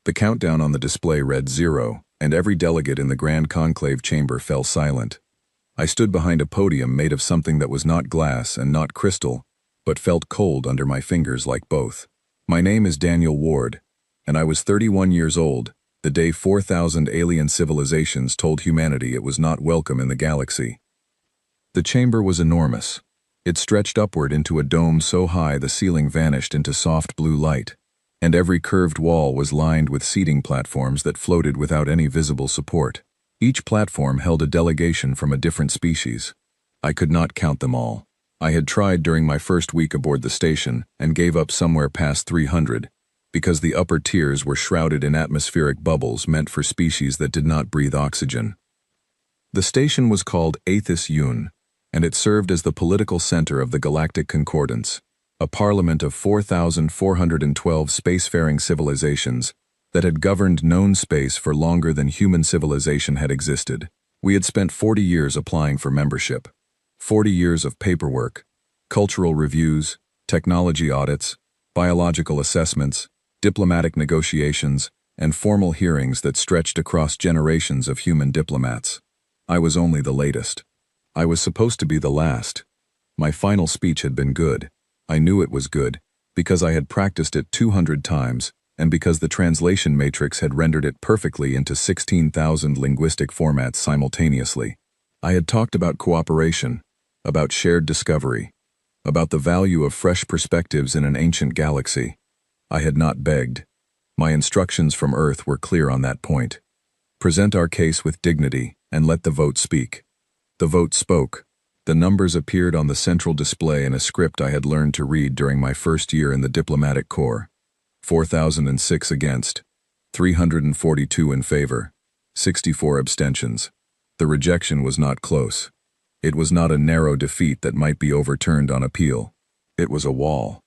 The countdown on the display read 0, and every delegate in the Grand Conclave chamber fell silent. I stood behind a podium made of something that was not glass and not crystal, but felt cold under my fingers like both. My name is Daniel Ward, and I was 31 years old, the day 4,000 alien civilizations told humanity it was not welcome in the galaxy. The chamber was enormous. It stretched upward into a dome so high the ceiling vanished into soft blue light, and every curved wall was lined with seating platforms that floated without any visible support. Each platform held a delegation from a different species. I could not count them all. I had tried during my first week aboard the station and gave up somewhere past 300, because the upper tiers were shrouded in atmospheric bubbles meant for species that did not breathe oxygen. The station was called Shun, and it served as the political center of the Galactic Concordance, a parliament of 4,412 spacefaring civilizations that had governed known space for longer than human civilization had existed. We had spent 40 years applying for membership, 40 years of paperwork, cultural reviews, technology audits, biological assessments, diplomatic negotiations, and formal hearings that stretched across generations of human diplomats. I was only the latest. I was supposed to be the last. My final speech had been good. I knew it was good, because I had practiced it 200 times, and because the translation matrix had rendered it perfectly into 16,000 linguistic formats simultaneously. I had talked about cooperation, about shared discovery, about the value of fresh perspectives in an ancient galaxy. I had not begged. My instructions from Earth were clear on that point. Present our case with dignity, and let the vote speak. The vote spoke. The numbers appeared on the central display in a script I had learned to read during my first year in the diplomatic corps. 4,006 against, 342 in favor, 64 abstentions. The rejection was not close. It was not a narrow defeat that might be overturned on appeal. It was a wall.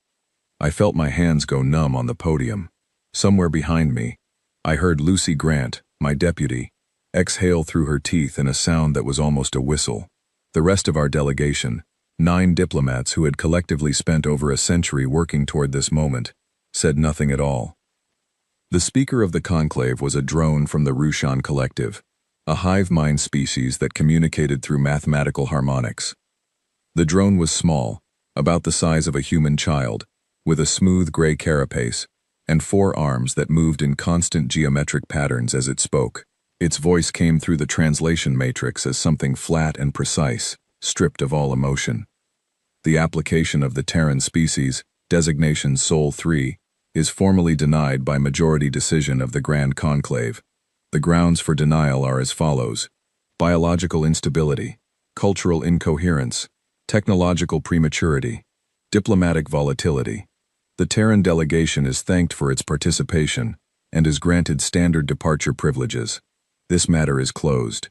I felt my hands go numb on the podium. Somewhere behind me, I heard Lucy Grant, my deputy, exhale through her teeth in a sound that was almost a whistle. The rest of our delegation, 9 diplomats who had collectively spent over a century working toward this moment, said nothing at all. The speaker of the conclave was a drone from the Rushan Collective, a hive mind species that communicated through mathematical harmonics. The drone was small, about the size of a human child, with a smooth gray carapace, and 4 arms that moved in constant geometric patterns as it spoke. Its voice came through the translation matrix as something flat and precise, stripped of all emotion. The application of the Terran species, designation Sol 3, is formally denied by majority decision of the Grand Conclave. The grounds for denial are as follows: biological instability, cultural incoherence, technological prematurity, diplomatic volatility. The Terran delegation is thanked for its participation and is granted standard departure privileges. This matter is closed.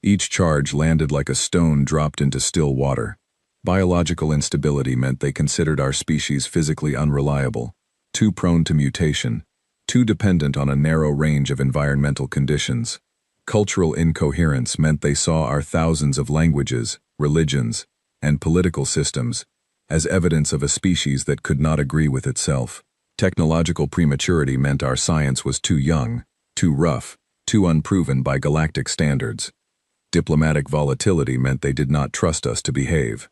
Each charge landed like a stone dropped into still water. Biological instability meant they considered our species physically unreliable, too prone to mutation, too dependent on a narrow range of environmental conditions. Cultural incoherence meant they saw our thousands of languages, religions, and political systems as evidence of a species that could not agree with itself. Technological prematurity meant our science was too young, too rough, too unproven by galactic standards. Diplomatic volatility meant they did not trust us to behave.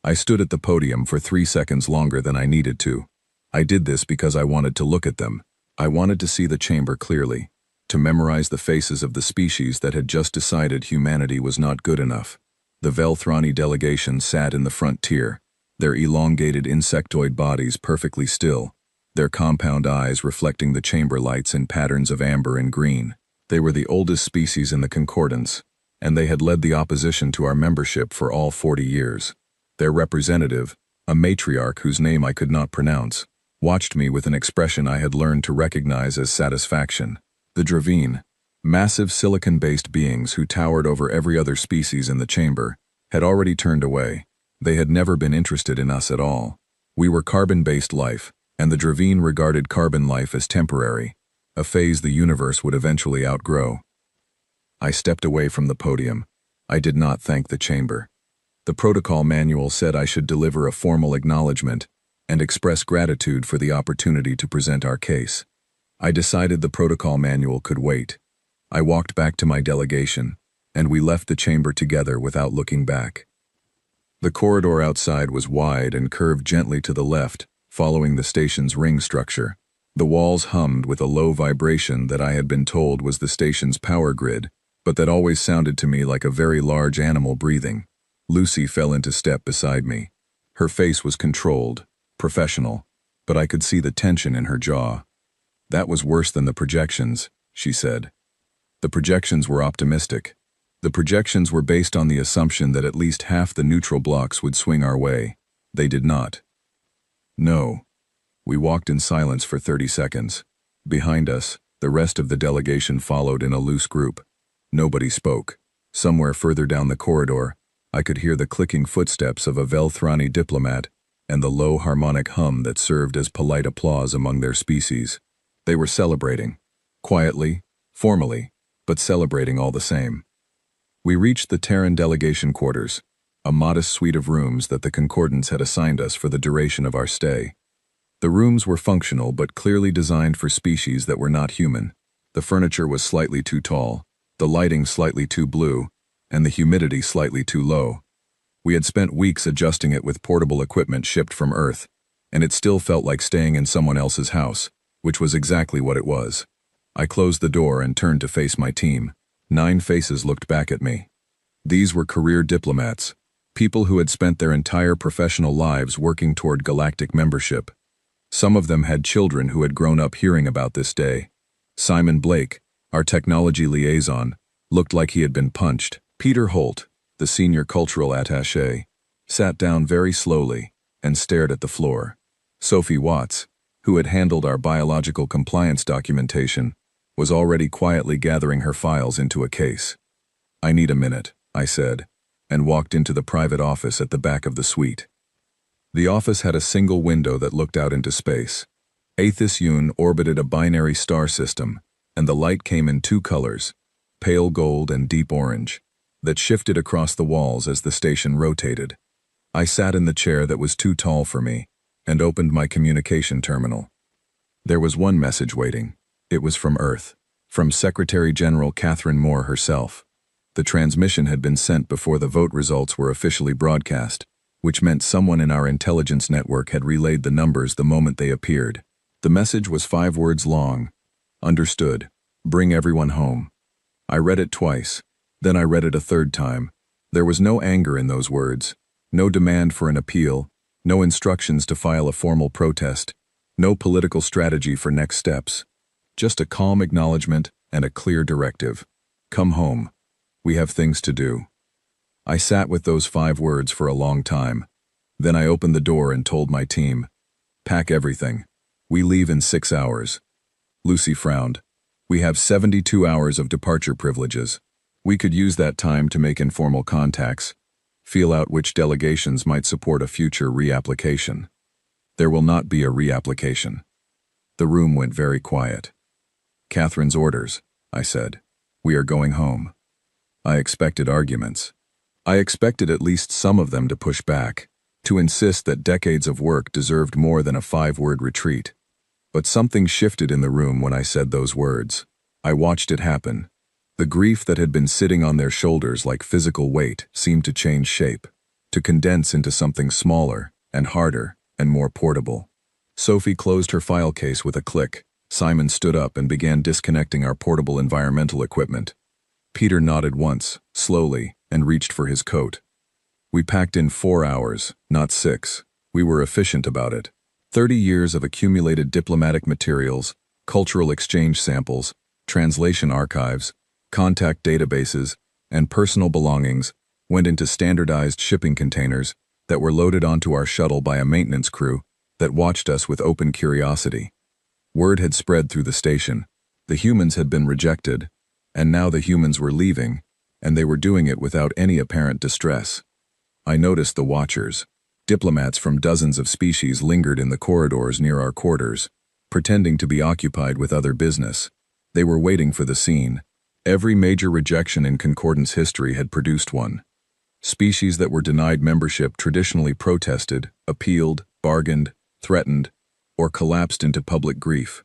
I stood at the podium for 3 seconds longer than I needed to. I did this because I wanted to look at them. I wanted to see the chamber clearly, to memorize the faces of the species that had just decided humanity was not good enough. The Velthrani delegation sat in the front tier, their elongated insectoid bodies perfectly still, their compound eyes reflecting the chamber lights in patterns of amber and green. They were the oldest species in the Concordance, and they had led the opposition to our membership for all 40 years. Their representative, a matriarch whose name I could not pronounce, watched me with an expression I had learned to recognize as satisfaction. The Dravine, massive silicon-based beings who towered over every other species in the chamber, had already turned away. They had never been interested in us at all. We were carbon-based life, and the Dravine regarded carbon life as temporary, a phase the universe would eventually outgrow. I stepped away from the podium. I did not thank the chamber. The protocol manual said I should deliver a formal acknowledgement and express gratitude for the opportunity to present our case. I decided the protocol manual could wait. I walked back to my delegation, and we left the chamber together without looking back. The corridor outside was wide and curved gently to the left, following the station's ring structure. The walls hummed with a low vibration that I had been told was the station's power grid, but that always sounded to me like a very large animal breathing. Lucy fell into step beside me. Her face was controlled, professional, but I could see the tension in her jaw. "That was worse than the projections," she said. The projections were optimistic. The projections were based on the assumption that at least half the neutral blocks would swing our way. They did not. No. We walked in silence for 30 seconds. Behind us, the rest of the delegation followed in a loose group. Nobody spoke. Somewhere further down the corridor, I could hear the clicking footsteps of a Velthrani diplomat and the low harmonic hum that served as polite applause among their species. They were celebrating. Quietly, formally, but celebrating all the same. We reached the Terran delegation quarters, a modest suite of rooms that the Concordance had assigned us for the duration of our stay. The rooms were functional but clearly designed for species that were not human. The furniture was slightly too tall, the lighting slightly too blue, and the humidity slightly too low. We had spent weeks adjusting it with portable equipment shipped from Earth, and it still felt like staying in someone else's house, which was exactly what it was. I closed the door and turned to face my team. 9 faces looked back at me. These were career diplomats, people who had spent their entire professional lives working toward galactic membership. Some of them had children who had grown up hearing about this day. Simon Blake, our technology liaison, looked like he had been punched. Peter Holt, the senior cultural attaché, sat down very slowly and stared at the floor. Sophie Watts, who had handled our biological compliance documentation, was already quietly gathering her files into a case. "I need a minute," I said, and walked into the private office at the back of the suite. The office had a single window that looked out into space. Aethys Yun orbited a binary star system, and the light came in 2 colors, pale gold and deep orange, that shifted across the walls as the station rotated. I sat in the chair that was too tall for me, and opened my communication terminal. There was one message waiting. It was from Earth, from Secretary General Catherine Moore herself. The transmission had been sent before the vote results were officially broadcast, which meant someone in our intelligence network had relayed the numbers the moment they appeared. The message was 5 words long. Understood. Bring everyone home. I read it twice. Then I read it a 3rd time. There was no anger in those words, no demand for an appeal, no instructions to file a formal protest, no political strategy for next steps. Just a calm acknowledgement and a clear directive. Come home. We have things to do. I sat with those 5 words for a long time. Then I opened the door and told my team, "Pack everything. We leave in 6 hours." Lucy frowned. "We have 72 hours of departure privileges. We could use that time to make informal contacts, feel out which delegations might support a future reapplication." "There will not be a reapplication." The room went very quiet. "Catherine's orders," I said. "We are going home." I expected arguments. I expected at least some of them to push back, to insist that decades of work deserved more than a 5-word retreat. But something shifted in the room when I said those words. I watched it happen. The grief that had been sitting on their shoulders like physical weight seemed to change shape, to condense into something smaller and harder and more portable. Sophie closed her file case with a click. Simon stood up and began disconnecting our portable environmental equipment. Peter nodded once, slowly, and reached for his coat. We packed in 4 hours, not 6. We were efficient about it. 30 years of accumulated diplomatic materials, cultural exchange samples, translation archives, contact databases, and personal belongings went into standardized shipping containers that were loaded onto our shuttle by a maintenance crew that watched us with open curiosity. Word had spread through the station. The humans had been rejected, and now the humans were leaving, and they were doing it without any apparent distress. I noticed the watchers. Diplomats from dozens of species lingered in the corridors near our quarters, pretending to be occupied with other business. They were waiting for the scene. Every major rejection in Concordance history had produced one. Species that were denied membership traditionally protested, appealed, bargained, threatened, or collapsed into public grief.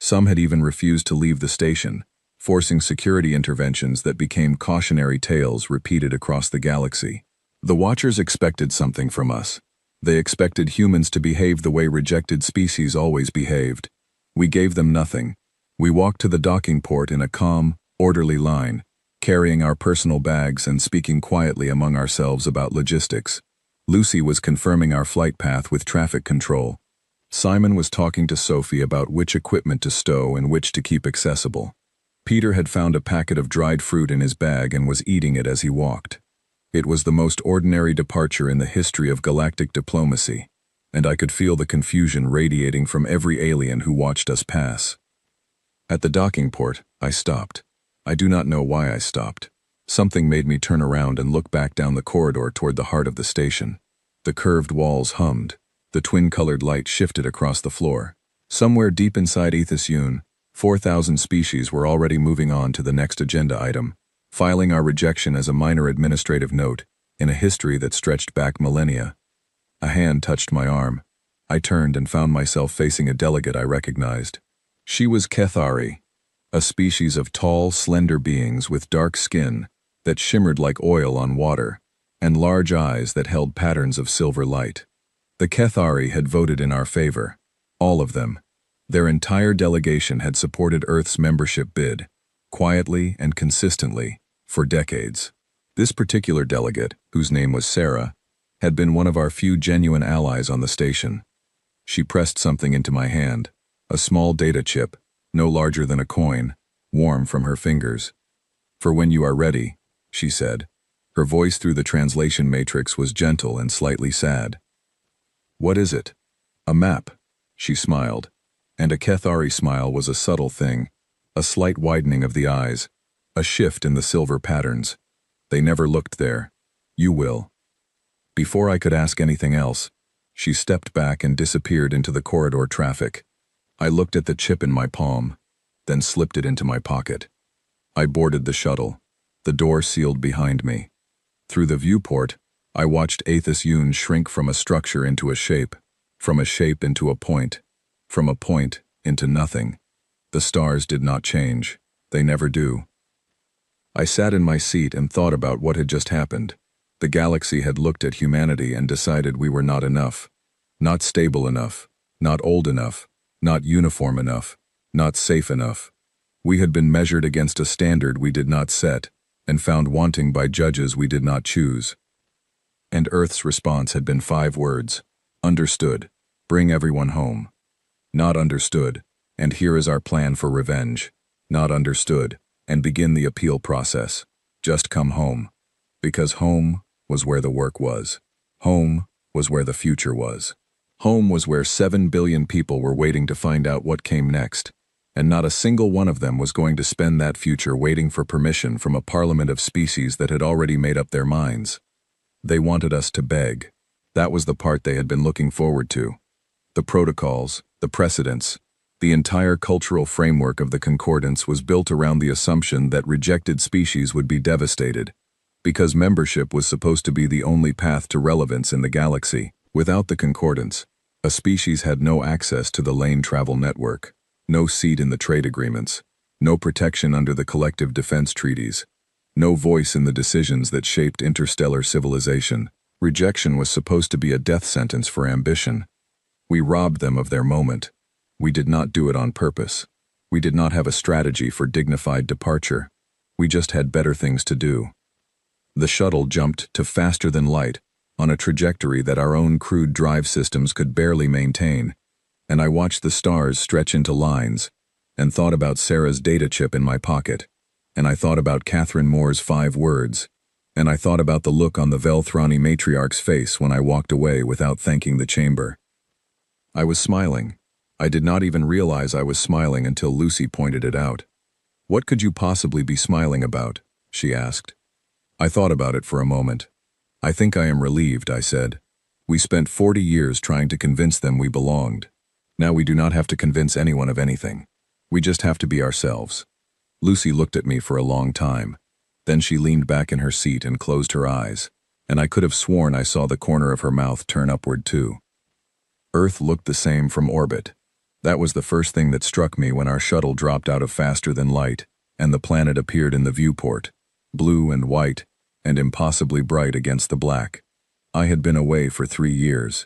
Some had even refused to leave the station, forcing security interventions that became cautionary tales repeated across the galaxy. The Watchers expected something from us. They expected humans to behave the way rejected species always behaved. We gave them nothing. We walked to the docking port in a calm, orderly line, carrying our personal bags and speaking quietly among ourselves about logistics. Lucy was confirming our flight path with traffic control. Simon was talking to Sophie about which equipment to stow and which to keep accessible. Peter had found a packet of dried fruit in his bag and was eating it as he walked. It was the most ordinary departure in the history of galactic diplomacy, and I could feel the confusion radiating from every alien who watched us pass. At the docking port, I stopped. I do not know why I stopped. Something made me turn around and look back down the corridor toward the heart of the station. The curved walls hummed. The twin-colored light shifted across the floor. Somewhere deep inside HFY, 4,000 species were already moving on to the next agenda item, filing our rejection as a minor administrative note in a history that stretched back millennia. A hand touched my arm. I turned and found myself facing a delegate I recognized. She was Kethari, a species of tall, slender beings with dark skin that shimmered like oil on water, and large eyes that held patterns of silver light. The Kethari had voted in our favor. All of them. Their entire delegation had supported Earth's membership bid, quietly and consistently, for decades. This particular delegate, whose name was Sarah, had been one of our few genuine allies on the station. She pressed something into my hand, a small data chip, no larger than a coin, warm from her fingers. "For when you are ready," she said. Her voice through the translation matrix was gentle and slightly sad. "What is it?" "A map," she smiled. And a Kethari smile was a subtle thing, a slight widening of the eyes, a shift in the silver patterns. "They never looked there. You will." Before I could ask anything else, she stepped back and disappeared into the corridor traffic. I looked at the chip in my palm, then slipped it into my pocket. I boarded the shuttle. The door sealed behind me. Through the viewport, I watched HFY shrink from a structure into a shape, from a shape into a point, from a point into nothing. The stars did not change. They never do. I sat in my seat and thought about what had just happened. The galaxy had looked at humanity and decided we were not enough. Not stable enough. Not old enough. Not uniform enough. Not safe enough. We had been measured against a standard we did not set, and found wanting by judges we did not choose. And Earth's response had been 5 words. Understood. Bring everyone home. Not understood. And here is our plan for revenge. Not understood. And begin the appeal process. Just come home. Because home was where the work was. Home was where the future was. Home was where 7 billion people were waiting to find out what came next. And not a single one of them was going to spend that future waiting for permission from a parliament of species that had already made up their minds. They wanted us to beg. That was the part they had been looking forward to. The protocols, the precedents, the entire cultural framework of the concordance was built around the assumption that rejected species would be devastated, because membership was supposed to be the only path to relevance in the galaxy. Without the concordance, a species had no access to the lane travel network, no seat in the trade agreements, no protection under the collective defense treaties, no voice in the decisions that shaped interstellar civilization. Rejection was supposed to be a death sentence for ambition. We robbed them of their moment. We did not do it on purpose. We did not have a strategy for dignified departure. We just had better things to do. The shuttle jumped to faster than light, on a trajectory that our own crude drive systems could barely maintain, and I watched the stars stretch into lines, and thought about Sarah's data chip in my pocket, and I thought about Catherine Moore's 5 words, and I thought about the look on the Velthrani matriarch's face when I walked away without thanking the chamber. I was smiling. I did not even realize I was smiling until Lucy pointed it out. "What could you possibly be smiling about?" she asked. I thought about it for a moment. "I think I am relieved," I said. "We spent 40 years trying to convince them we belonged. Now we do not have to convince anyone of anything. We just have to be ourselves." Lucy looked at me for a long time. Then she leaned back in her seat and closed her eyes, and I could have sworn I saw the corner of her mouth turn upward too. Earth looked the same from orbit. That was the first thing that struck me when our shuttle dropped out of faster than light, and the planet appeared in the viewport, blue and white, and impossibly bright against the black. I had been away for 3 years.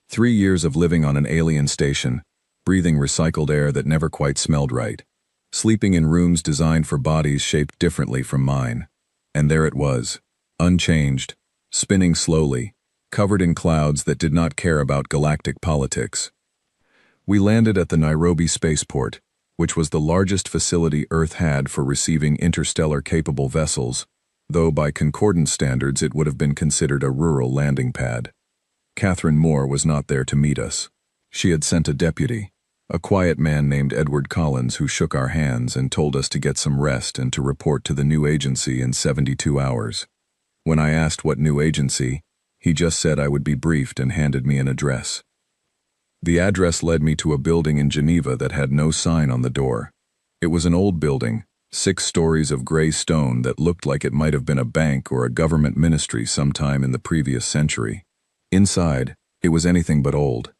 3 years of living on an alien station, breathing recycled air that never quite smelled right, sleeping in rooms designed for bodies shaped differently from mine. And there it was, unchanged, spinning slowly, covered in clouds that did not care about galactic politics. We landed at the Nairobi spaceport, which was the largest facility Earth had for receiving interstellar-capable vessels, though by concordance standards it would have been considered a rural landing pad. Catherine Moore was not there to meet us. She had sent a deputy, a quiet man named Edward Collins, who shook our hands and told us to get some rest and to report to the new agency in 72 hours. When I asked what new agency, he just said I would be briefed and handed me an address. The address led me to a building in Geneva that had no sign on the door. It was an old building, 6 stories of gray stone that looked like it might have been a bank or a government ministry sometime in the previous century. Inside, it was anything but old.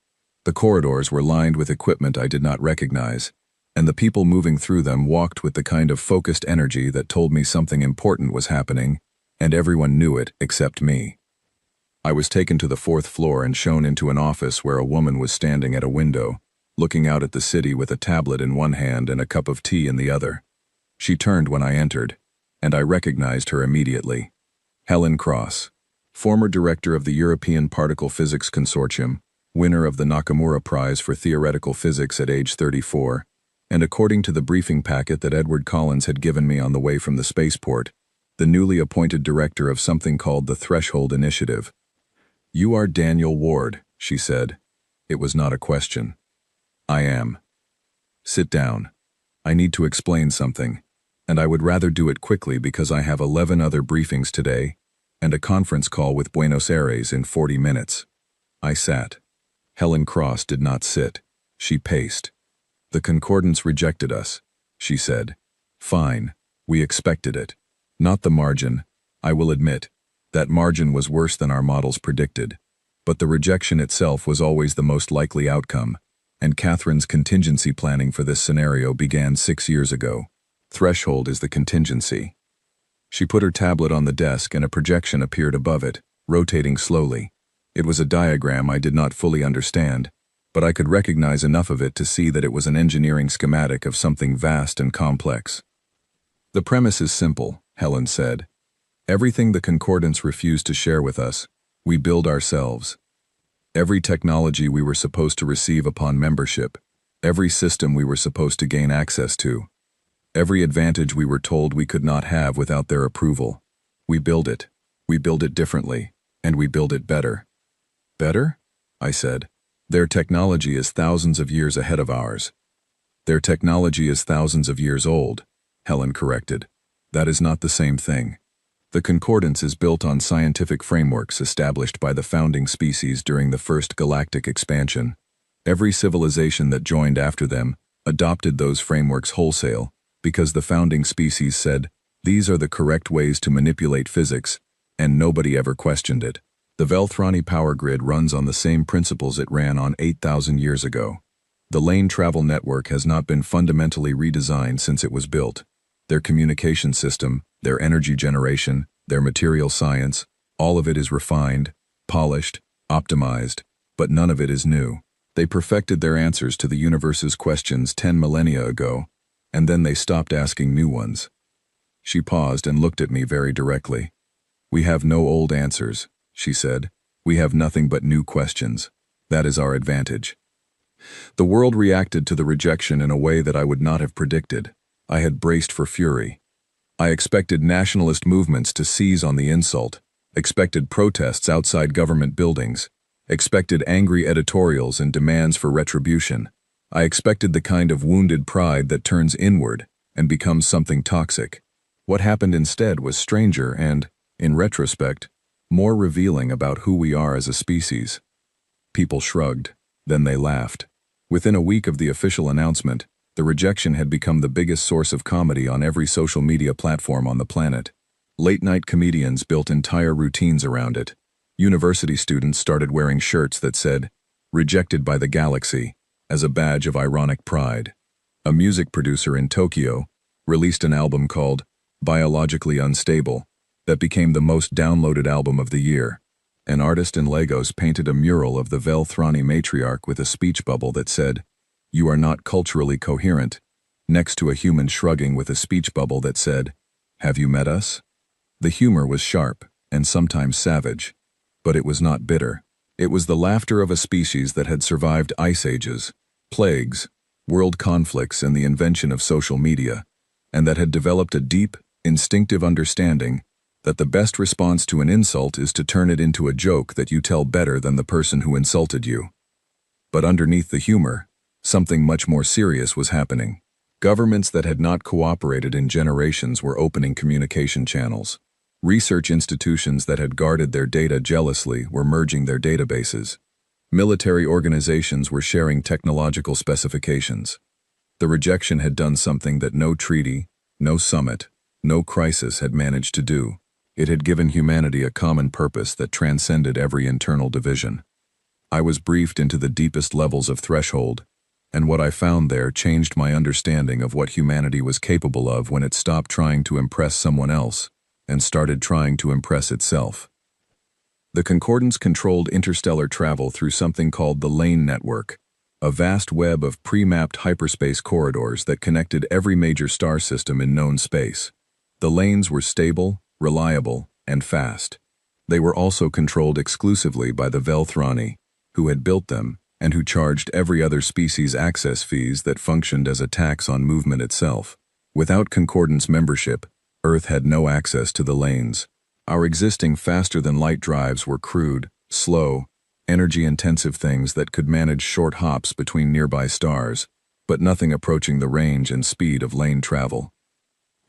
The corridors were lined with equipment I did not recognize, and the people moving through them walked with the kind of focused energy that told me something important was happening, and everyone knew it except me. I was taken to the 4th floor and shown into an office where a woman was standing at a window, looking out at the city with a tablet in one hand and a cup of tea in the other. She turned when I entered, and I recognized her immediately. Helen Cross, former director of the European Particle Physics Consortium, winner of the Nakamura Prize for Theoretical Physics at age 34, and according to the briefing packet that Edward Collins had given me on the way from the spaceport, the newly appointed director of something called the Threshold Initiative. "You are Daniel Ward," she said. It was not a question. "I am." "Sit down. I need to explain something, and I would rather do it quickly because I have 11 other briefings today and a conference call with Buenos Aires in 40 minutes. I sat. Helen Cross did not sit. She paced. "The concordance rejected us," she said. "Fine. We expected it. Not the margin. I will admit, that margin was worse than our models predicted. But the rejection itself was always the most likely outcome, and Catherine's contingency planning for this scenario began 6 years ago. Threshold is the contingency." She put her tablet on the desk and a projection appeared above it, rotating slowly. It was a diagram I did not fully understand, but I could recognize enough of it to see that it was an engineering schematic of something vast and complex. "The premise is simple," Helen said. "Everything the concordance refused to share with us, we build ourselves. Every technology we were supposed to receive upon membership, every system we were supposed to gain access to, every advantage we were told we could not have without their approval. We build it. We build it differently, and we build it better." "Better?" I said. "Their technology is thousands of years ahead of ours." "Their technology is thousands of years old," Helen corrected. "That is not the same thing. The concordance is built on scientific frameworks established by the founding species during the first galactic expansion. Every civilization that joined after them adopted those frameworks wholesale because the founding species said, these are the correct ways to manipulate physics, and nobody ever questioned it. The Velthrani power grid runs on the same principles it ran on 8,000 years ago. The lane travel network has not been fundamentally redesigned since it was built. Their communication system, their energy generation, their material science, all of it is refined, polished, optimized, but none of it is new. They perfected their answers to the universe's questions 10 millennia ago, and then they stopped asking new ones. She paused and looked at me very directly. "We have no old answers," she said. "We have nothing but new questions. That is our advantage." The world reacted to the rejection in a way that I would not have predicted. I had braced for fury. I expected nationalist movements to seize on the insult, expected protests outside government buildings, expected angry editorials and demands for retribution. I expected the kind of wounded pride that turns inward and becomes something toxic. What happened instead was stranger and, in retrospect, more revealing about who we are as a species. People shrugged, then they laughed. Within a week of the official announcement, the rejection had become the biggest source of comedy on every social media platform on the planet. Late-night comedians built entire routines around it. University students started wearing shirts that said, "Rejected by the Galaxy," as a badge of ironic pride. A music producer in Tokyo released an album called Biologically Unstable that became the most downloaded album of the year. An artist in Lagos painted a mural of the Velthrani matriarch with a speech bubble that said, "You are not culturally coherent," next to a human shrugging with a speech bubble that said, "Have you met us?" The humor was sharp and sometimes savage, but it was not bitter. It was the laughter of a species that had survived ice ages, plagues, world conflicts, and the invention of social media, and that had developed a deep, instinctive understanding that the best response to an insult is to turn it into a joke that you tell better than the person who insulted you. But underneath the humor, something much more serious was happening. Governments that had not cooperated in generations were opening communication channels. Research institutions that had guarded their data jealously were merging their databases. Military organizations were sharing technological specifications. The rejection had done something that no treaty, no summit, no crisis had managed to do. It had given humanity a common purpose that transcended every internal division. I was briefed into the deepest levels of threshold, and what I found there changed my understanding of what humanity was capable of when it stopped trying to impress someone else and started trying to impress itself. The Concordance controlled interstellar travel through something called the Lane Network, a vast web of pre-mapped hyperspace corridors that connected every major star system in known space. The lanes were stable, reliable, and fast. They were also controlled exclusively by the Velthrani, who had built them and who charged every other species access fees that functioned as a tax on movement itself. Without Concordance membership, Earth had no access to the lanes. Our existing faster-than-light drives were crude, slow, energy-intensive things that could manage short hops between nearby stars, but nothing approaching the range and speed of lane travel.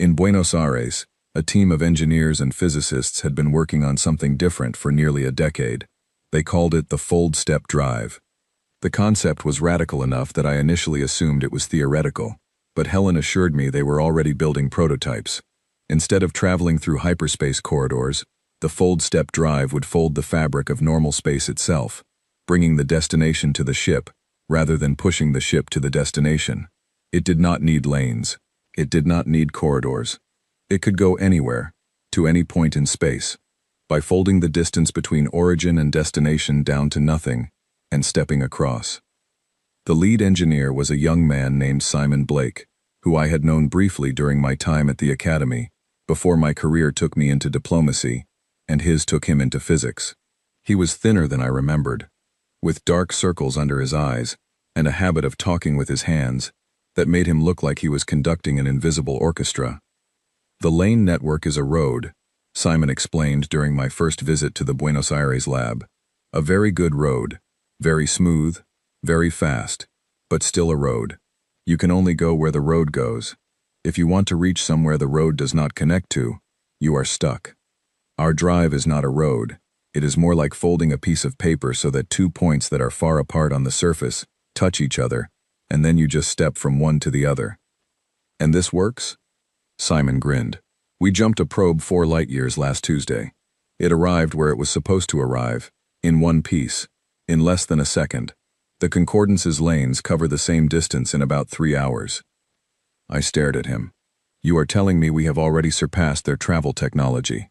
In Buenos Aires, a team of engineers and physicists had been working on something different for nearly a decade. They called it the fold-step drive. The concept was radical enough that I initially assumed it was theoretical, but Helen assured me they were already building prototypes. Instead of traveling through hyperspace corridors, the fold-step drive would fold the fabric of normal space itself, bringing the destination to the ship, rather than pushing the ship to the destination. It did not need lanes. It did not need corridors. It could go anywhere, to any point in space, by folding the distance between origin and destination down to nothing, and stepping across. The lead engineer was a young man named Simon Blake, who I had known briefly during my time at the academy, before my career took me into diplomacy, and his took him into physics. He was thinner than I remembered, with dark circles under his eyes, and a habit of talking with his hands that made him look like he was conducting an invisible orchestra. The Lane Network is a road, Simon explained during my first visit to the Buenos Aires lab. A very good road, very smooth, very fast, but still a road. You can only go where the road goes. If you want to reach somewhere the road does not connect to, you are stuck. Our drive is not a road. It is more like folding a piece of paper so that 2 points that are far apart on the surface touch each other, and then you just step from one to the other. And this works? Simon grinned. We jumped a probe 4 light-years last Tuesday. It arrived where it was supposed to arrive, in one piece, in less than a second. The Concordance's lanes cover the same distance in about 3 hours. I stared at him. You are telling me we have already surpassed their travel technology?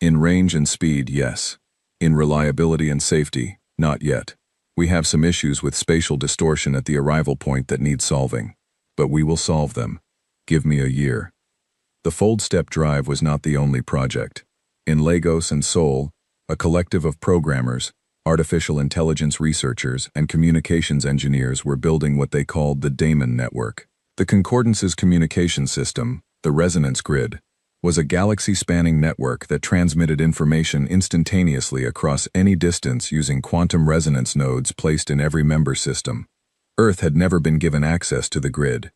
In range and speed, yes. In reliability and safety, not yet. We have some issues with spatial distortion at the arrival point that need solving. But we will solve them. Give me a year. The fold-step drive was not the only project. In Lagos and Seoul, a collective of programmers, artificial intelligence researchers, and communications engineers were building what they called the Damon Network. The Concordance's communication system, the resonance grid, was a galaxy-spanning network that transmitted information instantaneously across any distance using quantum resonance nodes placed in every member system. Earth had never been given access to the grid.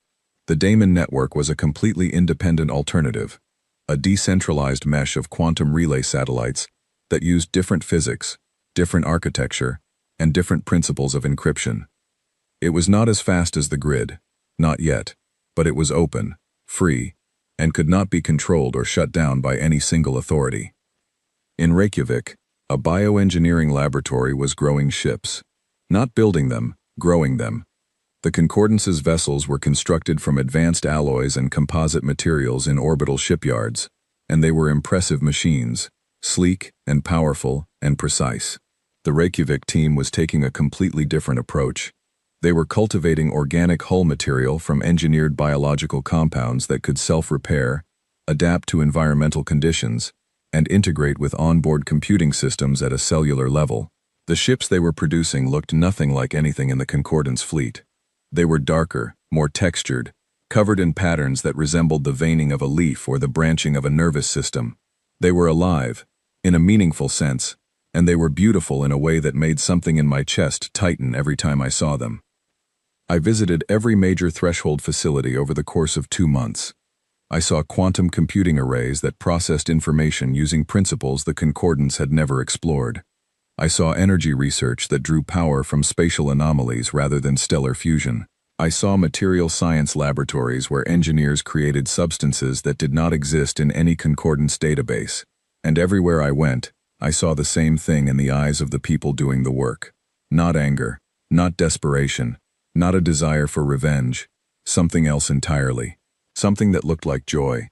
The Damon Network was a completely independent alternative, a decentralized mesh of quantum relay satellites that used different physics, different architecture, and different principles of encryption. It was not as fast as the grid, not yet, but it was open, free, and could not be controlled or shut down by any single authority. In Reykjavik, a bioengineering laboratory was growing ships. Not building them, growing them. The Concordance's vessels were constructed from advanced alloys and composite materials in orbital shipyards, and they were impressive machines, sleek and powerful and precise. The Reykjavik team was taking a completely different approach. They were cultivating organic hull material from engineered biological compounds that could self-repair, adapt to environmental conditions, and integrate with onboard computing systems at a cellular level. The ships they were producing looked nothing like anything in the Concordance fleet. They were darker, more textured, covered in patterns that resembled the veining of a leaf or the branching of a nervous system. They were alive, in a meaningful sense, and they were beautiful in a way that made something in my chest tighten every time I saw them. I visited every major threshold facility over the course of 2 months. I saw quantum computing arrays that processed information using principles the Concordance had never explored. I saw energy research that drew power from spatial anomalies rather than stellar fusion. I saw material science laboratories where engineers created substances that did not exist in any Concordance database. And everywhere I went, I saw the same thing in the eyes of the people doing the work. Not anger, not desperation, not a desire for revenge, something else entirely. Something that looked like joy.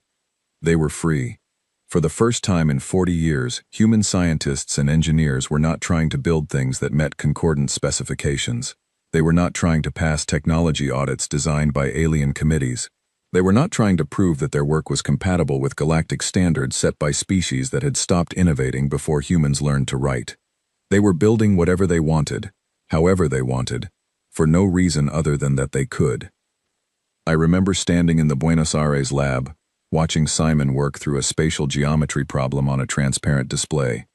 They were free. For the first time in 40 years, human scientists and engineers were not trying to build things that met Concordance specifications. They were not trying to pass technology audits designed by alien committees. They were not trying to prove that their work was compatible with galactic standards set by species that had stopped innovating before humans learned to write. They were building whatever they wanted, however they wanted, for no reason other than that they could. I remember standing in the Buenos Aires lab, watching Simon work through a spatial geometry problem on a transparent display.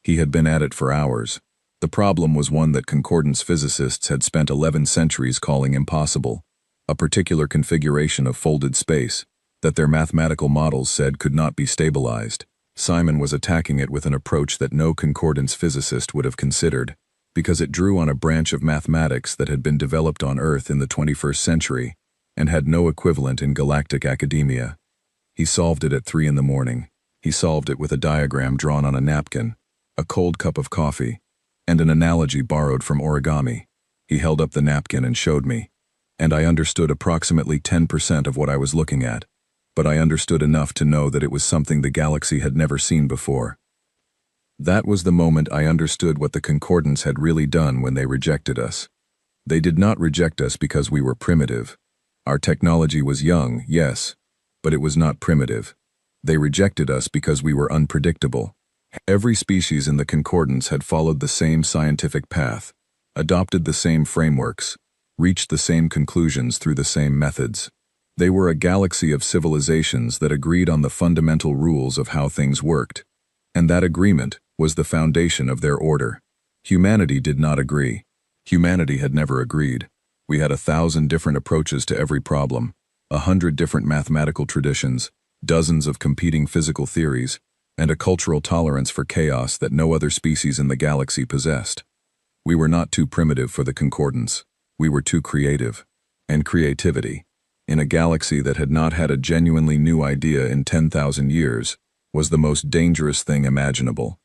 He had been at it for hours. The problem was one that Concordance physicists had spent 11 centuries calling impossible, a particular configuration of folded space that their mathematical models said could not be stabilized. Simon was attacking it with an approach that no Concordance physicist would have considered, because it drew on a branch of mathematics that had been developed on Earth in the 21st century and had no equivalent in galactic academia. He solved it at 3 in the morning. He solved it with a diagram drawn on a napkin, a cold cup of coffee, and an analogy borrowed from origami. He held up the napkin and showed me, and I understood approximately 10% of what I was looking at, but I understood enough to know that it was something the galaxy had never seen before. That was the moment I understood what the Concordance had really done when they rejected us. They did not reject us because we were primitive. Our technology was young, yes, but it was not primitive. They rejected us because we were unpredictable. Every species in the Concordance had followed the same scientific path, adopted the same frameworks, reached the same conclusions through the same methods. They were a galaxy of civilizations that agreed on the fundamental rules of how things worked, and that agreement was the foundation of their order. Humanity did not agree. Humanity had never agreed. We had 1,000 different approaches to every problem, 100 different mathematical traditions, dozens of competing physical theories, and a cultural tolerance for chaos that no other species in the galaxy possessed. We were not too primitive for the Concordance. We were too creative. And creativity, in a galaxy that had not had a genuinely new idea in 10,000 years, was the most dangerous thing imaginable.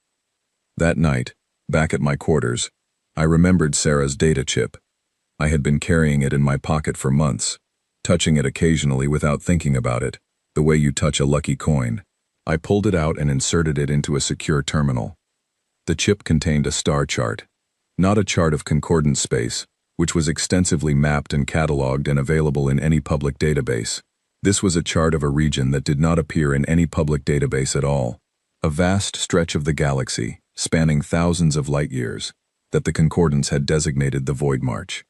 That night, back at my quarters, I remembered Sarah's data chip. I had been carrying it in my pocket for months, touching it occasionally without thinking about it, the way you touch a lucky coin. I pulled it out and inserted it into a secure terminal. The chip contained a star chart, not a chart of Concordance space, which was extensively mapped and cataloged and available in any public database. This was a chart of a region that did not appear in any public database at all, a vast stretch of the galaxy, spanning thousands of light years, that the Concordance had designated the Void March.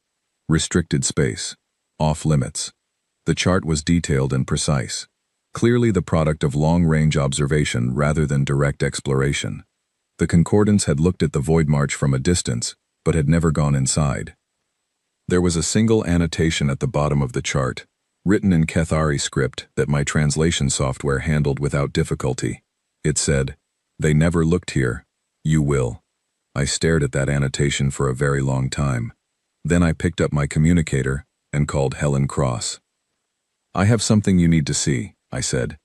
Restricted space. Off limits. The chart was detailed and precise, clearly the product of long-range observation rather than direct exploration. The Concordance had looked at the Void March from a distance, but had never gone inside. There was a single annotation at the bottom of the chart, written in Cathari script that my translation software handled without difficulty. It said, "They never looked here. You will." I stared at that annotation for a very long time. Then I picked up my communicator and called Helen Cross. "I have something you need to see," I said.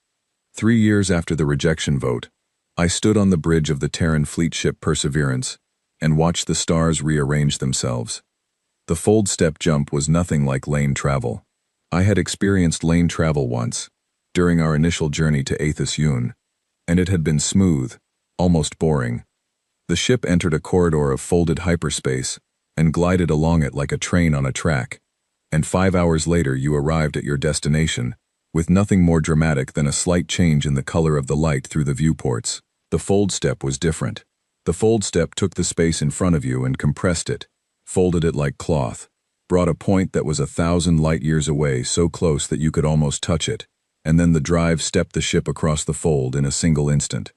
3 years after the rejection vote, I stood on the bridge of the Terran fleet ship Perseverance and watched the stars rearrange themselves. The fold step jump was nothing like lane travel. I had experienced lane travel once, during our initial journey to Aethys Yun, and it had been smooth, almost boring. The ship entered a corridor of folded hyperspace and glided along it like a train on a track, and 5 hours later you arrived at your destination, with nothing more dramatic than a slight change in the color of the light through the viewports. The fold step was different. The fold step took the space in front of you and compressed it, folded it like cloth, brought a point that was 1,000 light-years away so close that you could almost touch it, and then the drive stepped the ship across the fold in a single instant.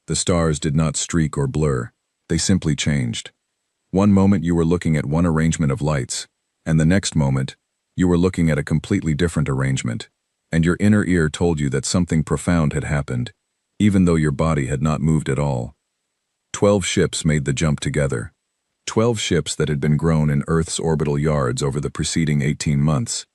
The stars did not streak or blur, they simply changed. One moment you were looking at one arrangement of lights, and the next moment, you were looking at a completely different arrangement, and your inner ear told you that something profound had happened, even though your body had not moved at all. 12 ships made the jump together. 12 ships that had been grown in Earth's orbital yards over the preceding 18 months,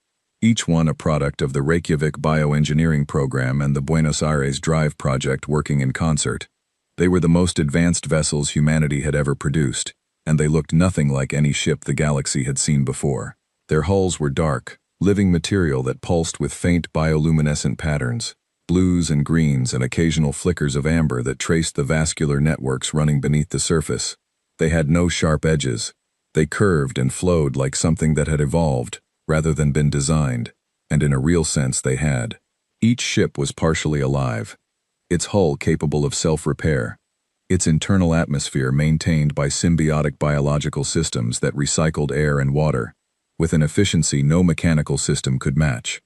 each one a product of the Reykjavik bioengineering program and the Buenos Aires Drive project working in concert. They were the most advanced vessels humanity had ever produced, and they looked nothing like any ship the galaxy had seen before. Their hulls were dark, living material that pulsed with faint bioluminescent patterns, blues and greens and occasional flickers of amber that traced the vascular networks running beneath the surface. They had no sharp edges. They curved and flowed like something that had evolved, rather than been designed, and in a real sense they had. Each ship was partially alive, its hull capable of self-repair, its internal atmosphere maintained by symbiotic biological systems that recycled air and water, with an efficiency no mechanical system could match.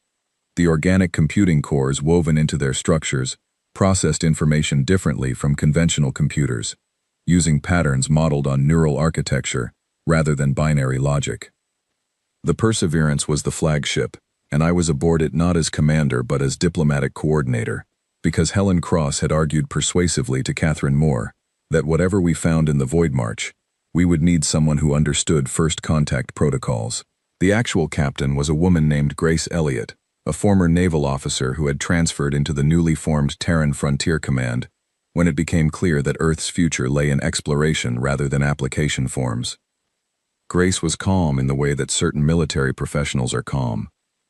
The organic computing cores woven into their structures processed information differently from conventional computers, using patterns modeled on neural architecture rather than binary logic. The Perseverance was the flagship, and I was aboard it not as commander but as diplomatic coordinator, because Helen Cross had argued persuasively to Catherine Moore that whatever we found in the Void March, we would need someone who understood first contact protocols. The actual captain was a woman named Grace Elliott, a former naval officer who had transferred into the newly formed Terran Frontier Command when it became clear that Earth's future lay in exploration rather than application forms. Grace was calm in the way that certain military professionals are calm,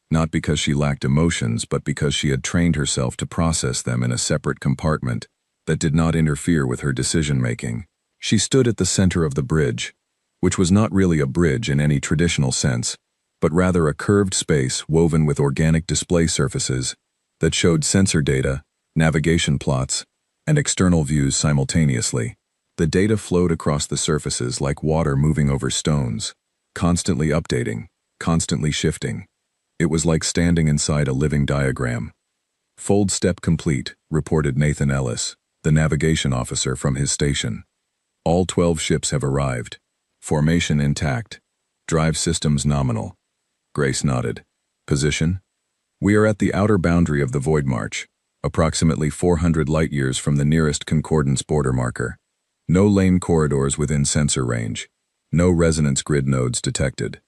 not because she lacked emotions but because she had trained herself to process them in a separate compartment that did not interfere with her decision-making. She stood at the center of the bridge, which was not really a bridge in any traditional sense, but rather a curved space woven with organic display surfaces that showed sensor data, navigation plots, and external views simultaneously. The data flowed across the surfaces like water moving over stones, constantly updating, constantly shifting. It was like standing inside a living diagram. "Fold step complete," reported Nathan Ellis, the navigation officer from his station. "All 12 ships have arrived. Formation intact. Drive systems nominal." Grace nodded. "Position? We are at the outer boundary of the Void March, approximately 400 light-years from the nearest concordance border marker. No lane corridors within sensor range. No resonance grid nodes detected."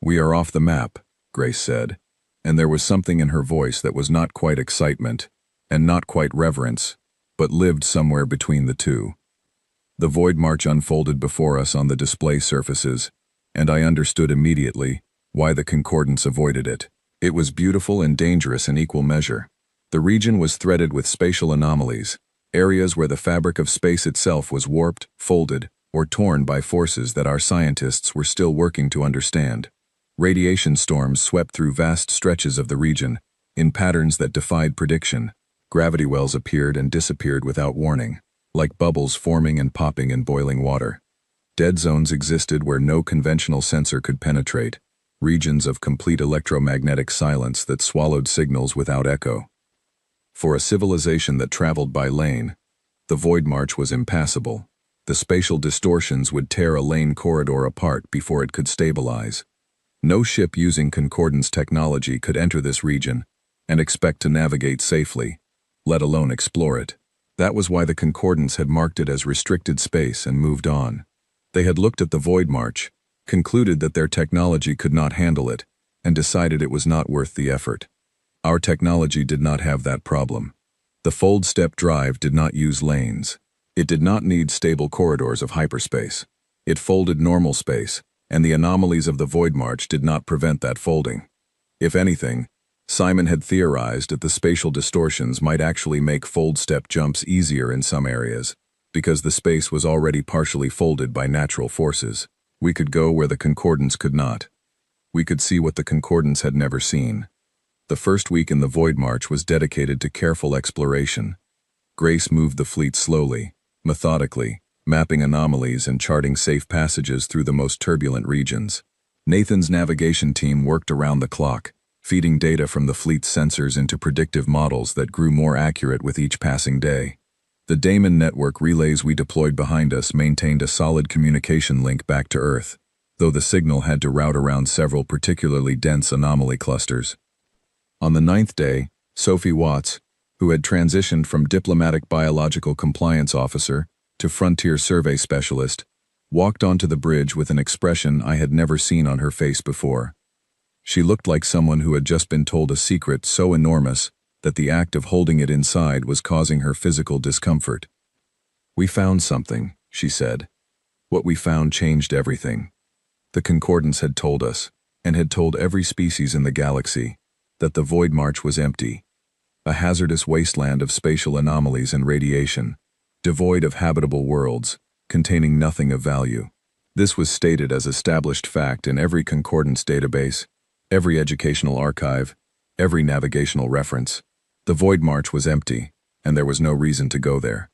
"We are off the map," Grace said, and there was something in her voice that was not quite excitement, and not quite reverence, but lived somewhere between the two. The Void March unfolded before us on the display surfaces, and I understood immediately why the concordance avoided it. It was beautiful and dangerous in equal measure. The region was threaded with spatial anomalies, areas where the fabric of space itself was warped, folded, or torn by forces that our scientists were still working to understand. Radiation storms swept through vast stretches of the region, in patterns that defied prediction. Gravity wells appeared and disappeared without warning, like bubbles forming and popping in boiling water. Dead zones existed where no conventional sensor could penetrate, regions of complete electromagnetic silence that swallowed signals without echo. For a civilization that traveled by lane, the Void March was impassable. The spatial distortions would tear a lane corridor apart before it could stabilize. No ship using concordance technology could enter this region and expect to navigate safely, let alone explore it. That was why the concordance had marked it as restricted space and moved on. They had looked at the Void March, concluded that their technology could not handle it, and decided it was not worth the effort. Our technology did not have that problem. The fold step drive did not use lanes. It did not need stable corridors of hyperspace. It folded normal space and the anomalies of the Void March did not prevent that folding. If anything, Simon had theorized that the spatial distortions might actually make fold-step jumps easier in some areas, because the space was already partially folded by natural forces. We could go where the concordance could not. We could see what the concordance had never seen. The first week in the Void March was dedicated to careful exploration. Grace moved the fleet slowly, methodically, mapping anomalies and charting safe passages through the most turbulent regions. Nathan's navigation team worked around the clock, feeding data from the fleet's sensors into predictive models that grew more accurate with each passing day. The Damon network relays we deployed behind us maintained a solid communication link back to Earth, though the signal had to route around several particularly dense anomaly clusters. On the 9th day, Sophie Watts, who had transitioned from diplomatic biological compliance officer to frontier survey specialist, walked onto the bridge with an expression I had never seen on her face before. She looked like someone who had just been told a secret so enormous that the act of holding it inside was causing her physical discomfort. "We found something," she said. "What we found changed everything." The concordance had told us, and had told every species in the galaxy, that the Void March was empty, a hazardous wasteland of spatial anomalies and radiation, devoid of habitable worlds, containing nothing of value. This was stated as established fact in every concordance database, every educational archive, every navigational reference. The Void March was empty, and there was no reason to go there.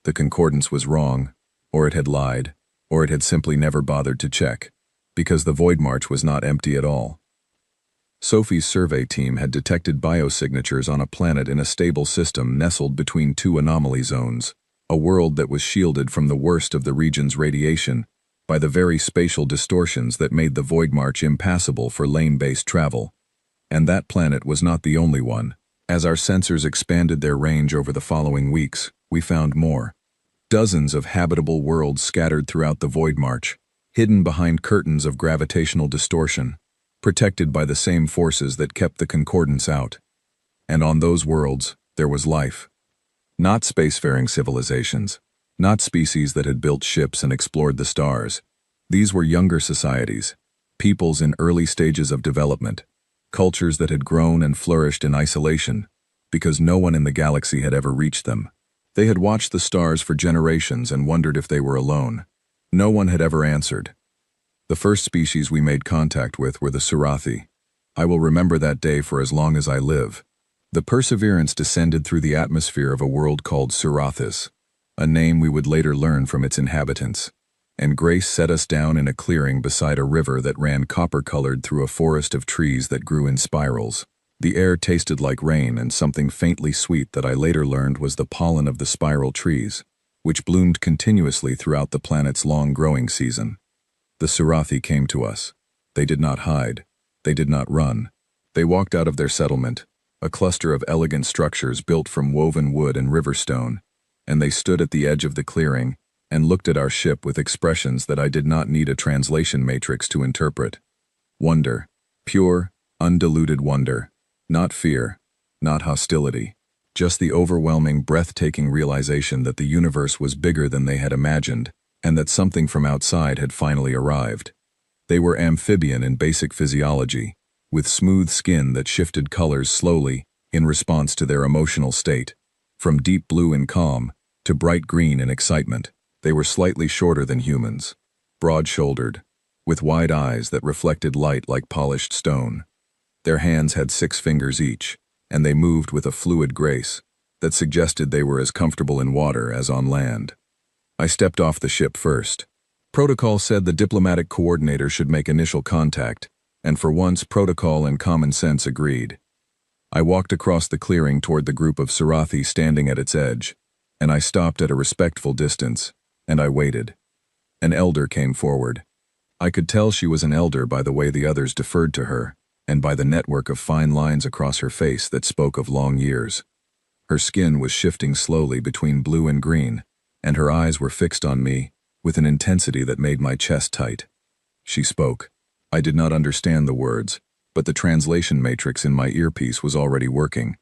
The concordance was wrong, or it had lied, or it had simply never bothered to check, because the Void March was not empty at all. Sophie's survey team had detected biosignatures on a planet in a stable system nestled between two anomaly zones, a world that was shielded from the worst of the region's radiation by the very spatial distortions that made the Void March impassable for lane-based travel. And that planet was not the only one. As our sensors expanded their range over the following weeks, we found more. Dozens of habitable worlds scattered throughout the Void March, hidden behind curtains of gravitational distortion, protected by the same forces that kept the concordance out. And on those worlds, there was life. Not spacefaring civilizations, not species that had built ships and explored the stars. These were younger societies, peoples in early stages of development, cultures that had grown and flourished in isolation, because no one in the galaxy had ever reached them. They had watched the stars for generations and wondered if they were alone. No one had ever answered. The first species we made contact with were the Surathi. I will remember that day for as long as I live. The Perseverance descended through the atmosphere of a world called Surathis, a name we would later learn from its inhabitants, and Grace set us down in a clearing beside a river that ran copper-colored through a forest of trees that grew in spirals. The air tasted like rain and something faintly sweet that I later learned was the pollen of the spiral trees, which bloomed continuously throughout the planet's long growing season. The Surathi came to us. They did not hide. They did not run. They walked out of their settlement, a cluster of elegant structures built from woven wood and river stone, and they stood at the edge of the clearing and looked at our ship with expressions that I did not need a translation matrix to interpret. Wonder, pure, undiluted wonder, not fear, not hostility, just the overwhelming, breathtaking realization that the universe was bigger than they had imagined, and that something from outside had finally arrived. They were amphibian in basic physiology, with smooth skin that shifted colors slowly in response to their emotional state, from deep blue in calm to bright green in excitement. They were slightly shorter than humans, broad-shouldered, with wide eyes that reflected light like polished stone. Their hands had 6 fingers each, and they moved with a fluid grace that suggested they were as comfortable in water as on land. I stepped off the ship first. Protocol said the diplomatic coordinator should make initial contact, and for once protocol and common sense agreed. I walked across the clearing toward the group of Surathi standing at its edge, and I stopped at a respectful distance, and I waited. An elder came forward. I could tell she was an elder by the way the others deferred to her, and by the network of fine lines across her face that spoke of long years. Her skin was shifting slowly between blue and green, and her eyes were fixed on me with an intensity that made my chest tight. She spoke. I did not understand the words, but the translation matrix in my earpiece was already working,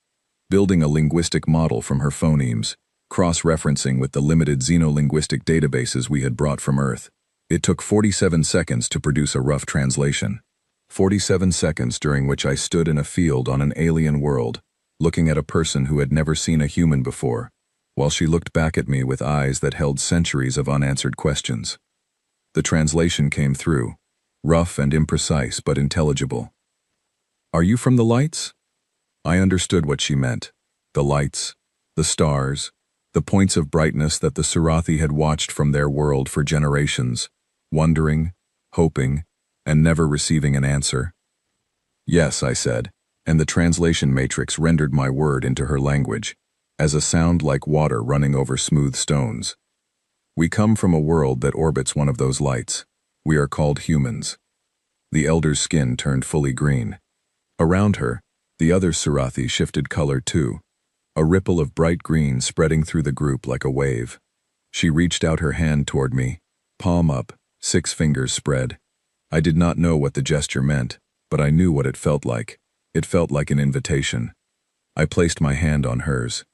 building a linguistic model from her phonemes, cross-referencing with the limited xenolinguistic databases we had brought from Earth. It took 47 seconds to produce a rough translation. 47 seconds during which I stood in a field on an alien world, looking at a person who had never seen a human before, while she looked back at me with eyes that held centuries of unanswered questions. The translation came through, rough and imprecise but intelligible. "Are you from the lights?" I understood what she meant. The lights, the stars, the points of brightness that the Surathi had watched from their world for generations, wondering, hoping, and never receiving an answer. "Yes," I said, and the translation matrix rendered my word into her language, as a sound like water running over smooth stones. "We come from a world that orbits one of those lights. We are called humans." The elder's skin turned fully green. Around her, the other Surathi shifted color too, a ripple of bright green spreading through the group like a wave. She reached out her hand toward me, palm up, 6 fingers spread. I did not know what the gesture meant, but I knew what it felt like. It felt like an invitation. I placed my hand on hers.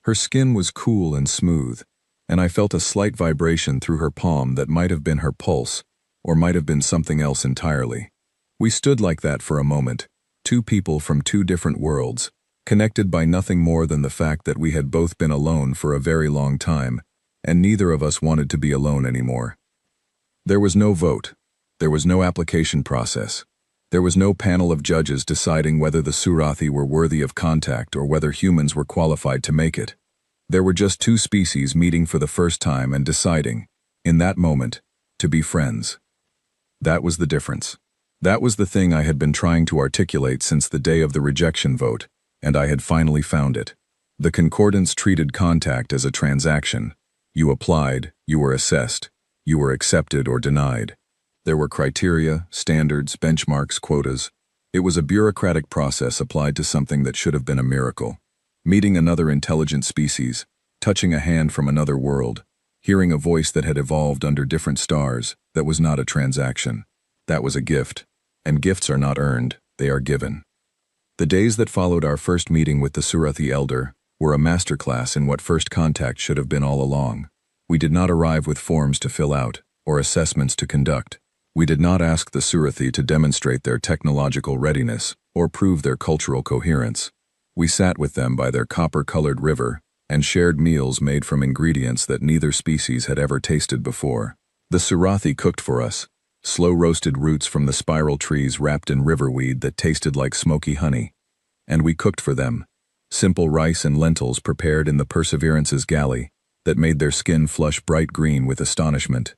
Her skin was cool and smooth, and I felt a slight vibration through her palm that might have been her pulse, or might have been something else entirely. We stood like that for a moment, 2 people from 2 different worlds, connected by nothing more than the fact that we had both been alone for a very long time, and neither of us wanted to be alone anymore. There was no vote. There was no application process. There was no panel of judges deciding whether the Surathi were worthy of contact or whether humans were qualified to make it. There were just 2 species meeting for the first time and deciding, in that moment, to be friends. That was the difference. That was the thing I had been trying to articulate since the day of the rejection vote, and I had finally found it. The concordance treated contact as a transaction. You applied, you were assessed, you were accepted or denied. There were criteria, standards, benchmarks, quotas. It was a bureaucratic process applied to something that should have been a miracle. Meeting another intelligent species, touching a hand from another world, hearing a voice that had evolved under different stars, that was not a transaction. That was a gift. And gifts are not earned, they are given. The days that followed our first meeting with the Surathi elder were a masterclass in what first contact should have been all along. We did not arrive with forms to fill out, or assessments to conduct. We did not ask the Surathi to demonstrate their technological readiness or prove their cultural coherence. We sat with them by their copper-colored river and shared meals made from ingredients that neither species had ever tasted before. The Surathi cooked for us, slow-roasted roots from the spiral trees wrapped in riverweed that tasted like smoky honey. And we cooked for them, simple rice and lentils prepared in the Perseverance's galley that made their skin flush bright green with astonishment.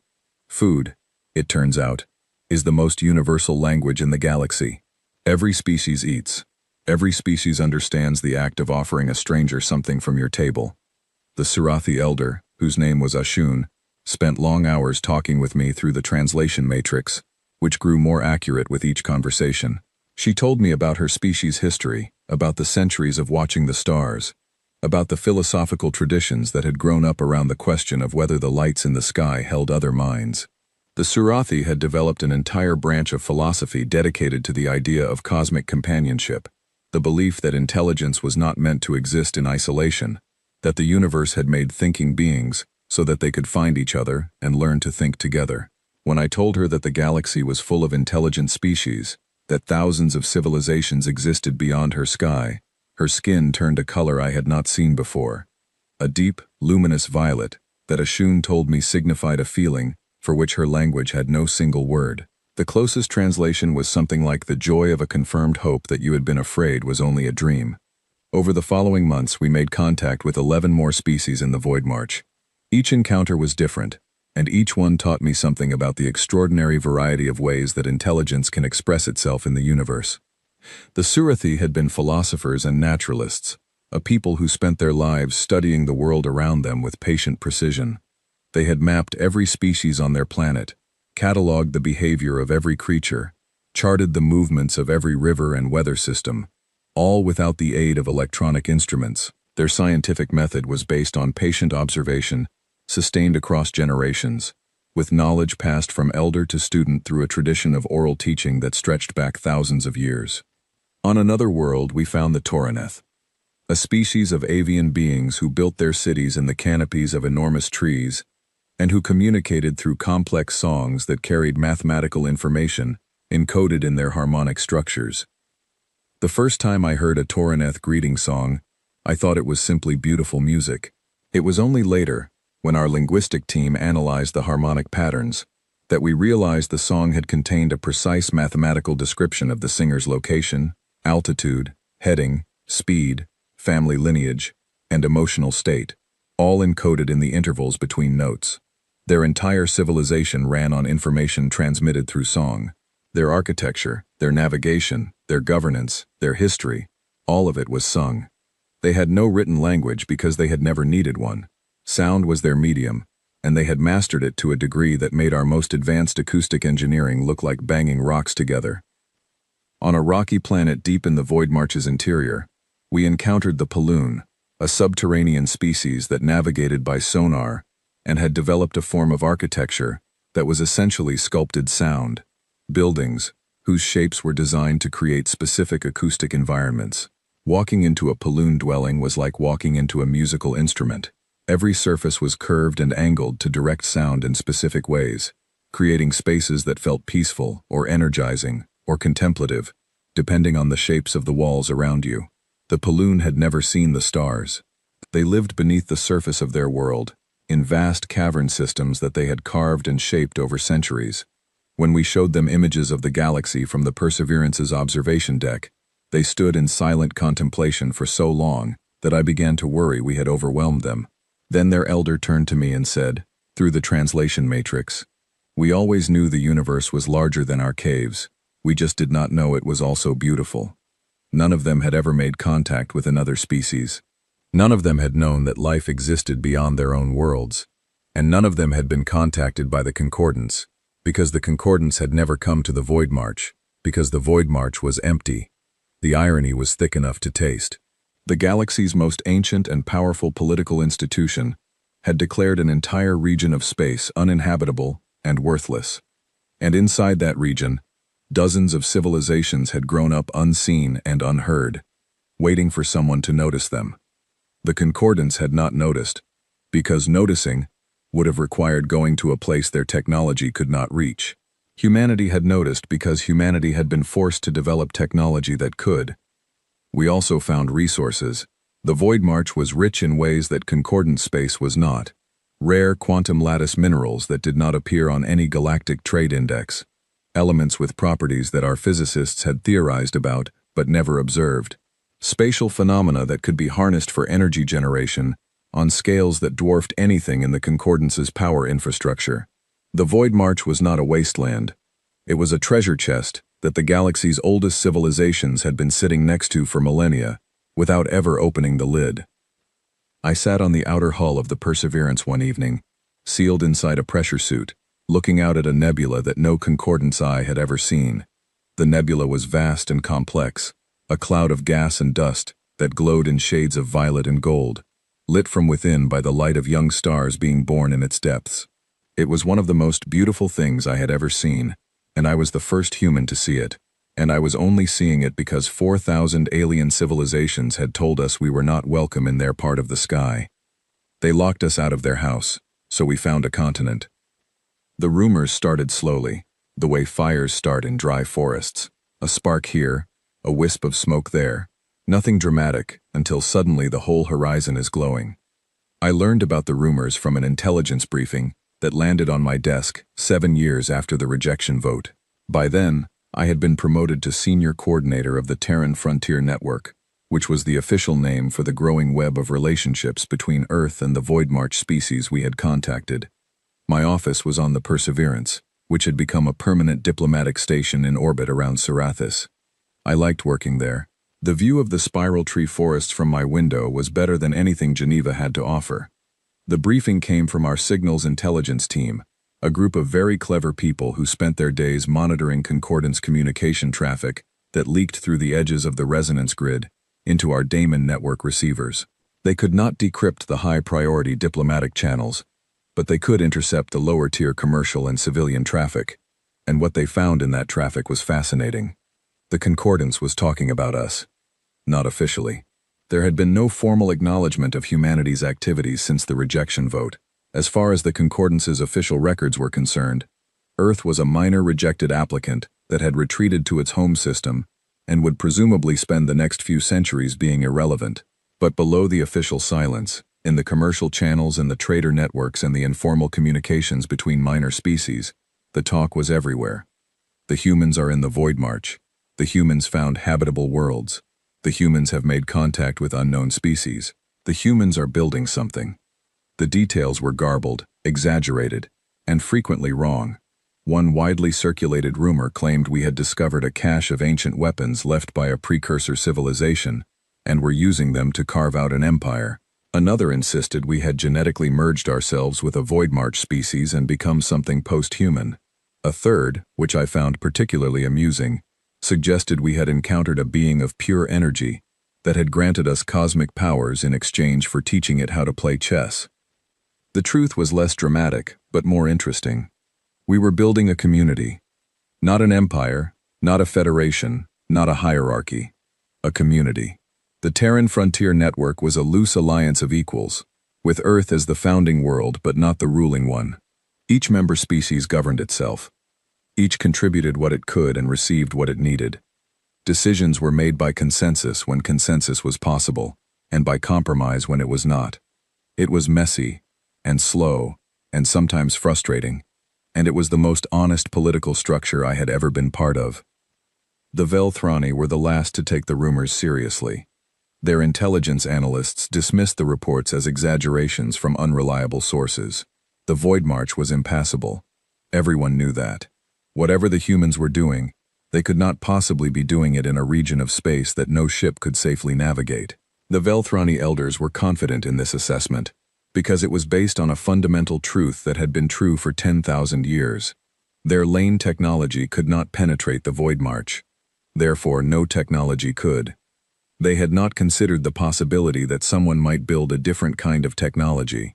Food, it turns out, is the most universal language in the galaxy. Every species eats. Every species understands the act of offering a stranger something from your table. The Surathi elder, whose name was Shun, spent long hours talking with me through the translation matrix, which grew more accurate with each conversation. She told me about her species' history, about the centuries of watching the stars, about the philosophical traditions that had grown up around the question of whether the lights in the sky held other minds. The Surathi had developed an entire branch of philosophy dedicated to the idea of cosmic companionship, the belief that intelligence was not meant to exist in isolation, that the universe had made thinking beings so that they could find each other and learn to think together. When I told her that the galaxy was full of intelligent species, that thousands of civilizations existed beyond her sky, her skin turned a color I had not seen before. A deep, luminous violet that Shun told me signified a feeling for which her language had no single word. The closest translation was something like the joy of a confirmed hope that you had been afraid was only a dream. Over the following months, we made contact with 11 more species in the Void March. Each encounter was different, and each one taught me something about the extraordinary variety of ways that intelligence can express itself in the universe. The Surathi had been philosophers and naturalists, a people who spent their lives studying the world around them with patient precision. They had mapped every species on their planet, cataloged the behavior of every creature, charted the movements of every river and weather system, all without the aid of electronic instruments. Their scientific method was based on patient observation, sustained across generations, with knowledge passed from elder to student through a tradition of oral teaching that stretched back thousands of years. On another world, we found the Toraneth, a species of avian beings who built their cities in the canopies of enormous trees, and who communicated through complex songs that carried mathematical information encoded in their harmonic structures. The first time I heard a Toraneth greeting song, I thought it was simply beautiful music. It was only later, when our linguistic team analyzed the harmonic patterns, that we realized the song had contained a precise mathematical description of the singer's location, altitude, heading, speed, family lineage, and emotional state, all encoded in the intervals between notes. Their entire civilization ran on information transmitted through song. Their architecture, their navigation, their governance, their history, all of it was sung. They had no written language because they had never needed one. Sound was their medium, and they had mastered it to a degree that made our most advanced acoustic engineering look like banging rocks together. On a rocky planet deep in the Void March's interior, we encountered the Paloon, a subterranean species that navigated by sonar and had developed a form of architecture that was essentially sculpted sound, buildings whose shapes were designed to create specific acoustic environments. Walking into a Paloon dwelling was like walking into a musical instrument. Every surface was curved and angled to direct sound in specific ways, creating spaces that felt peaceful or energizing or contemplative, depending on the shapes of the walls around you. The Paloon had never seen the stars. They lived beneath the surface of their world, in vast cavern systems that they had carved and shaped over centuries. When we showed them images of the galaxy from the Perseverance's observation deck, they stood in silent contemplation for so long that I began to worry we had overwhelmed them. Then their elder turned to me and said, through the translation matrix, "We always knew the universe was larger than our caves. We just did not know it was also beautiful." None of them had ever made contact with another species. None of them had known that life existed beyond their own worlds. And none of them had been contacted by the Concordance, because the Concordance had never come to the Void March, because the Void March was empty. The irony was thick enough to taste. The galaxy's most ancient and powerful political institution had declared an entire region of space uninhabitable and worthless. And inside that region, dozens of civilizations had grown up unseen and unheard, waiting for someone to notice them. The Concordance had not noticed, because noticing would have required going to a place their technology could not reach. Humanity had noticed because humanity had been forced to develop technology that could. We also found resources. The Void March was rich in ways that Concordance space was not. Rare quantum lattice minerals that did not appear on any galactic trade index. Elements with properties that our physicists had theorized about but never observed. Spatial phenomena that could be harnessed for energy generation on scales that dwarfed anything in the Concordance's power infrastructure. The Void March was not a wasteland. It was a treasure chest that the galaxy's oldest civilizations had been sitting next to for millennia, without ever opening the lid. I sat on the outer hull of the Perseverance one evening, sealed inside a pressure suit, looking out at a nebula that no Concordance eye had ever seen. The nebula was vast and complex, a cloud of gas and dust that glowed in shades of violet and gold, lit from within by the light of young stars being born in its depths. It was one of the most beautiful things I had ever seen, and I was the first human to see it, and I was only seeing it because 4,000 alien civilizations had told us we were not welcome in their part of the sky. They locked us out of their house, so we found a continent. The rumors started slowly, the way fires start in dry forests. A spark here, a wisp of smoke there. Nothing dramatic, until suddenly the whole horizon is glowing. I learned about the rumors from an intelligence briefing that landed on my desk 7 years after the rejection vote. By then, I had been promoted to senior coordinator of the Terran Frontier Network, which was the official name for the growing web of relationships between Earth and the Void March species we had contacted. My office was on the Perseverance, which had become a permanent diplomatic station in orbit around Sarathis. I liked working there. The view of the spiral tree forests from my window was better than anything Geneva had to offer. The briefing came from our signals intelligence team, a group of very clever people who spent their days monitoring Concordance communication traffic that leaked through the edges of the resonance grid into our Damon network receivers. They could not decrypt the high-priority diplomatic channels, but they could intercept the lower-tier commercial and civilian traffic, and what they found in that traffic was fascinating. The Concordance was talking about us. Not officially. There had been no formal acknowledgement of humanity's activities since the rejection vote, As far as the Concordance's official records were concerned, Earth was a minor rejected applicant that had retreated to its home system and would presumably spend the next few centuries being irrelevant. But below the official silence, in the commercial channels and the trader networks and the informal communications between minor species, the talk was everywhere. The humans are in the Void March. The humans found habitable worlds. The humans have made contact with unknown species. The humans are building something. The details were garbled, exaggerated, and frequently wrong. One widely circulated rumor claimed we had discovered a cache of ancient weapons left by a precursor civilization, and were using them to carve out an empire. Another insisted we had genetically merged ourselves with a Void March species and become something post-human. A third, which I found particularly amusing, suggested we had encountered a being of pure energy that had granted us cosmic powers in exchange for teaching it how to play chess. The truth was less dramatic, but more interesting. We were building a community. Not an empire, not a federation, not a hierarchy. A community. The Terran Frontier Network was a loose alliance of equals, with Earth as the founding world but not the ruling one. Each member species governed itself. Each contributed what it could and received what it needed. Decisions were made by consensus when consensus was possible, and by compromise when it was not. It was messy, and slow, and sometimes frustrating, and it was the most honest political structure I had ever been part of. The Velthrani were the last to take the rumors seriously. Their intelligence analysts dismissed the reports as exaggerations from unreliable sources. The Void March was impassable. Everyone knew that. Whatever the humans were doing, they could not possibly be doing it in a region of space that no ship could safely navigate. The Velthrani elders were confident in this assessment, because it was based on a fundamental truth that had been true for 10,000 years. Their lane technology could not penetrate the Void March. Therefore, no technology could. They had not considered the possibility that someone might build a different kind of technology.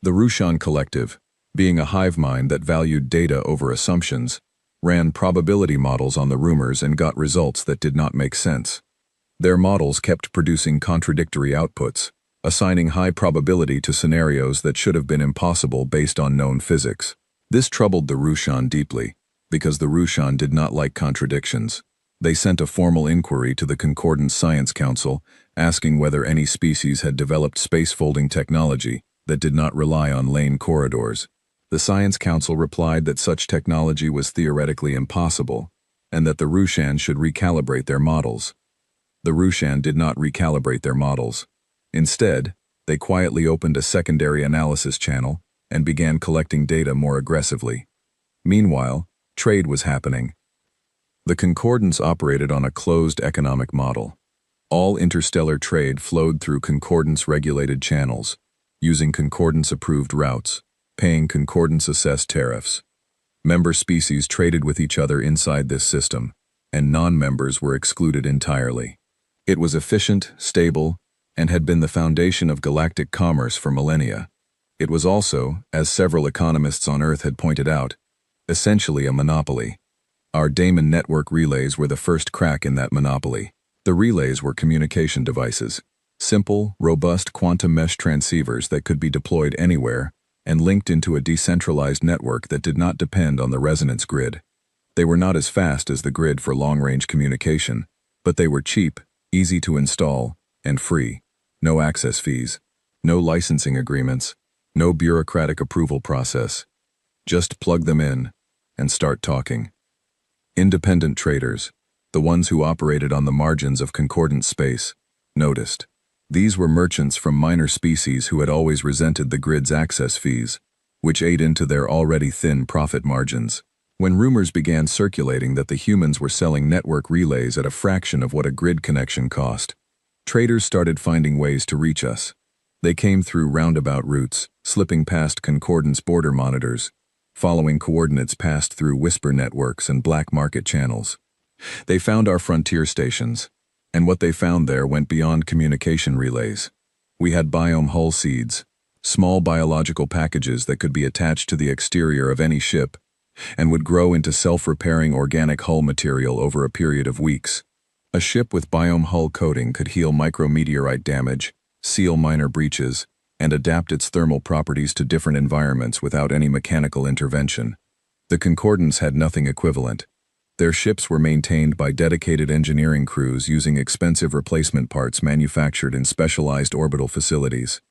The Rushan Collective, being a hive mind that valued data over assumptions, ran probability models on the rumors and got results that did not make sense. Their models kept producing contradictory outputs, assigning high probability to scenarios that should have been impossible based on known physics. This troubled the Rushan deeply, because the Rushan did not like contradictions. They sent a formal inquiry to the Concordance Science Council, asking whether any species had developed space-folding technology that did not rely on lane corridors. The Science Council replied that such technology was theoretically impossible, and that the Rushan should recalibrate their models. The Rushan did not recalibrate their models. Instead, they quietly opened a secondary analysis channel and began collecting data more aggressively. Meanwhile, trade was happening. The Concordance operated on a closed economic model. All interstellar trade flowed through Concordance-regulated channels, using Concordance-approved routes, paying Concordance-assessed tariffs. Member species traded with each other inside this system, and non-members were excluded entirely. It was efficient, stable, and had been the foundation of galactic commerce for millennia. It was also, as several economists on Earth had pointed out, essentially a monopoly. Our daemon network relays were the first crack in that monopoly. The relays were communication devices, simple, robust quantum mesh transceivers that could be deployed anywhere and linked into a decentralized network that did not depend on the resonance grid. They were not as fast as the grid for long-range communication, but they were cheap, easy to install, and free. No access fees, no licensing agreements, no bureaucratic approval process. Just plug them in and start talking. Independent traders, the ones who operated on the margins of concordant space, noticed. These were merchants from minor species who had always resented the grid's access fees, which ate into their already thin profit margins. When rumors began circulating that the humans were selling network relays at a fraction of what a grid connection cost, traders started finding ways to reach us. They came through roundabout routes, slipping past concordance border monitors, following coordinates passed through whisper networks and black market channels. They found our frontier stations, and what they found there went beyond communication relays. We had biome hull seeds, small biological packages that could be attached to the exterior of any ship, and would grow into self-repairing organic hull material over a period of weeks. A ship with biome hull coating could heal micrometeorite damage, seal minor breaches, and adapt its thermal properties to different environments without any mechanical intervention. The Concordants had nothing equivalent. Their ships were maintained by dedicated engineering crews using expensive replacement parts manufactured in specialized orbital facilities.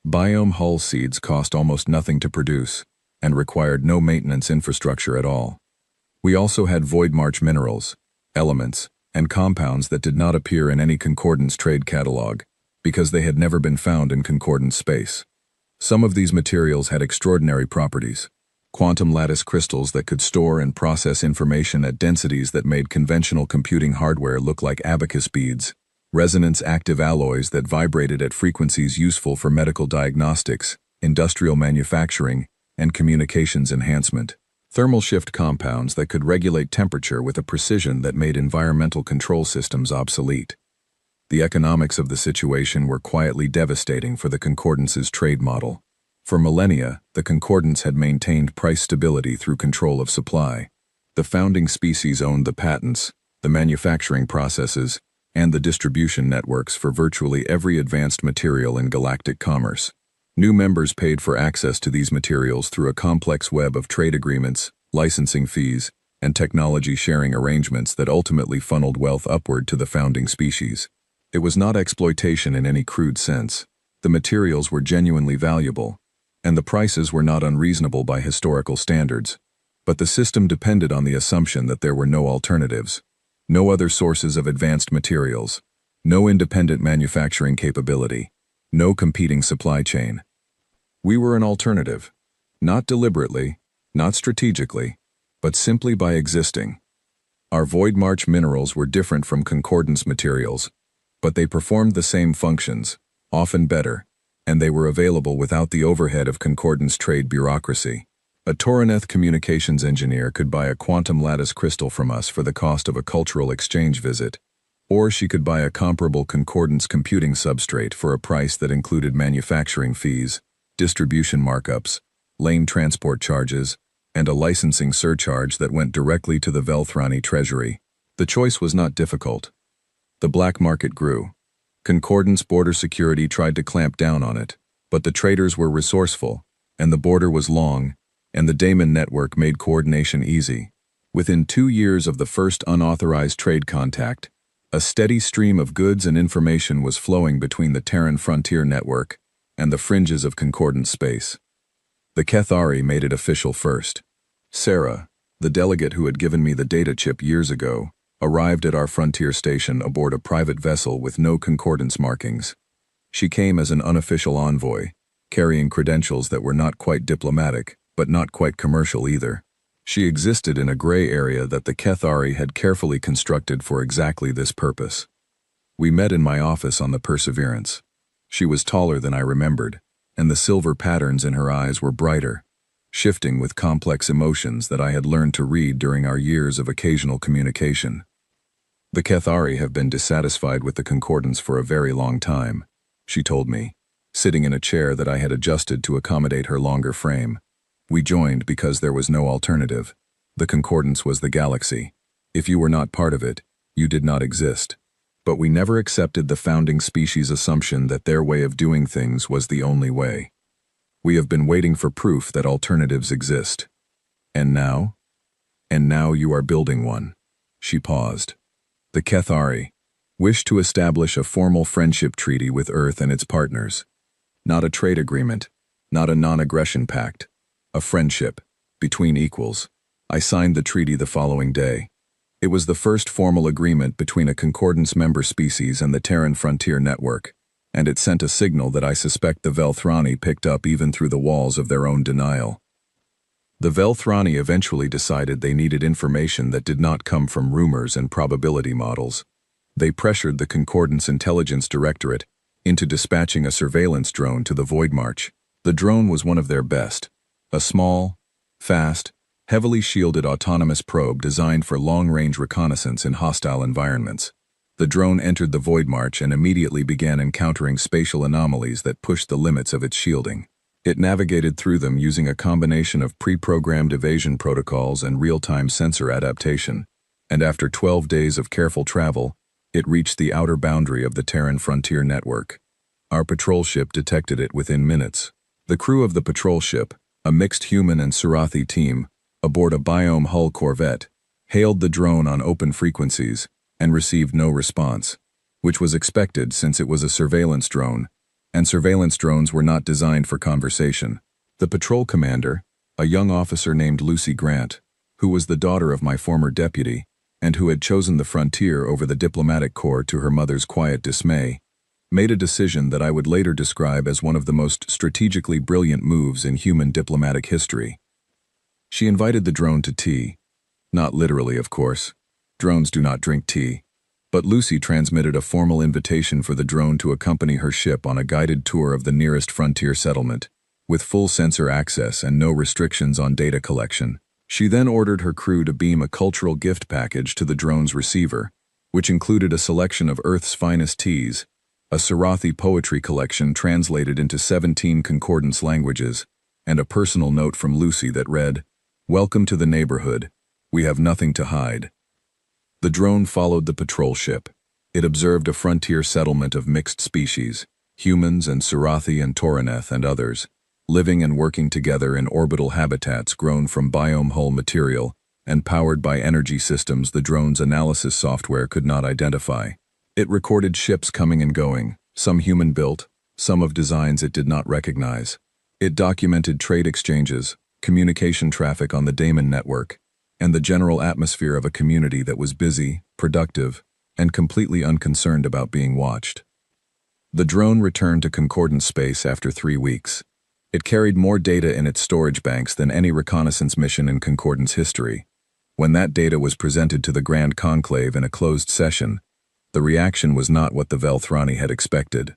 Biome hull seeds cost almost nothing to produce and required no maintenance infrastructure at all. We also had void march minerals, elements, and compounds that did not appear in any Concordance trade catalog because they had never been found in Concordance space. Some of these materials had extraordinary properties. Quantum lattice crystals that could store and process information at densities that made conventional computing hardware look like abacus beads, resonance active alloys that vibrated at frequencies useful for medical diagnostics, industrial manufacturing, and communications enhancement, thermal shift compounds that could regulate temperature with a precision that made environmental control systems obsolete. The economics of the situation were quietly devastating for the Concordance's trade model. For millennia, the Concordance had maintained price stability through control of supply. The founding species owned the patents, the manufacturing processes, and the distribution networks for virtually every advanced material in galactic commerce. New members paid for access to these materials through a complex web of trade agreements, licensing fees, and technology sharing arrangements that ultimately funneled wealth upward to the founding species. It was not exploitation in any crude sense. The materials were genuinely valuable, and the prices were not unreasonable by historical standards. But the system depended on the assumption that there were no alternatives, no other sources of advanced materials, no independent manufacturing capability, no competing supply chain. We were an alternative, not deliberately, not strategically, but simply by existing. Our Void March minerals were different from Concordance materials, but they performed the same functions, often better, and they were available without the overhead of Concordance trade bureaucracy. A Toraneth communications engineer could buy a quantum lattice crystal from us for the cost of a cultural exchange visit, or she could buy a comparable Concordance computing substrate for a price that included manufacturing fees, distribution markups, lane transport charges, and a licensing surcharge that went directly to the Velthrani treasury. The choice was not difficult. The black market grew. Concordance border security tried to clamp down on it, but the traders were resourceful, and the border was long, and the Daemon network made coordination easy. Within 2 years of the first unauthorized trade contact, a steady stream of goods and information was flowing between the Terran frontier network and the fringes of Concordance space. The Kethari made it official first. Sarah, the delegate who had given me the data chip years ago, arrived at our frontier station aboard a private vessel with no Concordance markings. She came as an unofficial envoy, carrying credentials that were not quite diplomatic, but not quite commercial either. She existed in a gray area that the Kethari had carefully constructed for exactly this purpose. We met in my office on the Perseverance. She was taller than I remembered, and the silver patterns in her eyes were brighter, shifting with complex emotions that I had learned to read during our years of occasional communication. The Kethari have been dissatisfied with the Concordance for a very long time, she told me, sitting in a chair that I had adjusted to accommodate her longer frame. We joined because there was no alternative. The Concordance was the galaxy. If you were not part of it, you did not exist. But we never accepted the founding species' assumption that their way of doing things was the only way. We have been waiting for proof that alternatives exist. And now? And now you are building one. She paused. The Kethari wished to establish a formal friendship treaty with Earth and its partners. Not a trade agreement, not a non-aggression pact. A friendship, between equals. I signed the treaty the following day. It was the first formal agreement between a Concordance member species and the Terran Frontier Network, and it sent a signal that I suspect the Velthrani picked up even through the walls of their own denial. The Velthrani eventually decided they needed information that did not come from rumors and probability models. They pressured the Concordance Intelligence Directorate into dispatching a surveillance drone to the Void March. The drone was one of their best, a small, fast, heavily shielded autonomous probe designed for long-range reconnaissance in hostile environments. The drone entered the Void March and immediately began encountering spatial anomalies that pushed the limits of its shielding. It navigated through them using a combination of pre-programmed evasion protocols and real-time sensor adaptation, and after 12 days of careful travel, it reached the outer boundary of the Terran Frontier Network. Our patrol ship detected it within minutes. The crew of the patrol ship, a mixed human and Surathi team, aboard a biome hull corvette, hailed the drone on open frequencies and received no response, which was expected since it was a surveillance drone, and surveillance drones were not designed for conversation. The patrol commander, a young officer named Lucy Grant, who was the daughter of my former deputy, and who had chosen the frontier over the diplomatic corps to her mother's quiet dismay, made a decision that I would later describe as one of the most strategically brilliant moves in human diplomatic history. She invited the drone to tea. Not literally, of course. Drones do not drink tea. But Lucy transmitted a formal invitation for the drone to accompany her ship on a guided tour of the nearest frontier settlement, with full sensor access and no restrictions on data collection. She then ordered her crew to beam a cultural gift package to the drone's receiver, which included a selection of Earth's finest teas, a Surathi poetry collection translated into 17 concordance languages, and a personal note from Lucy that read, "Welcome to the neighborhood. We have nothing to hide." The drone followed the patrol ship. It observed a frontier settlement of mixed species, humans and Surathi and Toraneth and others, living and working together in orbital habitats grown from biome hull material and powered by energy systems the drone's analysis software could not identify. It recorded ships coming and going, some human-built, some of designs it did not recognize. It documented trade exchanges, communication traffic on the Damon network, and the general atmosphere of a community that was busy, productive, and completely unconcerned about being watched. The drone returned to concordance space after 3 weeks. It carried more data in its storage banks than any reconnaissance mission in concordance history. When that data was presented to the Grand Conclave in a closed session, the reaction was not what the Velthrani had expected.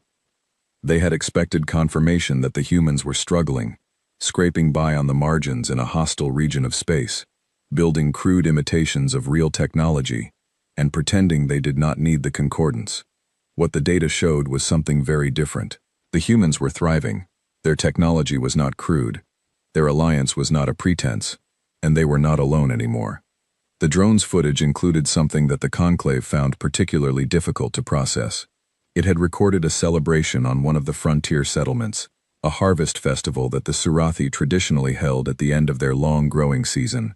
They had expected confirmation that the humans were struggling, scraping by on the margins in a hostile region of space, building crude imitations of real technology, and pretending they did not need the concordance. What the data showed was something very different. The humans were thriving. Their technology was not crude. Their alliance was not a pretense, and they were not alone anymore. The drone's footage included something that the Conclave found particularly difficult to process. It had recorded a celebration on one of the frontier settlements, a harvest festival that the Surathi traditionally held at the end of their long growing season.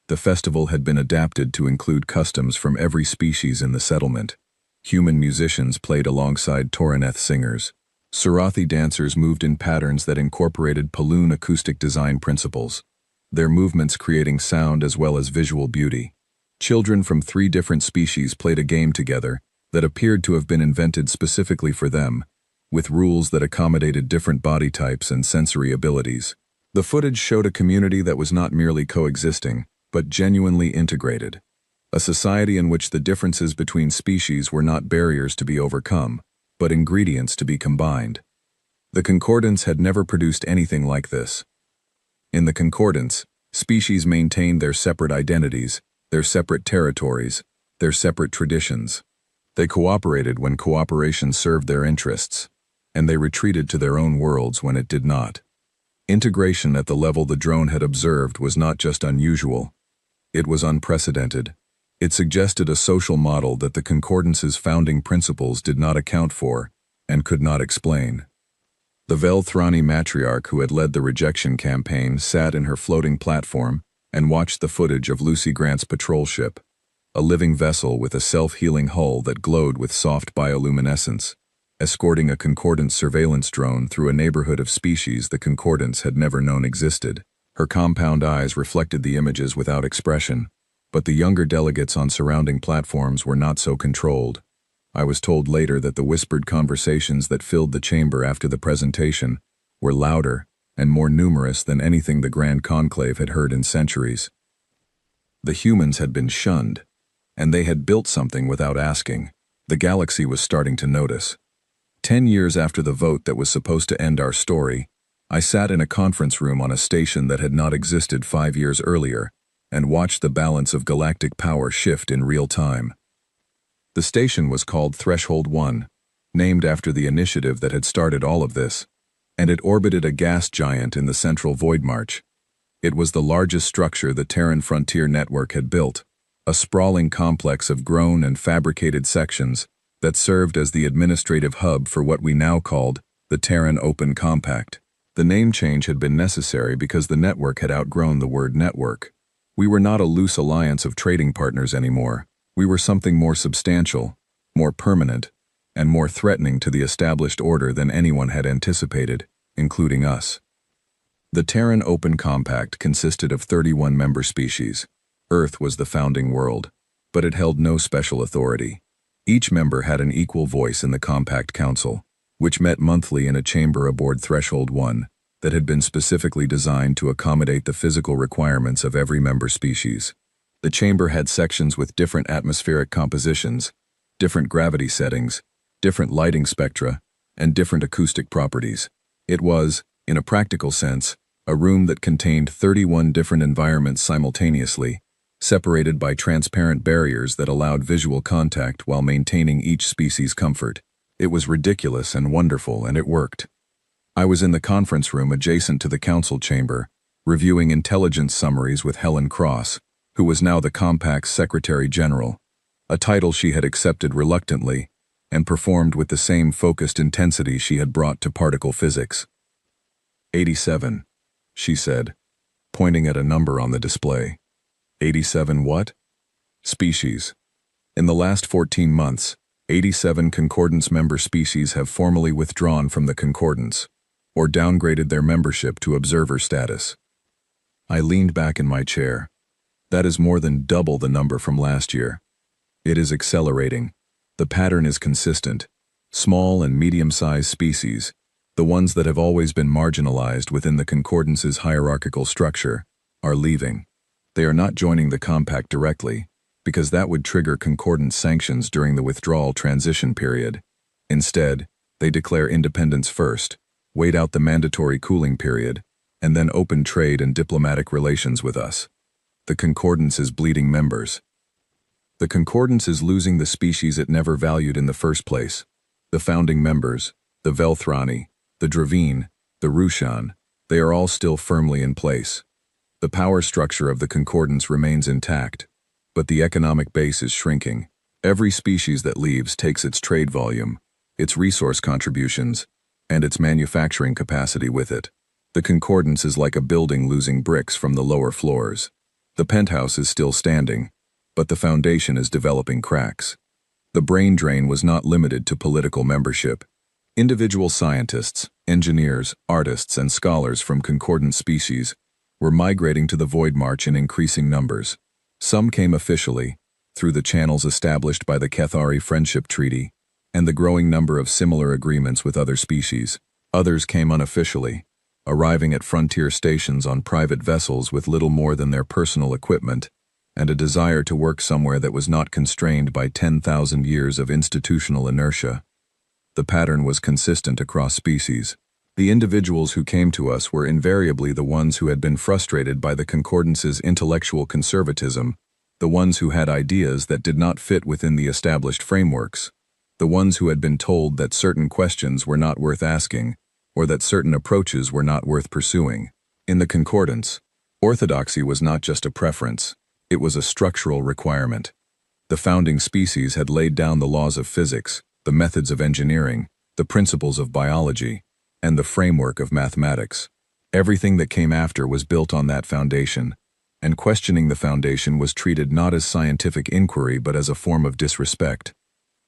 The festival had been adapted to include customs from every species in the settlement. Human musicians played alongside Toraneth singers. Surathi dancers moved in patterns that incorporated Paloon acoustic design principles, their movements creating sound as well as visual beauty. Children from 3 different species played a game together that appeared to have been invented specifically for them, with rules that accommodated different body types and sensory abilities. The footage showed a community that was not merely coexisting, but genuinely integrated. A society in which the differences between species were not barriers to be overcome, but ingredients to be combined. The concordance had never produced anything like this. In the concordance, species maintained their separate identities, their separate territories, their separate traditions. They cooperated when cooperation served their interests, and they retreated to their own worlds when it did not. Integration at the level the drone had observed was not just unusual, it was unprecedented. It suggested a social model that the concordance's founding principles did not account for and could not explain. The Velthrani matriarch who had led the rejection campaign sat in her floating platform and watched the footage of Lucy Grant's patrol ship, a living vessel with a self-healing hull that glowed with soft bioluminescence, escorting a concordance surveillance drone through a neighborhood of species the concordance had never known existed. Her compound eyes reflected the images without expression, but the younger delegates on surrounding platforms were not so controlled. I was told later that the whispered conversations that filled the chamber after the presentation were louder and more numerous than anything the Grand Conclave had heard in centuries. The humans had been shunned, and they had built something without asking. The galaxy was starting to notice. 10 years after the vote that was supposed to end our story, I sat in a conference room on a station that had not existed 5 years earlier, and watched the balance of galactic power shift in real time. The station was called Threshold 1, named after the initiative that had started all of this, and it orbited a gas giant in the central Void March. It was the largest structure the Terran Frontier Network had built, a sprawling complex of grown and fabricated sections that served as the administrative hub for what we now called the Terran Open Compact. The name change had been necessary because the network had outgrown the word network. We were not a loose alliance of trading partners anymore. We were something more substantial, more permanent, and more threatening to the established order than anyone had anticipated, including us. The Terran Open Compact consisted of 31 member species. Earth was the founding world, but it held no special authority. Each member had an equal voice in the Compact Council, which met monthly in a chamber aboard Threshold 1 that had been specifically designed to accommodate the physical requirements of every member species. The chamber had sections with different atmospheric compositions, different gravity settings, different lighting spectra, and different acoustic properties. It was, in a practical sense, a room that contained 31 different environments simultaneously, separated by transparent barriers that allowed visual contact while maintaining each species' comfort. It was ridiculous and wonderful, and it worked. I was in the conference room adjacent to the council chamber, reviewing intelligence summaries with Helen Cross, who was now the Compact's Secretary General, a title she had accepted reluctantly and performed with the same focused intensity she had brought to particle physics. 87, she said, pointing at a number on the display. 87 what? Species. In the last 14 months, 87 Concordance member species have formally withdrawn from the Concordance, or downgraded their membership to observer status. I leaned back in my chair. That is more than double the number from last year. It is accelerating. The pattern is consistent. Small and medium-sized species, the ones that have always been marginalized within the Concordance's hierarchical structure, are leaving. They are not joining the Compact directly, because that would trigger Concordance sanctions during the withdrawal transition period. Instead, they declare independence first, wait out the mandatory cooling period, and then open trade and diplomatic relations with us. The Concordance is bleeding members. The Concordance is losing the species it never valued in the first place. The founding members, the Velthrani, the Dravine, the Rushan, they are all still firmly in place. The power structure of the Concordance remains intact, but the economic base is shrinking. Every species that leaves takes its trade volume, its resource contributions, and its manufacturing capacity with it. The Concordance is like a building losing bricks from the lower floors. The penthouse is still standing, but the foundation is developing cracks. The brain drain was not limited to political membership. Individual scientists, engineers, artists, and scholars from concordant species were migrating to the Void March in increasing numbers. Some came officially, through the channels established by the Kethari Friendship Treaty, and the growing number of similar agreements with other species. Others came unofficially, arriving at frontier stations on private vessels with little more than their personal equipment, and a desire to work somewhere that was not constrained by 10,000 years of institutional inertia. The pattern was consistent across species. The individuals who came to us were invariably the ones who had been frustrated by the Concordance's intellectual conservatism, the ones who had ideas that did not fit within the established frameworks, the ones who had been told that certain questions were not worth asking, or that certain approaches were not worth pursuing. In the Concordance, orthodoxy was not just a preference, it was a structural requirement. The founding species had laid down the laws of physics, the methods of engineering, the principles of biology, and the framework of mathematics. Everything that came after was built on that foundation, and questioning the foundation was treated not as scientific inquiry but as a form of disrespect.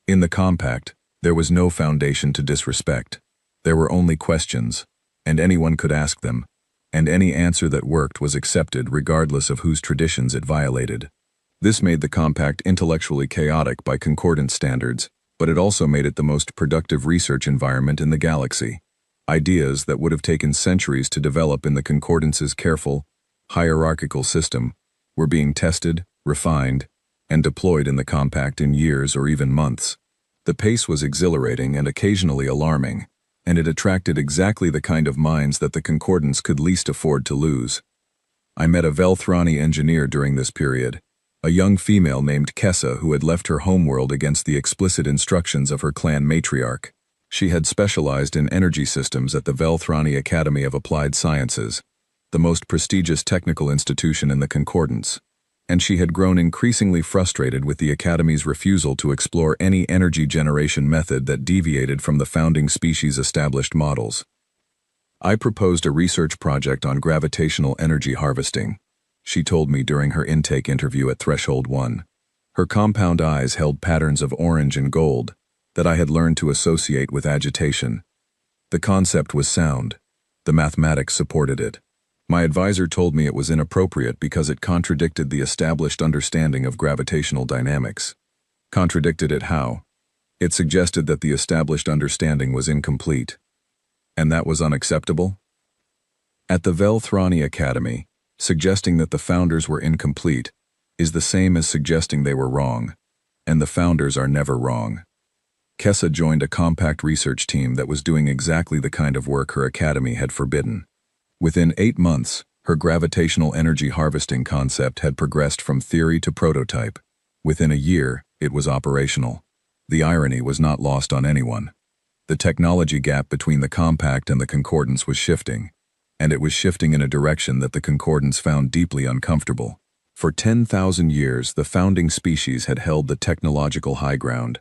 In the Compact, there was no foundation to disrespect. There were only questions, and anyone could ask them, and any answer that worked was accepted regardless of whose traditions it violated. This made the Compact intellectually chaotic by concordant standards, but it also made it the most productive research environment in the galaxy. Ideas that would have taken centuries to develop in the Concordance's careful, hierarchical system were being tested, refined, and deployed in the Compact in years or even months. The pace was exhilarating and occasionally alarming, and it attracted exactly the kind of minds that the Concordance could least afford to lose. I met a Velthrani engineer during this period, a young female named Kessa who had left her homeworld against the explicit instructions of her clan matriarch. She had specialized in energy systems at the Velthrani Academy of Applied Sciences, the most prestigious technical institution in the Concordance. and she had grown increasingly frustrated with the Academy's refusal to explore any energy generation method that deviated from the founding species' established models. I proposed a research project on gravitational energy harvesting, she told me during her intake interview at Threshold 1. Her compound eyes held patterns of orange and gold that I had learned to associate with agitation. The concept was sound. The mathematics supported it. My advisor told me it was inappropriate because it contradicted the established understanding of gravitational dynamics. Contradicted it how? It suggested that the established understanding was incomplete. And that was unacceptable? At the Velthrani Academy, suggesting that the founders were incomplete is the same as suggesting they were wrong, and the founders are never wrong. Kessa joined a compact research team that was doing exactly the kind of work her academy had forbidden. Within 8 months, her gravitational energy harvesting concept had progressed from theory to prototype. Within a year, it was operational. The irony was not lost on anyone. The technology gap between the compact and the concordance was shifting, and it was shifting in a direction that the concordance found deeply uncomfortable. For 10,000 years, the founding species had held the technological high ground.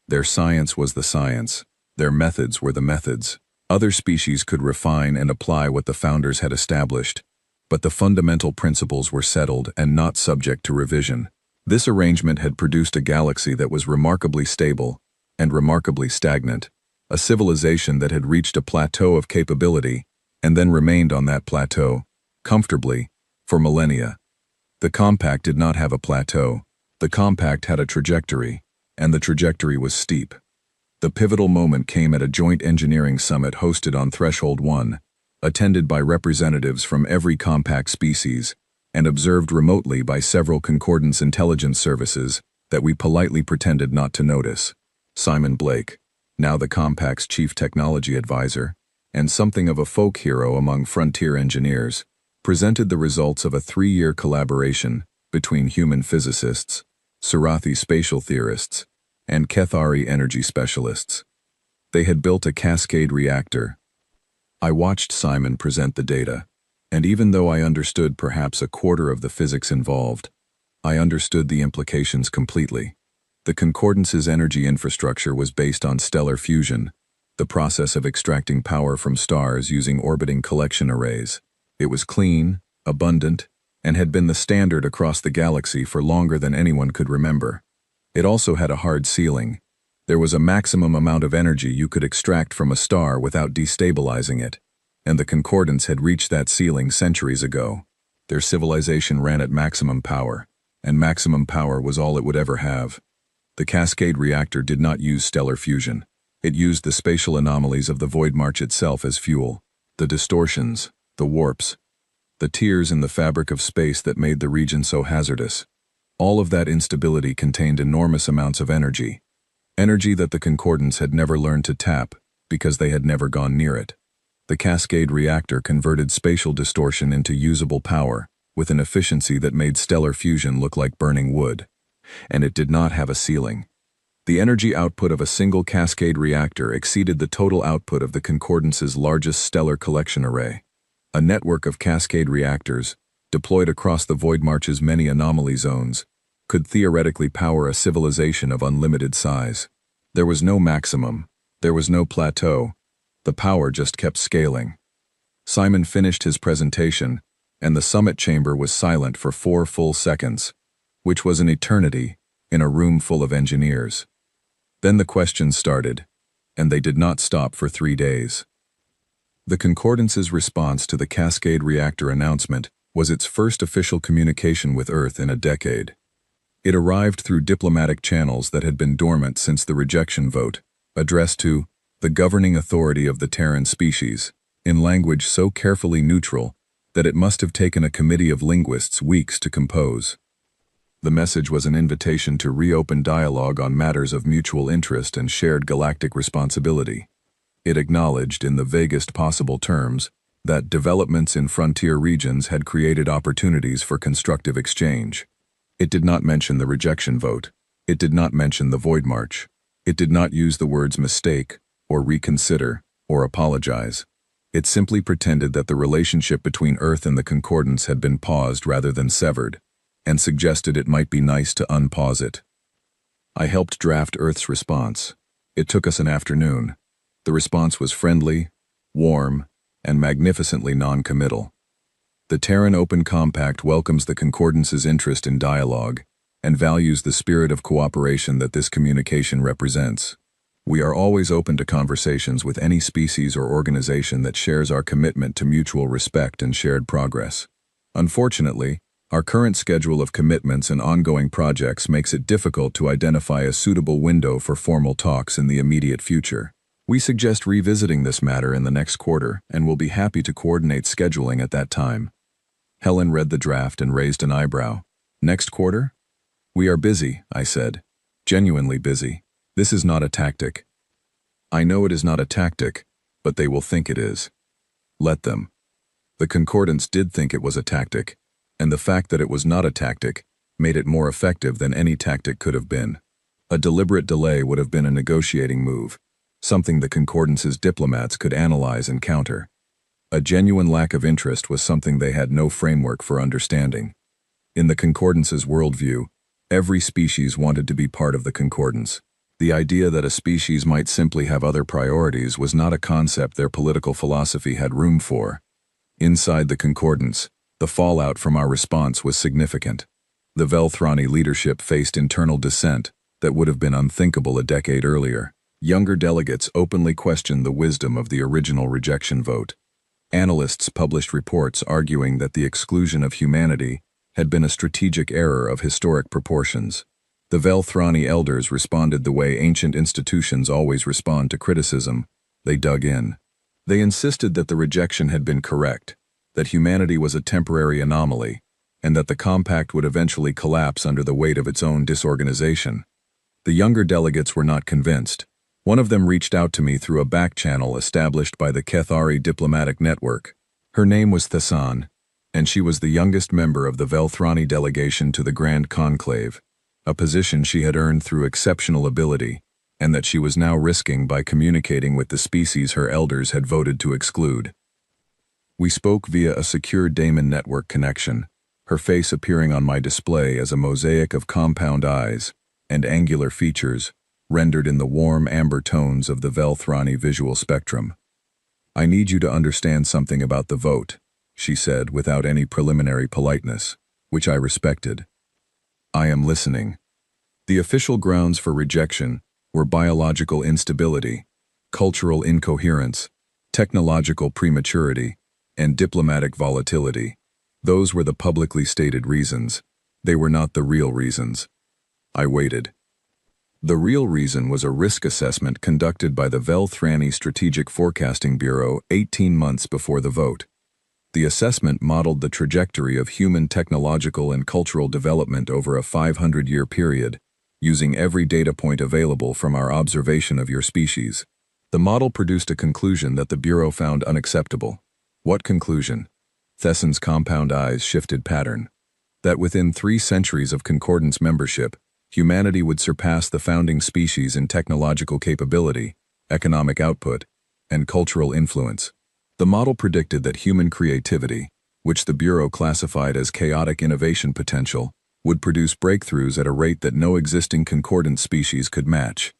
Their science was the science. Their methods were the methods. Other species could refine and apply what the founders had established, but the fundamental principles were settled and not subject to revision. This arrangement had produced a galaxy that was remarkably stable and remarkably stagnant, a civilization that had reached a plateau of capability and then remained on that plateau, comfortably, for millennia. The compact did not have a plateau. The compact had a trajectory, and the trajectory was steep. The pivotal moment came at a joint engineering summit hosted on Threshold 1, attended by representatives from every compact species, and observed remotely by several concordance intelligence services that we politely pretended not to notice. Simon Blake, now the compact's chief technology advisor, and something of a folk hero among frontier engineers, presented the results of a 3-year collaboration between human physicists, Surathi spatial theorists, and Kethari energy specialists. They had built a cascade reactor. I watched Simon present the data, and even though I understood perhaps a quarter of the physics involved, I understood the implications completely. The concordance's energy infrastructure was based on stellar fusion, the process of extracting power from stars using orbiting collection arrays. It was clean, abundant, and had been the standard across the galaxy for longer than anyone could remember. It also had a hard ceiling. There was a maximum amount of energy you could extract from a star without destabilizing it, and the concordance had reached that ceiling centuries ago. Their civilization ran at maximum power, and maximum power was all it would ever have. The cascade reactor did not use stellar fusion. It used the spatial anomalies of the void march itself as fuel, the distortions, the warps, the tears in the fabric of space that made the region so hazardous. All of that instability contained enormous amounts of energy that the concordance had never learned to tap because they had never gone near it. The cascade reactor converted spatial distortion into usable power with an efficiency that made stellar fusion look like burning wood. And it did not have a ceiling. The energy output of a single cascade reactor exceeded the total output of the concordance's largest stellar collection array. A network of cascade reactors, deployed across the void march's many anomaly zones, could theoretically power a civilization of unlimited size. There was no maximum. There was no plateau. The power just kept scaling. Simon finished his presentation, and the summit chamber was silent for 4 full seconds, which was an eternity in a room full of engineers. Then the questions started, and they did not stop for 3 days. The Concordance's response to the Cascade Reactor announcement was its first official communication with Earth in a decade. It arrived through diplomatic channels that had been dormant since the rejection vote, addressed to the governing authority of the Terran species, in language so carefully neutral that it must have taken a committee of linguists weeks to compose. The message was an invitation to reopen dialogue on matters of mutual interest and shared galactic responsibility. It acknowledged, in the vaguest possible terms, that developments in frontier regions had created opportunities for constructive exchange. It did not mention the rejection vote. It did not mention the Void March. It did not use the words mistake, or reconsider, or apologize. It simply pretended that the relationship between Earth and the Concordance had been paused rather than severed. and suggested it might be nice to unpause it. I helped draft Earth's response. It took us an afternoon. The response was friendly, warm, and magnificently non-committal. The Terran Open Compact welcomes the Concordance's interest in dialogue and values the spirit of cooperation that this communication represents. We are always open to conversations with any species or organization that shares our commitment to mutual respect and shared progress. Unfortunately, our current schedule of commitments and ongoing projects makes it difficult to identify a suitable window for formal talks in the immediate future. We suggest revisiting this matter in the next quarter and will be happy to coordinate scheduling at that time. Helen read the draft and raised an eyebrow. Next quarter? We are busy, I said. Genuinely busy. This is not a tactic. I know it is not a tactic, but they will think it is. Let them. The Concordance did think it was a tactic, and the fact that it was not a tactic made it more effective than any tactic could have been. A deliberate delay would have been a negotiating move, something the Concordance's diplomats could analyze and counter. A genuine lack of interest was something they had no framework for understanding. In the Concordance's worldview, every species wanted to be part of the Concordance. The idea that a species might simply have other priorities was not a concept their political philosophy had room for. Inside the Concordance, the fallout from our response was significant. The Velthrani leadership faced internal dissent that would have been unthinkable a decade earlier. Younger delegates openly questioned the wisdom of the original rejection vote. Analysts published reports arguing that the exclusion of humanity had been a strategic error of historic proportions. The Velthrani elders responded the way ancient institutions always respond to criticism. They dug in. They insisted that the rejection had been correct, that humanity was a temporary anomaly, and that the compact would eventually collapse under the weight of its own disorganization. The younger delegates were not convinced. One of them reached out to me through a back channel established by the Kethari diplomatic network. Her name was Thassan, and she was the youngest member of the Velthrani delegation to the Grand Conclave, a position she had earned through exceptional ability, and that she was now risking by communicating with the species her elders had voted to exclude. We spoke via a secure daemon network connection, her face appearing on my display as a mosaic of compound eyes and angular features, rendered in the warm amber tones of the Velthrani visual spectrum. I need you to understand something about the vote, she said without any preliminary politeness, which I respected. I am listening. The official grounds for rejection were biological instability, cultural incoherence, technological prematurity, and diplomatic volatility. Those were the publicly stated reasons. They were not the real reasons. I waited. The real reason was a risk assessment conducted by the Velthrani Strategic Forecasting Bureau 18 months before the vote. The assessment modeled the trajectory of human technological and cultural development over a 500-year period, using every data point available from our observation of your species. The model produced a conclusion that the Bureau found unacceptable. What conclusion? Thessan's compound eyes shifted pattern. That within 3 centuries of Concordance membership, humanity would surpass the founding species in technological capability, economic output, and cultural influence. The model predicted that human creativity, which the Bureau classified as chaotic innovation potential, would produce breakthroughs at a rate that no existing concordant species could match.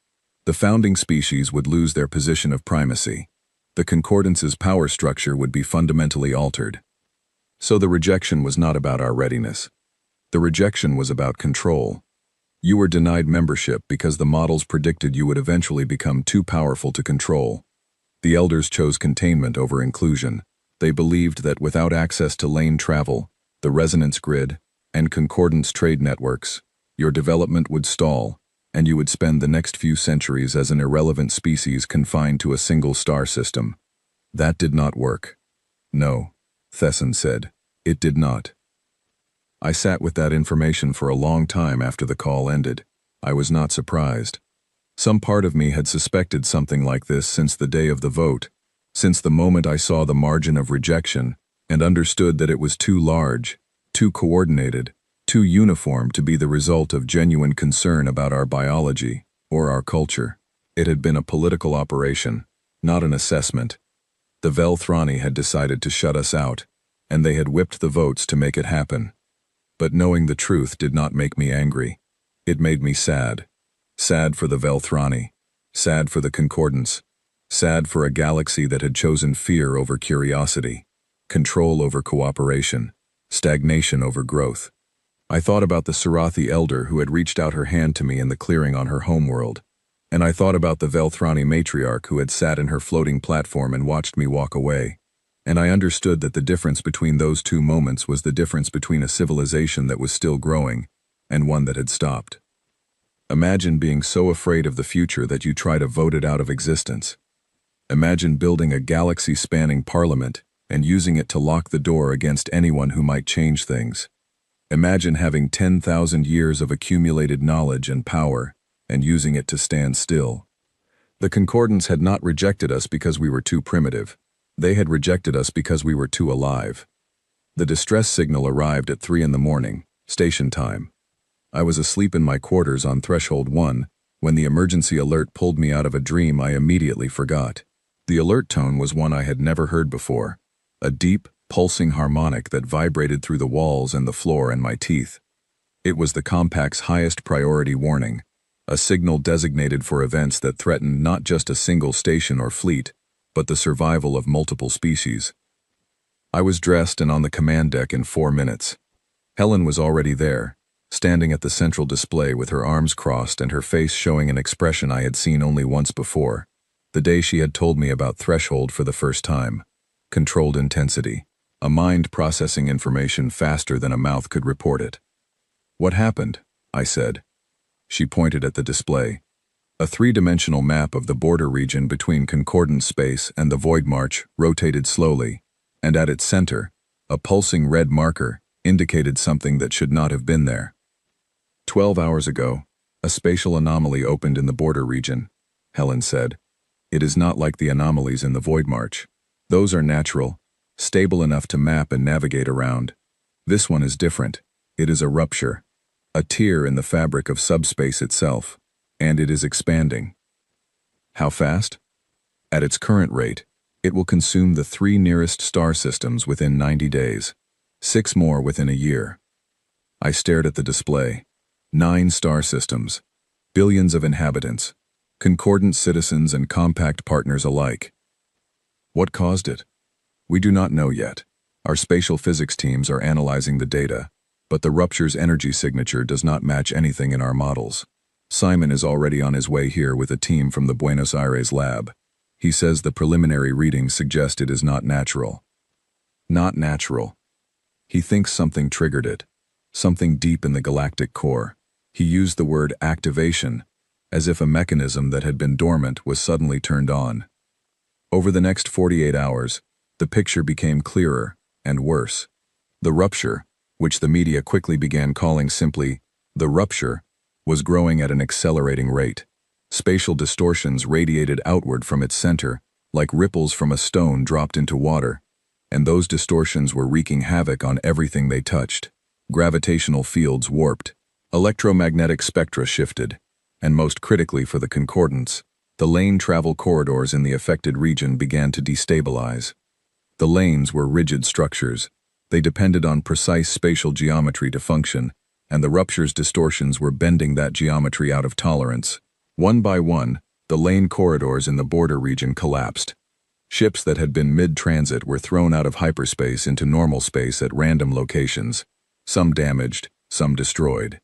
The founding species would lose their position of primacy. The Concordance's power structure would be fundamentally altered. So the rejection was not about our readiness. The rejection was about control. You were denied membership because the models predicted you would eventually become too powerful to control. The elders chose containment over inclusion. They believed that without access to lane travel, the resonance grid, and concordance trade networks, your development would stall, and you would spend the next few centuries as an irrelevant species confined to a single star system. That did not work. No, Thessan said. It did not. I sat with that information for a long time after the call ended. I was not surprised. Some part of me had suspected something like this since the day of the vote, since the moment I saw the margin of rejection and understood that it was too large, too coordinated, too uniform to be the result of genuine concern about our biology or our culture. It had been a political operation, not an assessment. The Velthrani had decided to shut us out, and they had whipped the votes to make it happen. But knowing the truth did not make me angry. It made me sad. Sad for the Velthrani. Sad for the Concordance. Sad for a galaxy that had chosen fear over curiosity, control over cooperation, stagnation over growth. I thought about the Sarathi elder who had reached out her hand to me in the clearing on her homeworld, and I thought about the Velthrani matriarch who had sat in her floating platform and watched me walk away, and I understood that the difference between those two moments was the difference between a civilization that was still growing and one that had stopped. Imagine being so afraid of the future that you try to vote it out of existence. Imagine building a galaxy-spanning parliament and using it to lock the door against anyone who might change things. Imagine having 10,000 years of accumulated knowledge and power and using it to stand still. The Concordants had not rejected us because we were too primitive. They had rejected us because we were too alive. The distress signal arrived at 3 a.m, station time. I was asleep in my quarters on Threshold 1 when the emergency alert pulled me out of a dream I immediately forgot. The alert tone was one I had never heard before, a deep, pulsing harmonic that vibrated through the walls and the floor and my teeth. It was the Compact's highest priority warning, a signal designated for events that threatened not just a single station or fleet, but the survival of multiple species. I was dressed and on the command deck in 4 minutes. Helen was already there, standing at the central display with her arms crossed and her face showing an expression I had seen only once before, the day she had told me about Threshold for the first time. Controlled intensity. A mind processing information faster than a mouth could report it. "What happened?" I said. She pointed at the display. A 3-dimensional map of the border region between Concordant space and the Void March rotated slowly, and at its center, a pulsing red marker indicated something that should not have been there. 12 hours ago, a spatial anomaly opened in the border region, Helen said. It is not like the anomalies in the Void March. Those are natural, stable enough to map and navigate around. This one is different. It is a rupture, a tear in the fabric of subspace itself, and it is expanding. How fast? At its current rate, it will consume the 3 nearest star systems within 90 days, 6 more within a year. I stared at the display. 9 star systems, billions of inhabitants, concordant citizens and compact partners alike. What caused it? We do not know yet. Our spatial physics teams are analyzing the data, but the rupture's energy signature does not match anything in our models. Simon is already on his way here with a team from the Buenos Aires lab. He says the preliminary readings suggest it is not natural. Not natural. He thinks something triggered it, something deep in the galactic core. He used the word activation, as if a mechanism that had been dormant was suddenly turned on. Over the next 48 hours, the picture became clearer and worse. The rupture, which the media quickly began calling simply the rupture, was growing at an accelerating rate. Spatial distortions radiated outward from its center, like ripples from a stone dropped into water, and those distortions were wreaking havoc on everything they touched. Gravitational fields warped, electromagnetic spectra shifted, and most critically for the Concordants, the lane travel corridors in the affected region began to destabilize. The lanes were rigid structures. They depended on precise spatial geometry to function, and the rupture's distortions were bending that geometry out of tolerance. One by one, the lane corridors in the border region collapsed. Ships that had been mid-transit were thrown out of hyperspace into normal space at random locations, some damaged, some destroyed.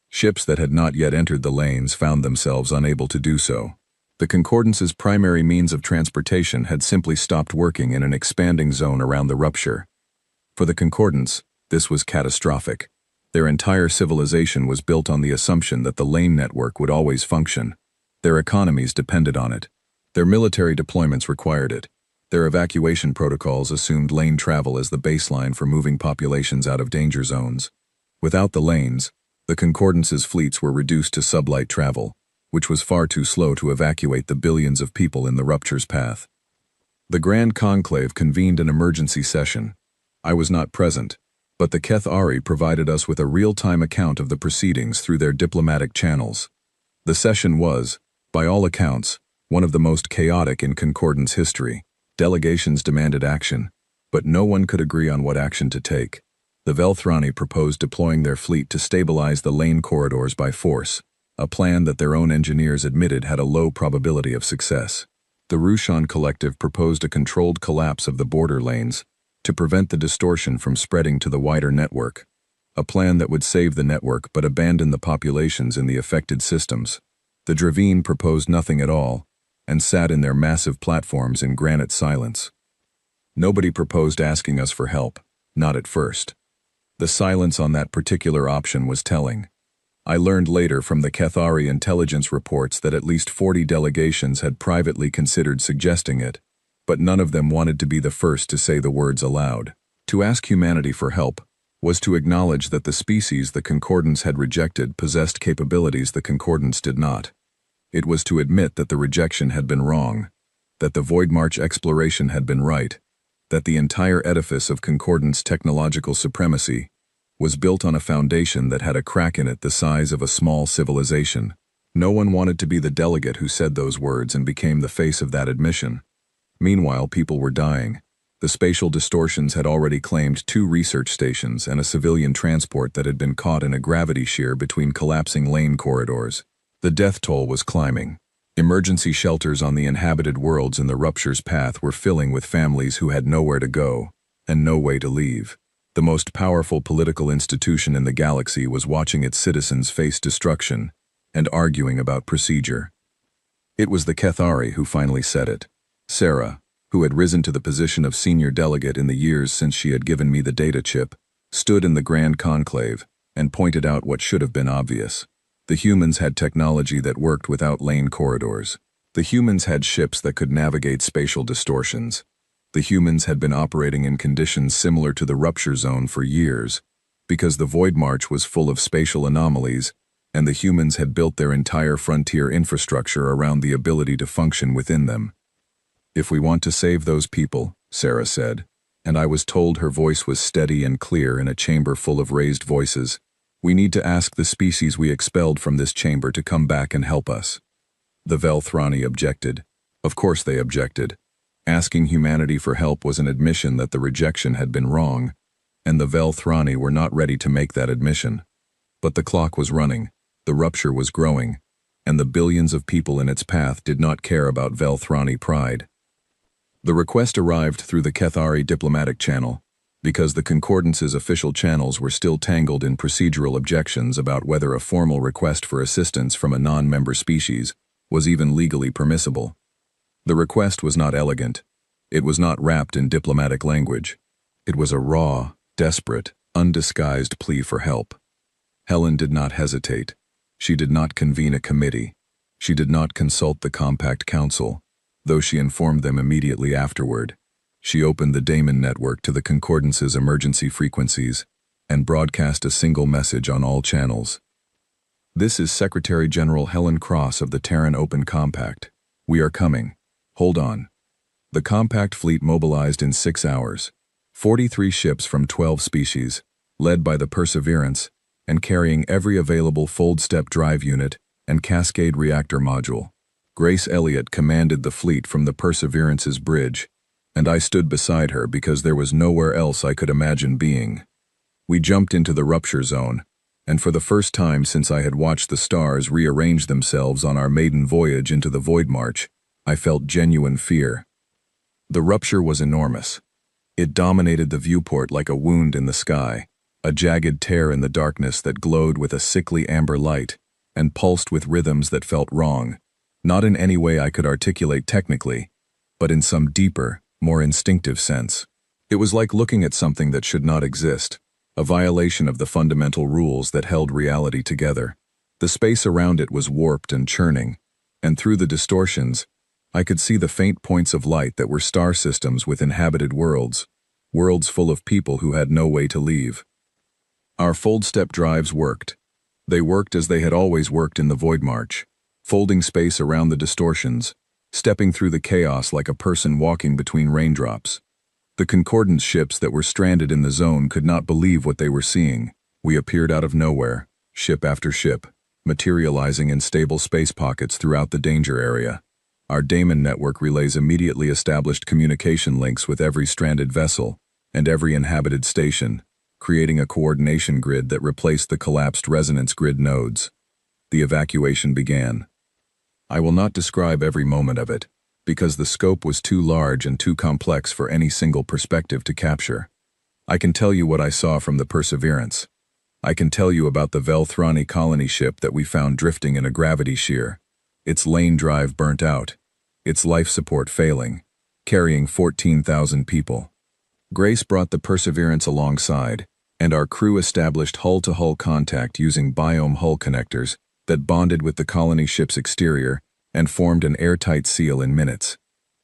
Ships that had not yet entered the lanes found themselves unable to do so. The Concordance's primary means of transportation had simply stopped working in an expanding zone around the rupture. For the Concordance, this was catastrophic. Their entire civilization was built on the assumption that the lane network would always function. Their economies depended on it. Their military deployments required it. Their evacuation protocols assumed lane travel as the baseline for moving populations out of danger zones. Without the lanes, the Concordance's fleets were reduced to sublight travel, which was far too slow to evacuate the billions of people in the rupture's path. The Grand Conclave convened an emergency session. I was not present, but the Keth Ari provided us with a real-time account of the proceedings through their diplomatic channels. The session was, by all accounts, one of the most chaotic in Concordance history. Delegations demanded action, but no one could agree on what action to take. The Velthrani proposed deploying their fleet to stabilize the lane corridors by force, a plan that their own engineers admitted had a low probability of success. The Rushan Collective proposed a controlled collapse of the border lanes to prevent the distortion from spreading to the wider network, a plan that would save the network but abandon the populations in the affected systems. The Dravine proposed nothing at all and sat in their massive platforms in granite silence. Nobody proposed asking us for help, not at first. The silence on that particular option was telling. I learned later from the Cathari intelligence reports that at least 40 delegations had privately considered suggesting it, but none of them wanted to be the first to say the words aloud. To ask humanity for help was to acknowledge that the species the Concordance had rejected possessed capabilities the Concordance did not. It was to admit that the rejection had been wrong, that the Void March exploration had been right, that the entire edifice of Concordance technological supremacy was built on a foundation that had a crack in it the size of a small civilization. No one wanted to be the delegate who said those words and became the face of that admission. Meanwhile, people were dying. The spatial distortions had already claimed 2 research stations and a civilian transport that had been caught in a gravity shear between collapsing lane corridors. The death toll was climbing. Emergency shelters on the inhabited worlds in the rupture's path were filling with families who had nowhere to go and no way to leave. The most powerful political institution in the galaxy was watching its citizens face destruction and arguing about procedure. It was the Cathari who finally said it. Sarah, who had risen to the position of senior delegate in the years since she had given me the data chip, stood in the Grand Conclave and pointed out what should have been obvious. The humans had technology that worked without lane corridors. The humans had ships that could navigate spatial distortions. The humans had been operating in conditions similar to the rupture zone for years, because the Void March was full of spatial anomalies, and the humans had built their entire frontier infrastructure around the ability to function within them. If we want to save those people, Sarah said, and I was told her voice was steady and clear in a chamber full of raised voices, we need to ask the species we expelled from this chamber to come back and help us. The Velthrani objected. Of course they objected. Asking humanity for help was an admission that the rejection had been wrong, and the Velthrani were not ready to make that admission. But the clock was running, the rupture was growing, and the billions of people in its path did not care about Velthrani pride. The request arrived through the Cathari diplomatic channel, because the Concordance's official channels were still tangled in procedural objections about whether a formal request for assistance from a non-member species was even legally permissible. The request was not elegant. It was not wrapped in diplomatic language. It was a raw, desperate, undisguised plea for help. Helen did not hesitate. She did not convene a committee. She did not consult the Compact Council, though she informed them immediately afterward. She opened the Daemon network to the Concordance's emergency frequencies and broadcast a single message on all channels. This is Secretary General Helen Cross of the Terran Open Compact. We are coming. Hold on. The Compact fleet mobilized in 6 hours. 43 ships from 12 species, led by the Perseverance, and carrying every available fold-step drive unit and cascade reactor module. Grace Elliott commanded the fleet from the Perseverance's bridge, and I stood beside her because there was nowhere else I could imagine being. We jumped into the rupture zone, and for the first time since I had watched the stars rearrange themselves on our maiden voyage into the Void March, I felt genuine fear. The rupture was enormous. It dominated the viewport like a wound in the sky, a jagged tear in the darkness that glowed with a sickly amber light and pulsed with rhythms that felt wrong, not in any way I could articulate technically, but in some deeper, more instinctive sense. It was like looking at something that should not exist, a violation of the fundamental rules that held reality together. The space around it was warped and churning, and through the distortions, I could see the faint points of light that were star systems with inhabited worlds, worlds full of people who had no way to leave. Our fold-step drives worked. They worked as they had always worked in the Void March, folding space around the distortions, stepping through the chaos like a person walking between raindrops. The Concordance ships that were stranded in the zone could not believe what they were seeing. We appeared out of nowhere, ship after ship, materializing in stable space pockets throughout the danger area. Our Daemon network relays immediately established communication links with every stranded vessel and every inhabited station, creating a coordination grid that replaced the collapsed resonance grid nodes. The evacuation began. I will not describe every moment of it, because the scope was too large and too complex for any single perspective to capture. I can tell you what I saw from the Perseverance. I can tell you about the Velthrani colony ship that we found drifting in a gravity shear, its lane drive burnt out, its life support failing, carrying 14,000 people. Grace brought the Perseverance alongside, and our crew established hull-to-hull contact using biome hull connectors that bonded with the colony ship's exterior and formed an airtight seal in minutes.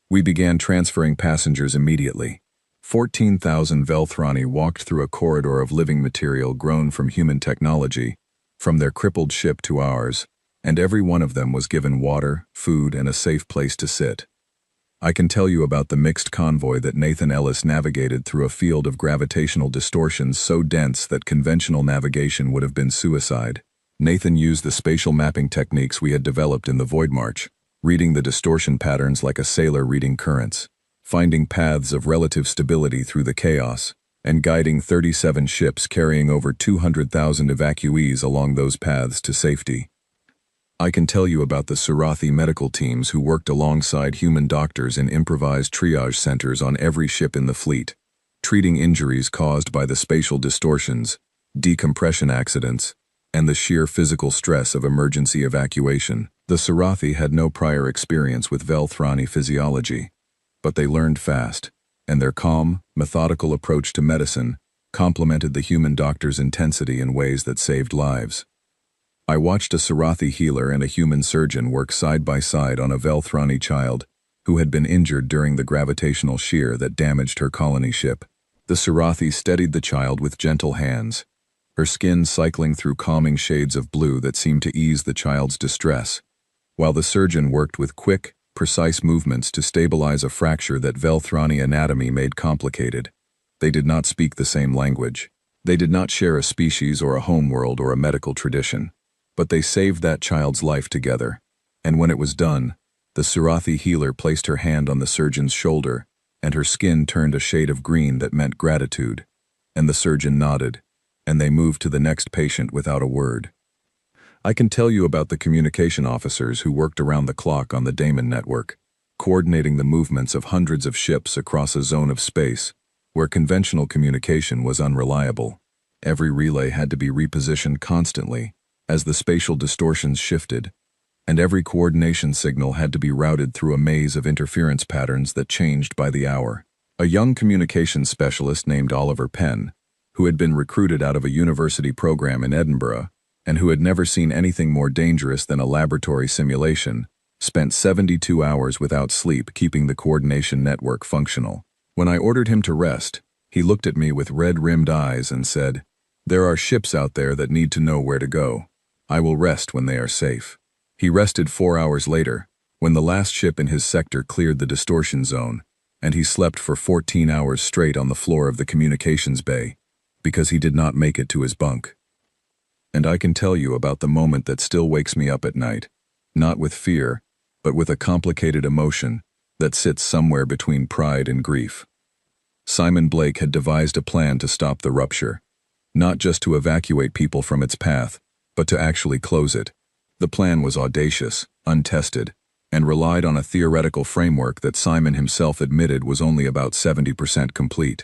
We began transferring passengers immediately. 14,000 Velthrani walked through a corridor of living material grown from human technology, from their crippled ship to ours, and every one of them was given water, food, and a safe place to sit. I can tell you about the mixed convoy that Nathan Ellis navigated through a field of gravitational distortions so dense that conventional navigation would have been suicide. Nathan used the spatial mapping techniques we had developed in the Void March, reading the distortion patterns like a sailor reading currents, finding paths of relative stability through the chaos, and guiding 37 ships carrying over 200,000 evacuees along those paths to safety. I can tell you about the Surathi medical teams who worked alongside human doctors in improvised triage centers on every ship in the fleet, treating injuries caused by the spatial distortions, decompression accidents, and the sheer physical stress of emergency evacuation. The Surathi had no prior experience with Velthrani physiology, but they learned fast, and their calm, methodical approach to medicine complemented the human doctor's intensity in ways that saved lives. I watched a Surathi healer and a human surgeon work side by side on a Velthrani child who had been injured during the gravitational shear that damaged her colony ship. The Surathi steadied the child with gentle hands, her skin cycling through calming shades of blue that seemed to ease the child's distress, while the surgeon worked with quick, precise movements to stabilize a fracture that Velthrani anatomy made complicated. They did not speak the same language. They did not share a species or a homeworld or a medical tradition. But they saved that child's life together. And when it was done, the Surathi healer placed her hand on the surgeon's shoulder, and her skin turned a shade of green that meant gratitude. And the surgeon nodded, and they moved to the next patient without a word. I can tell you about the communication officers who worked around the clock on the Damon network, coordinating the movements of hundreds of ships across a zone of space where conventional communication was unreliable. Every relay had to be repositioned constantly as the spatial distortions shifted, and every coordination signal had to be routed through a maze of interference patterns that changed by the hour. A young communications specialist named Oliver Penn, who had been recruited out of a university program in Edinburgh, and who had never seen anything more dangerous than a laboratory simulation, spent 72 hours without sleep keeping the coordination network functional. When I ordered him to rest, he looked at me with red-rimmed eyes and said, "There are ships out there that need to know where to go. I will rest when they are safe." He rested 4 hours later, when the last ship in his sector cleared the distortion zone, and he slept for 14 hours straight on the floor of the communications bay, because he did not make it to his bunk. And I can tell you about the moment that still wakes me up at night, not with fear, but with a complicated emotion that sits somewhere between pride and grief. Simon Blake had devised a plan to stop the rupture, not just to evacuate people from its path, but to actually close it. The plan was audacious, untested, and relied on a theoretical framework that Simon himself admitted was only about 70% complete.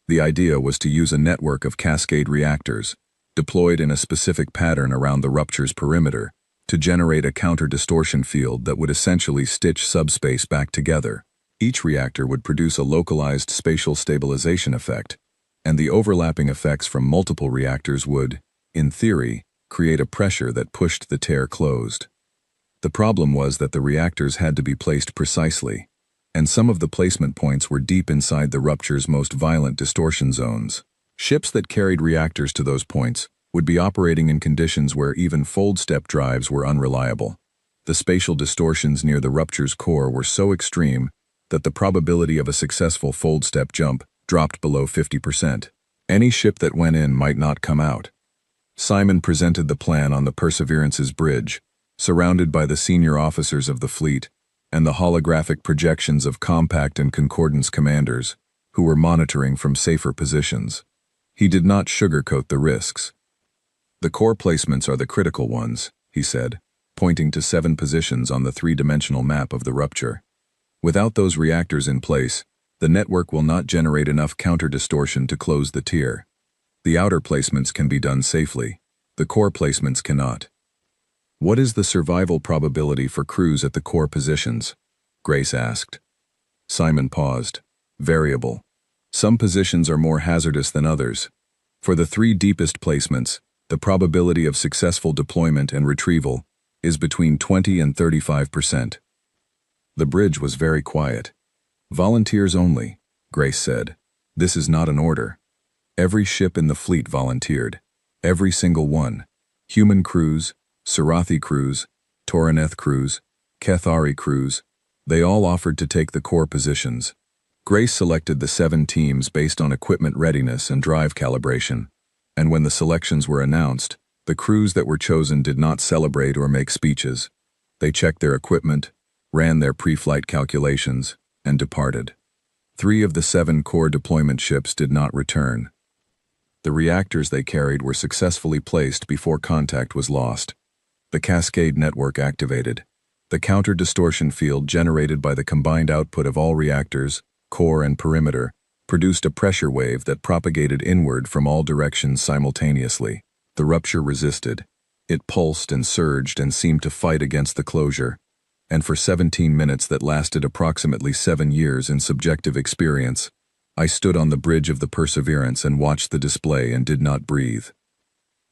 The idea was to use a network of cascade reactors, deployed in a specific pattern around the rupture's perimeter, to generate a counter-distortion field that would essentially stitch subspace back together. Each reactor would produce a localized spatial stabilization effect, and the overlapping effects from multiple reactors would, in theory, create a pressure that pushed the tear closed. The problem was that the reactors had to be placed precisely, and some of the placement points were deep inside the rupture's most violent distortion zones. Ships that carried reactors to those points would be operating in conditions where even fold-step drives were unreliable. The spatial distortions near the rupture's core were so extreme that the probability of a successful fold-step jump dropped below 50%. Any ship that went in might not come out. Simon presented the plan on the Perseverance's bridge, surrounded by the senior officers of the fleet and the holographic projections of Compact and Concordance commanders, who were monitoring from safer positions. He did not sugarcoat the risks. "The core placements are the critical ones," he said, pointing to 7 positions on the 3-dimensional map of the rupture. "Without those reactors in place, the network will not generate enough counter-distortion to close the tier. The outer placements can be done safely. The core placements cannot." "What is the survival probability for crews at the core positions?" Grace asked. Simon paused. "Variable. Some positions are more hazardous than others. For the 3 deepest placements, the probability of successful deployment and retrieval is between 20 and 35%. The bridge was very quiet. "Volunteers only," Grace said. "This is not an order." Every ship in the fleet volunteered. Every single one. Human crews, Sarathi crews, Toraneth crews, Kethari crews. They all offered to take the core positions. Grace selected the 7 teams based on equipment readiness and drive calibration. And when the selections were announced, the crews that were chosen did not celebrate or make speeches. They checked their equipment, ran their pre-flight calculations, and departed. 3 of the 7 core deployment ships did not return. The reactors they carried were successfully placed before contact was lost. The cascade network activated. The counter-distortion field generated by the combined output of all reactors, core and perimeter, produced a pressure wave that propagated inward from all directions simultaneously. The rupture resisted. It pulsed and surged and seemed to fight against the closure. And for 17 minutes that lasted approximately 7 years in subjective experience, I stood on the bridge of the Perseverance and watched the display and did not breathe.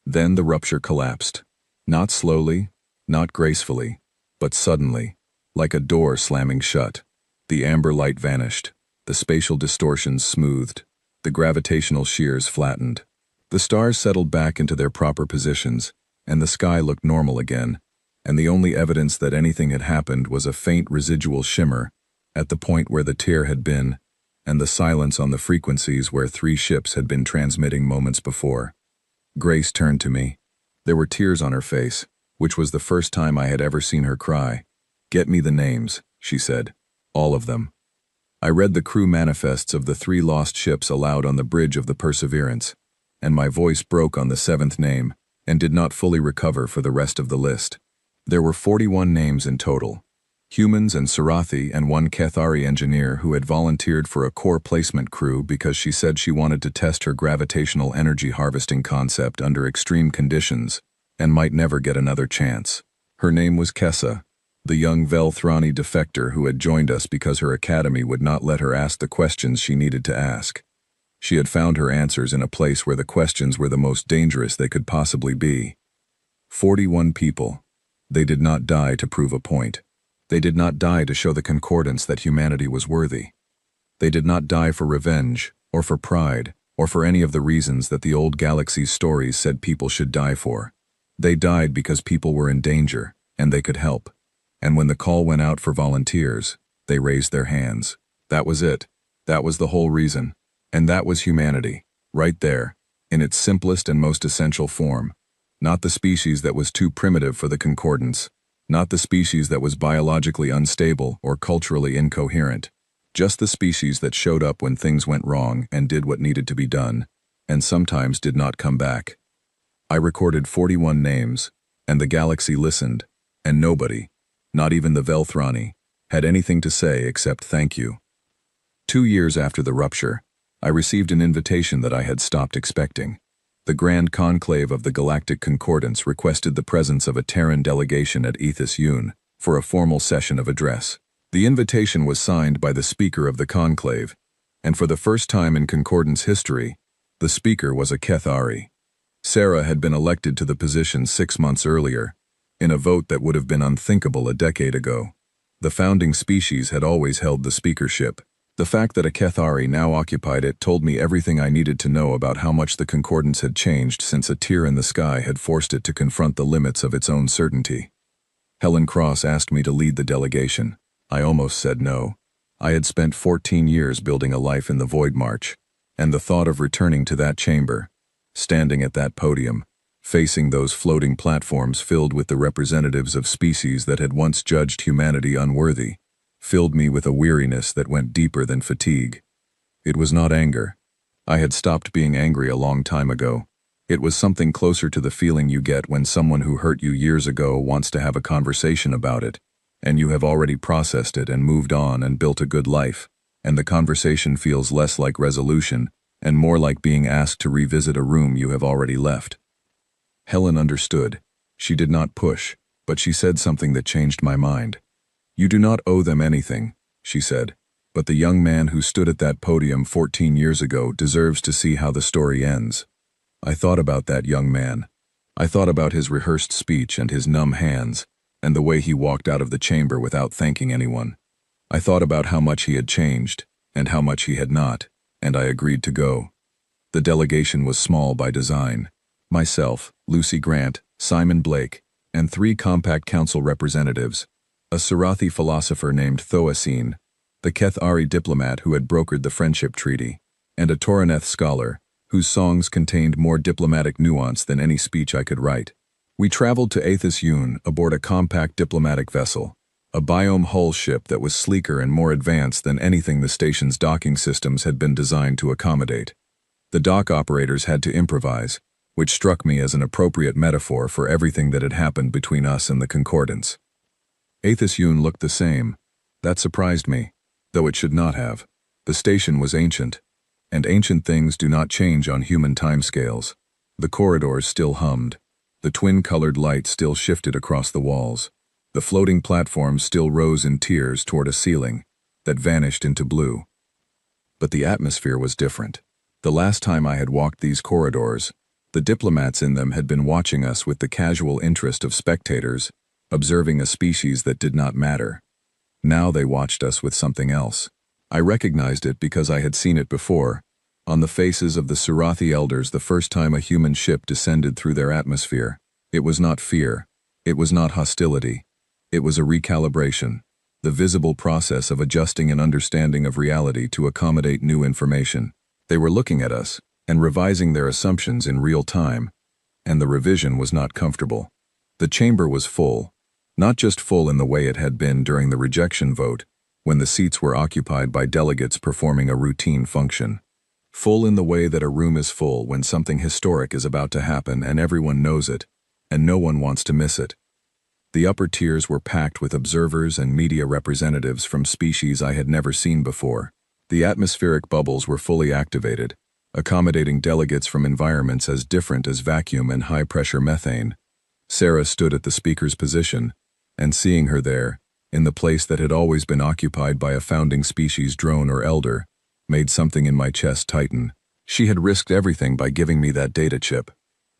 Then the rupture collapsed. Not slowly, not gracefully, but suddenly, like a door slamming shut. The amber light vanished. The spatial distortions smoothed. The gravitational shears flattened. The stars settled back into their proper positions, and the sky looked normal again, and the only evidence that anything had happened was a faint residual shimmer at the point where the tear had been, and the silence on the frequencies where 3 ships had been transmitting moments before. Grace turned to me. There were tears on her face, which was the first time I had ever seen her cry. "Get me the names," she said. "All of them." I read the crew manifests of the 3 lost ships aloud on the bridge of the Perseverance, and my voice broke on the 7th name, and did not fully recover for the rest of the list. There were 41 names in total. Humans and Sarathi and 1 Kethari engineer who had volunteered for a core placement crew because she said she wanted to test her gravitational energy harvesting concept under extreme conditions and might never get another chance. Her name was Kessa, the young Velthrani defector who had joined us because her academy would not let her ask the questions she needed to ask. She had found her answers in a place where the questions were the most dangerous they could possibly be. 41 people. They did not die to prove a point. They did not die to show the concordance that humanity was worthy. They did not die for revenge, or for pride, or for any of the reasons that the old Galaxy's stories said people should die for. They died because people were in danger, and they could help. And when the call went out for volunteers, they raised their hands. That was it. That was the whole reason. And that was humanity, right there, in its simplest and most essential form. Not the species that was too primitive for the concordance. Not the species that was biologically unstable or culturally incoherent. Just the species that showed up when things went wrong and did what needed to be done, and sometimes did not come back. I recorded 41 names, and the galaxy listened, and nobody, not even the Velthrani, had anything to say except thank you. 2 years after the rupture, I received an invitation that I had stopped expecting. The Grand Conclave of the Galactic Concordance requested the presence of a Terran delegation at Ethos Yun for a formal session of address. The invitation was signed by the speaker of the conclave, and for the first time in Concordance history, the speaker was a Kethari. Sarah had been elected to the position 6 months earlier, in a vote that would have been unthinkable a decade ago. The founding species had always held the speakership. The fact that a Kethari now occupied it told me everything I needed to know about how much the Concordance had changed since a tear in the sky had forced it to confront the limits of its own certainty. Helen Cross asked me to lead the delegation. I almost said no. I had spent 14 years building a life in the Void March, and the thought of returning to that chamber, standing at that podium, facing those floating platforms filled with the representatives of species that had once judged humanity unworthy, filled me with a weariness that went deeper than fatigue. It was not anger. I had stopped being angry a long time ago. It was something closer to the feeling you get when someone who hurt you years ago wants to have a conversation about it, and you have already processed it and moved on and built a good life, and the conversation feels less like resolution and more like being asked to revisit a room you have already left. Helen understood. She did not push, but she said something that changed my mind. "You do not owe them anything," she said, "but the young man who stood at that podium 14 years ago deserves to see how the story ends." I thought about that young man. I thought about his rehearsed speech and his numb hands, and the way he walked out of the chamber without thanking anyone. I thought about how much he had changed, and how much he had not, and I agreed to go. The delegation was small by design. Myself, Lucy Grant, Simon Blake, and 3 Compact Council representatives, a Sarathi philosopher named Thoasine, the Keth-Ari diplomat who had brokered the friendship treaty, and a Toraneth scholar, whose songs contained more diplomatic nuance than any speech I could write. We traveled to Athos Yun aboard a compact diplomatic vessel, a biome hull ship that was sleeker and more advanced than anything the station's docking systems had been designed to accommodate. The dock operators had to improvise, which struck me as an appropriate metaphor for everything that had happened between us and the Concordance. Athos Yun looked the same. That surprised me, though it should not have. The station was ancient, and ancient things do not change on human timescales. The corridors still hummed. The twin-colored light still shifted across the walls. The floating platforms still rose in tiers toward a ceiling that vanished into blue. But the atmosphere was different. The last time I had walked these corridors, the diplomats in them had been watching us with the casual interest of spectators, observing a species that did not matter. Now they watched us with something else. I recognized it because I had seen it before, on the faces of the Sarathi elders the first time a human ship descended through their atmosphere. It was not fear. It was not hostility. It was a recalibration, the visible process of adjusting an understanding of reality to accommodate new information. They were looking at us and revising their assumptions in real time, and the revision was not comfortable. The chamber was full, not just full in the way it had been during the rejection vote, when the seats were occupied by delegates performing a routine function. Full in the way that a room is full when something historic is about to happen and everyone knows it, and no one wants to miss it. The upper tiers were packed with observers and media representatives from species I had never seen before. The atmospheric bubbles were fully activated, accommodating delegates from environments as different as vacuum and high-pressure methane. Sarah stood at the speaker's position, and seeing her there, in the place that had always been occupied by a founding species drone or elder, made something in my chest tighten. She had risked everything by giving me that data chip.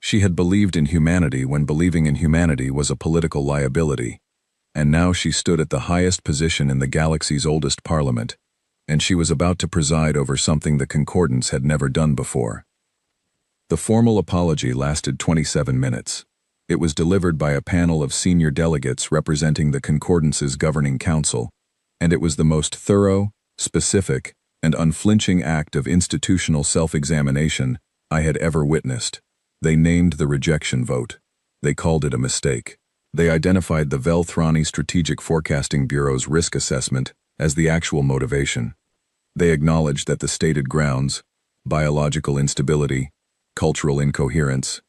She had believed in humanity when believing in humanity was a political liability. And now she stood at the highest position in the galaxy's oldest parliament, and she was about to preside over something the Concordance had never done before. The formal apology lasted 27 minutes. It was delivered by a panel of senior delegates representing the Concordance's governing council, and it was the most thorough, specific, and unflinching act of institutional self-examination I had ever witnessed. They named the rejection vote. They called it a mistake. They identified the Velthrani Strategic Forecasting Bureau's risk assessment as the actual motivation. They acknowledged that the stated grounds, biological instability, cultural incoherence,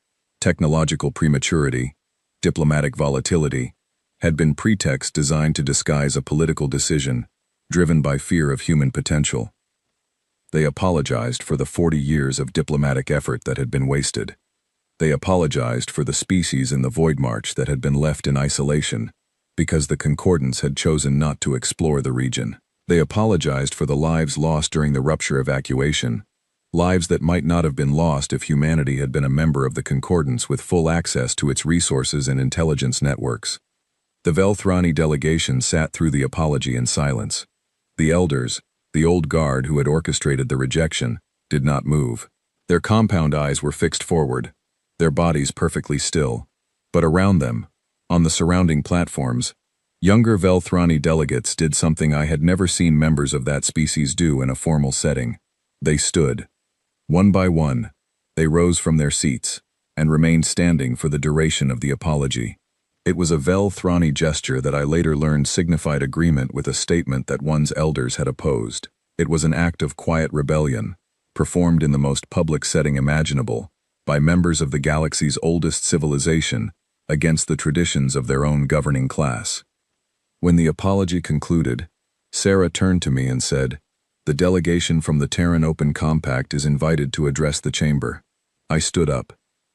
technological prematurity, diplomatic volatility, had been pretexts designed to disguise a political decision driven by fear of human potential. They apologized for the 40 years of diplomatic effort that had been wasted. They apologized for the species in the Void March that had been left in isolation because the Concordance had chosen not to explore the region. They apologized for the lives lost during the rupture evacuation, lives that might not have been lost if humanity had been a member of the Concordance with full access to its resources and intelligence networks. The Velthrani delegation sat through the apology in silence. The elders, the old guard who had orchestrated the rejection, did not move. Their compound eyes were fixed forward, their bodies perfectly still. But around them, on the surrounding platforms, younger Velthrani delegates did something I had never seen members of that species do in a formal setting. They stood. One by one, they rose from their seats and remained standing for the duration of the apology. It was a Velthrani gesture that I later learned signified agreement with a statement that one's elders had opposed. It was an act of quiet rebellion, performed in the most public setting imaginable, by members of the galaxy's oldest civilization, against the traditions of their own governing class. When the apology concluded, Sarah turned to me and said, "The delegation from the Terran Open Compact is invited to address the chamber." I stood up.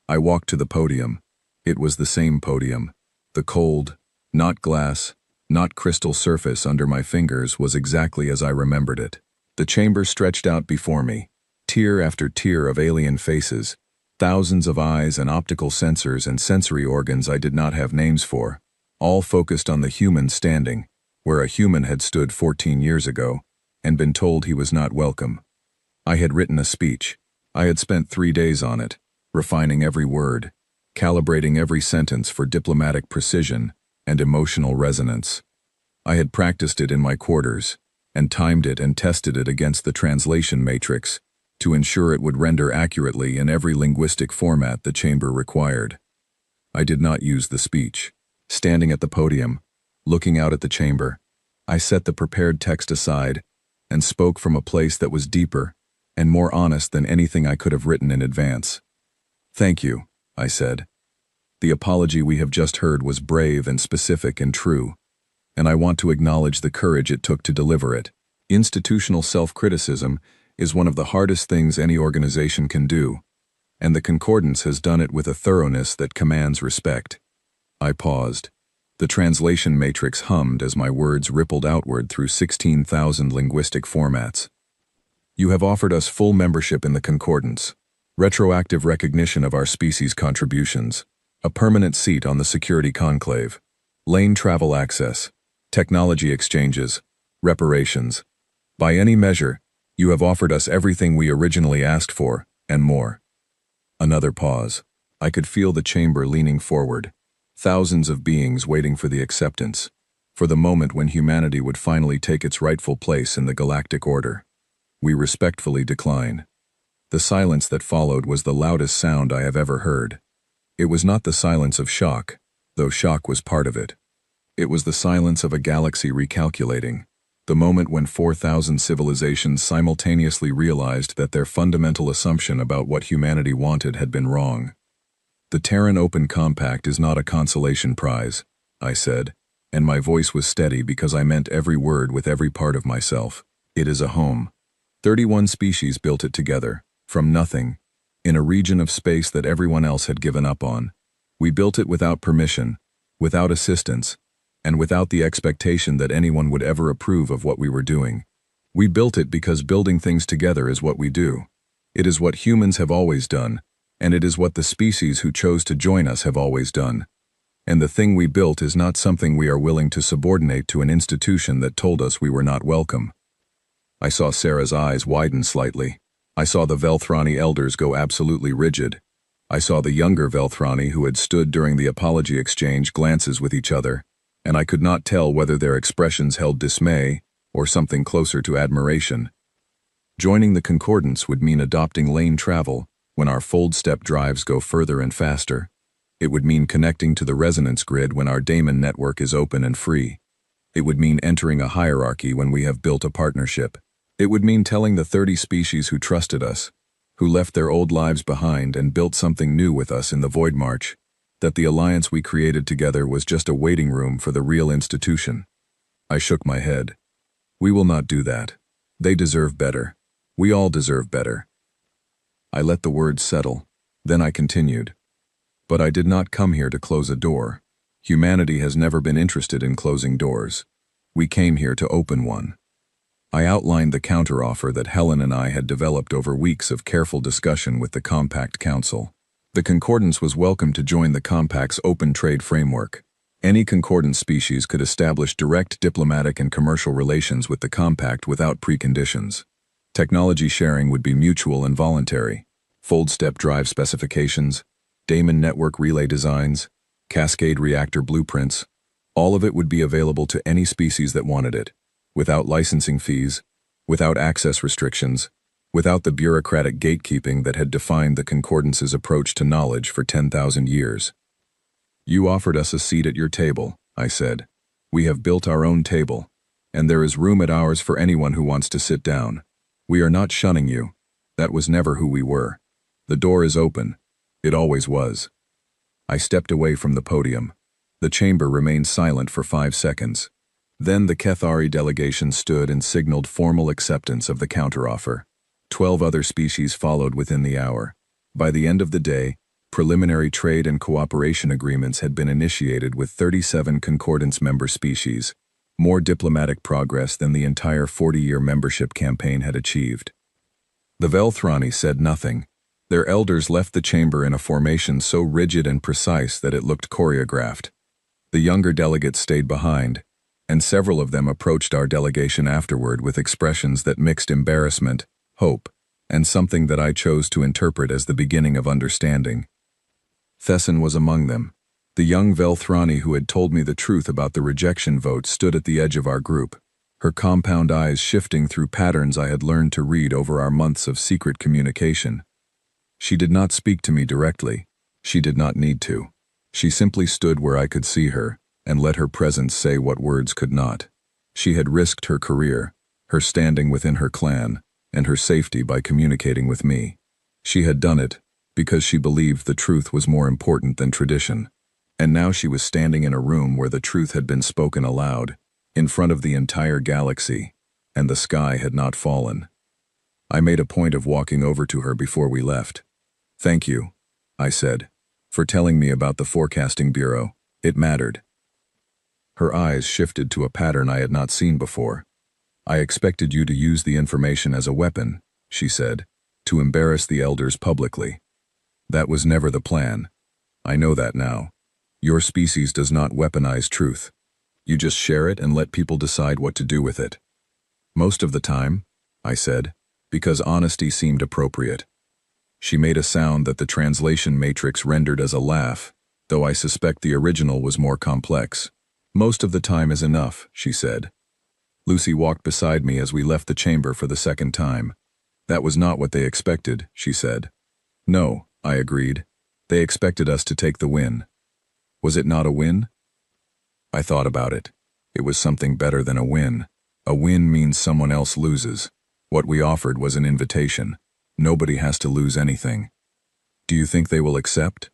I walked to the podium. It was the same podium. The cold, not glass, not crystal surface under my fingers was exactly as I remembered it. The chamber stretched out before me, tier after tier of alien faces, thousands of eyes and optical sensors and sensory organs I did not have names for, all focused on the human standing, where a human had stood 14 years ago, and been told he was not welcome. I had written a speech. I had spent 3 days on it, refining every word, calibrating every sentence for diplomatic precision and emotional resonance. I had practiced it in my quarters, and timed it and tested it against the translation matrix to ensure it would render accurately in every linguistic format the chamber required. I did not use the speech. Standing at the podium, looking out at the chamber, I set the prepared text aside and spoke from a place that was deeper and more honest than anything I could have written in advance. "Thank you," I said. "The apology we have just heard was brave and specific and true, and I want to acknowledge the courage it took to deliver it. Institutional self-criticism is one of the hardest things any organization can do, and the Concordance has done it with a thoroughness that commands respect." I paused. The translation matrix hummed as my words rippled outward through 16,000 linguistic formats. "You have offered us full membership in the Concordance, retroactive recognition of our species' contributions, a permanent seat on the Security Conclave, lane travel access, technology exchanges, reparations. By any measure, you have offered us everything we originally asked for, and more." Another pause. I could feel the chamber leaning forward, thousands of beings waiting for the acceptance, for the moment when humanity would finally take its rightful place in the galactic order. We respectfully decline. The silence that followed was the loudest sound I have ever heard. It was not the silence of shock, though shock was part of it. It was the silence of a galaxy recalculating, the moment when 4,000 civilizations simultaneously realized that their fundamental assumption about what humanity wanted had been wrong. "The Terran Open Compact is not a consolation prize," I said, and my voice was steady because I meant every word with every part of myself. "It is a home. 31 species built it together, from nothing, in a region of space that everyone else had given up on. We built it without permission, without assistance, and without the expectation that anyone would ever approve of what we were doing. We built it because building things together is what we do. It is what humans have always done, and it is what the species who chose to join us have always done. And the thing we built is not something we are willing to subordinate to an institution that told us we were not welcome." I saw Sarah's eyes widen slightly. I saw the Velthrani elders go absolutely rigid. I saw the younger Velthrani who had stood during the apology exchange glances with each other, and I could not tell whether their expressions held dismay or something closer to admiration. Joining the Concordance would mean adopting lane travel when our fold-step drives go further and faster. It would mean connecting to the resonance grid when our daemon network is open and free. It would mean entering a hierarchy when we have built a partnership. It would mean telling the 30 species who trusted us, who left their old lives behind and built something new with us in the Void March, that the alliance we created together was just a waiting room for the real institution. I shook my head. "We will not do that. They deserve better. We all deserve better." I let the words settle. Then I continued. "But I did not come here to close a door. Humanity has never been interested in closing doors. We came here to open one." I outlined the counteroffer that Helen and I had developed over weeks of careful discussion with the Compact Council. The Concordance was welcome to join the Compact's open trade framework. Any concordant species could establish direct diplomatic and commercial relations with the Compact without preconditions. Technology sharing would be mutual and voluntary. Fold-step drive specifications, daemon network relay designs, cascade reactor blueprints, all of it would be available to any species that wanted it, without licensing fees, without access restrictions, without the bureaucratic gatekeeping that had defined the Concordance's approach to knowledge for 10,000 years. "You offered us a seat at your table," I said. "We have built our own table, and there is room at ours for anyone who wants to sit down. We are not shunning you. That was never who we were. The door is open. It always was. I stepped away from the podium. The chamber remained silent for 5 seconds. Then the Kethari delegation stood and signaled formal acceptance of the counteroffer. 12 other species followed within the hour. By the end of the day, preliminary trade and cooperation agreements had been initiated with 37 concordance member species, more diplomatic progress than the entire 40-year membership campaign had achieved. The Velthrani said nothing. Their elders left the chamber in a formation so rigid and precise that it looked choreographed. The younger delegates stayed behind, and several of them approached our delegation afterward with expressions that mixed embarrassment, hope, and something that I chose to interpret as the beginning of understanding. Thesson was among them. The young Velthrani who had told me the truth about the rejection vote stood at the edge of our group, her compound eyes shifting through patterns I had learned to read over our months of secret communication. She did not speak to me directly. She did not need to. She simply stood where I could see her, and let her presence say what words could not. She had risked her career, her standing within her clan, and her safety by communicating with me. She had done it because she believed the truth was more important than tradition. And now she was standing in a room where the truth had been spoken aloud, in front of the entire galaxy, and the sky had not fallen. I made a point of walking over to her before we left. "Thank you," I said, "for telling me about the Forecasting Bureau. It mattered." Her eyes shifted to a pattern I had not seen before. "I expected you to use the information as a weapon," she said, "to embarrass the elders publicly. That was never the plan. I know that now. Your species does not weaponize truth. You just share it and let people decide what to do with it." "Most of the time," I said, because honesty seemed appropriate. She made a sound that the translation matrix rendered as a laugh, though I suspect the original was more complex. "Most of the time is enough," she said. Lucy walked beside me as we left the chamber for the second time. "That was not what they expected," she said. "No," I agreed. "They expected us to take the win." "Was it not a win?" I thought about it. It was something better than a win. A win means someone else loses. What we offered was an invitation. Nobody has to lose anything. "Do you think they will accept?"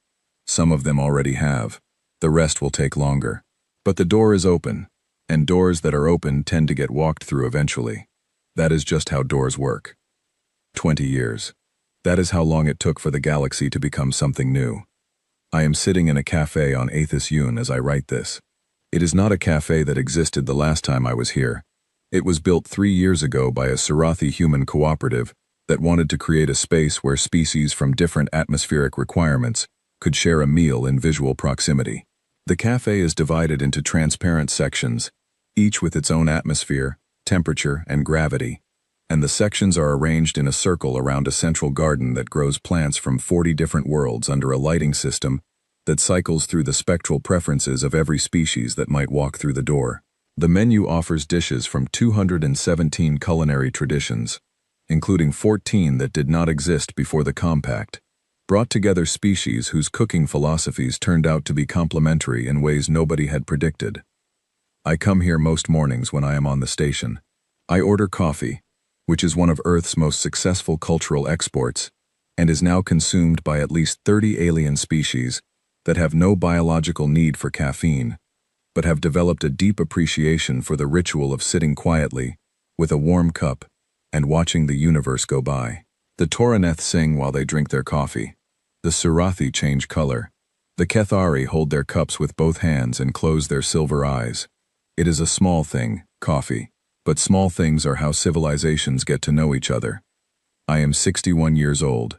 "Some of them already have. The rest will take longer. But the door is open, and doors that are open tend to get walked through eventually. That is just how doors work." 20 years. That is how long it took for the galaxy to become something new. I am sitting in a cafe on Aethys Yun as I write this. It is not a cafe that existed the last time I was here. It was built 3 years ago by a Surathi human cooperative that wanted to create a space where species from different atmospheric requirements could share a meal in visual proximity. The cafe is divided into transparent sections, each with its own atmosphere, temperature, and gravity, and the sections are arranged in a circle around a central garden that grows plants from 40 different worlds under a lighting system that cycles through the spectral preferences of every species that might walk through the door. The menu offers dishes from 217 culinary traditions, including 14 that did not exist before the compact, brought together species whose cooking philosophies turned out to be complementary in ways nobody had predicted. I come here most mornings when I am on the station. I order coffee, which is one of Earth's most successful cultural exports, and is now consumed by at least 30 alien species that have no biological need for caffeine, but have developed a deep appreciation for the ritual of sitting quietly, with a warm cup, and watching the universe go by. The Toraneth sing while they drink their coffee. The Surathi change color. The Kethari hold their cups with both hands and close their silver eyes. It is a small thing, coffee, but small things are how civilizations get to know each other. I am 61 years old.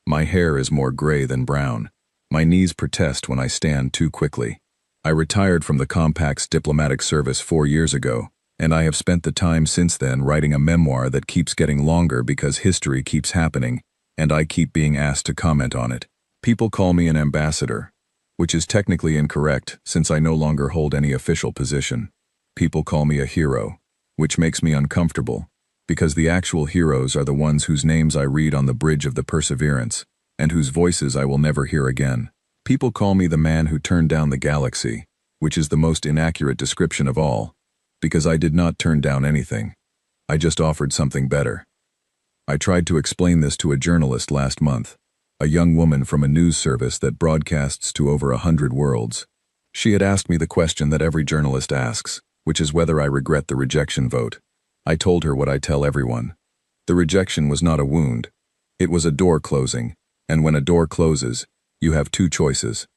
My hair is more gray than brown. My knees protest when I stand too quickly. I retired from the Compact's diplomatic service 4 years ago, and I have spent the time since then writing a memoir that keeps getting longer because history keeps happening, and I keep being asked to comment on it. People call me an ambassador, which is technically incorrect since I no longer hold any official position. People call me a hero, which makes me uncomfortable, because the actual heroes are the ones whose names I read on the bridge of the Perseverance, and whose voices I will never hear again. People call me the man who turned down the galaxy, which is the most inaccurate description of all, because I did not turn down anything. I just offered something better. I tried to explain this to a journalist last month, a young woman from a news service that broadcasts to over 100 worlds. She had asked me the question that every journalist asks, which is whether I regret the rejection vote. I told her what I tell everyone. The rejection was not a wound. It was a door closing, and when a door closes, you have two choices.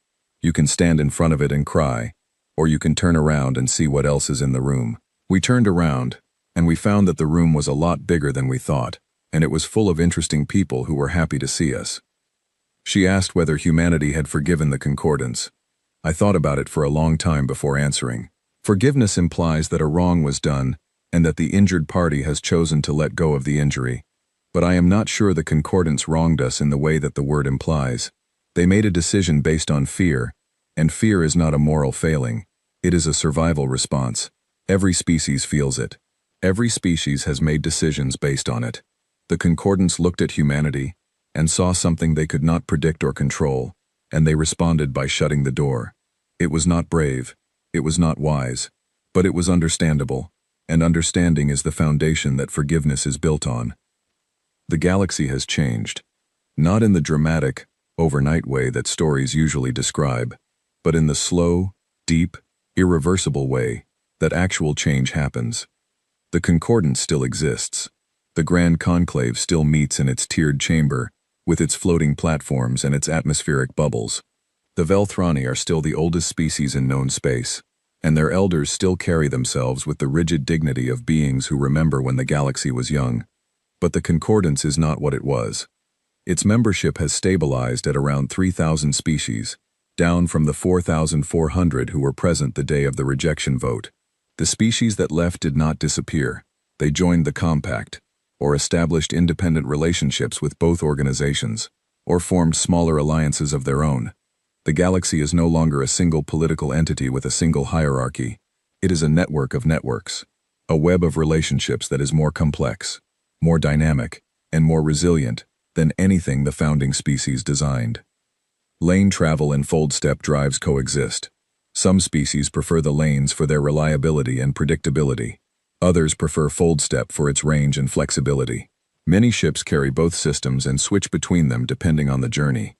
You can stand in front of it and cry, or you can turn around and see what else is in the room. We turned around, and we found that the room was a lot bigger than we thought, and it was full of interesting people who were happy to see us. She asked whether humanity had forgiven the concordance. I thought about it for a long time before answering. Forgiveness implies that a wrong was done and that the injured party has chosen to let go of the injury. But I am not sure the concordance wronged us in the way that the word implies. They made a decision based on fear, and fear is not a moral failing. It is a survival response. Every species feels it. Every species has made decisions based on it. The concordance looked at humanity and saw something they could not predict or control, and they responded by shutting the door. It was not brave, it was not wise, but it was understandable, and understanding is the foundation that forgiveness is built on. The galaxy has changed, not in the dramatic, overnight way that stories usually describe, but in the slow, deep, irreversible way that actual change happens. The concordance still exists. The Grand Conclave still meets in its tiered chamber, with its floating platforms and its atmospheric bubbles. The Velthrani are still the oldest species in known space, and their elders still carry themselves with the rigid dignity of beings who remember when the galaxy was young. But the concordance is not what it was. Its membership has stabilized at around 3,000 species, down from the 4,400 who were present the day of the rejection vote. The species that left did not disappear. They joined the compact, or established independent relationships with both organizations, or formed smaller alliances of their own. The galaxy is no longer a single political entity with a single hierarchy. It is a network of networks, a web of relationships that is more complex, more dynamic, and more resilient than anything the founding species designed. Lane travel and fold-step drives coexist. Some species prefer the lanes for their reliability and predictability. Others prefer fold-step for its range and flexibility. Many ships carry both systems and switch between them depending on the journey.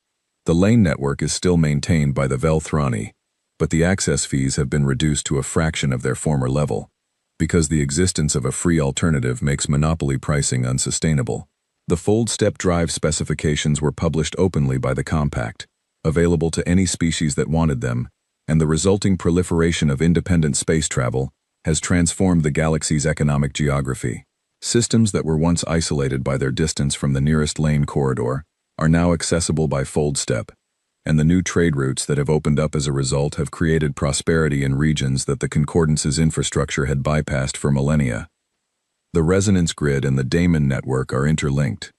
The lane network is still maintained by the Velthrani, but the access fees have been reduced to a fraction of their former level, because the existence of a free alternative makes monopoly pricing unsustainable. The fold-step drive specifications were published openly by the Compact, available to any species that wanted them, and the resulting proliferation of independent space travel has transformed the galaxy's economic geography. Systems that were once isolated by their distance from the nearest lane corridor are now accessible by fold-step, and the new trade routes that have opened up as a result have created prosperity in regions that the Concordance's infrastructure had bypassed for millennia. The resonance grid and the Daemon network are interlinked.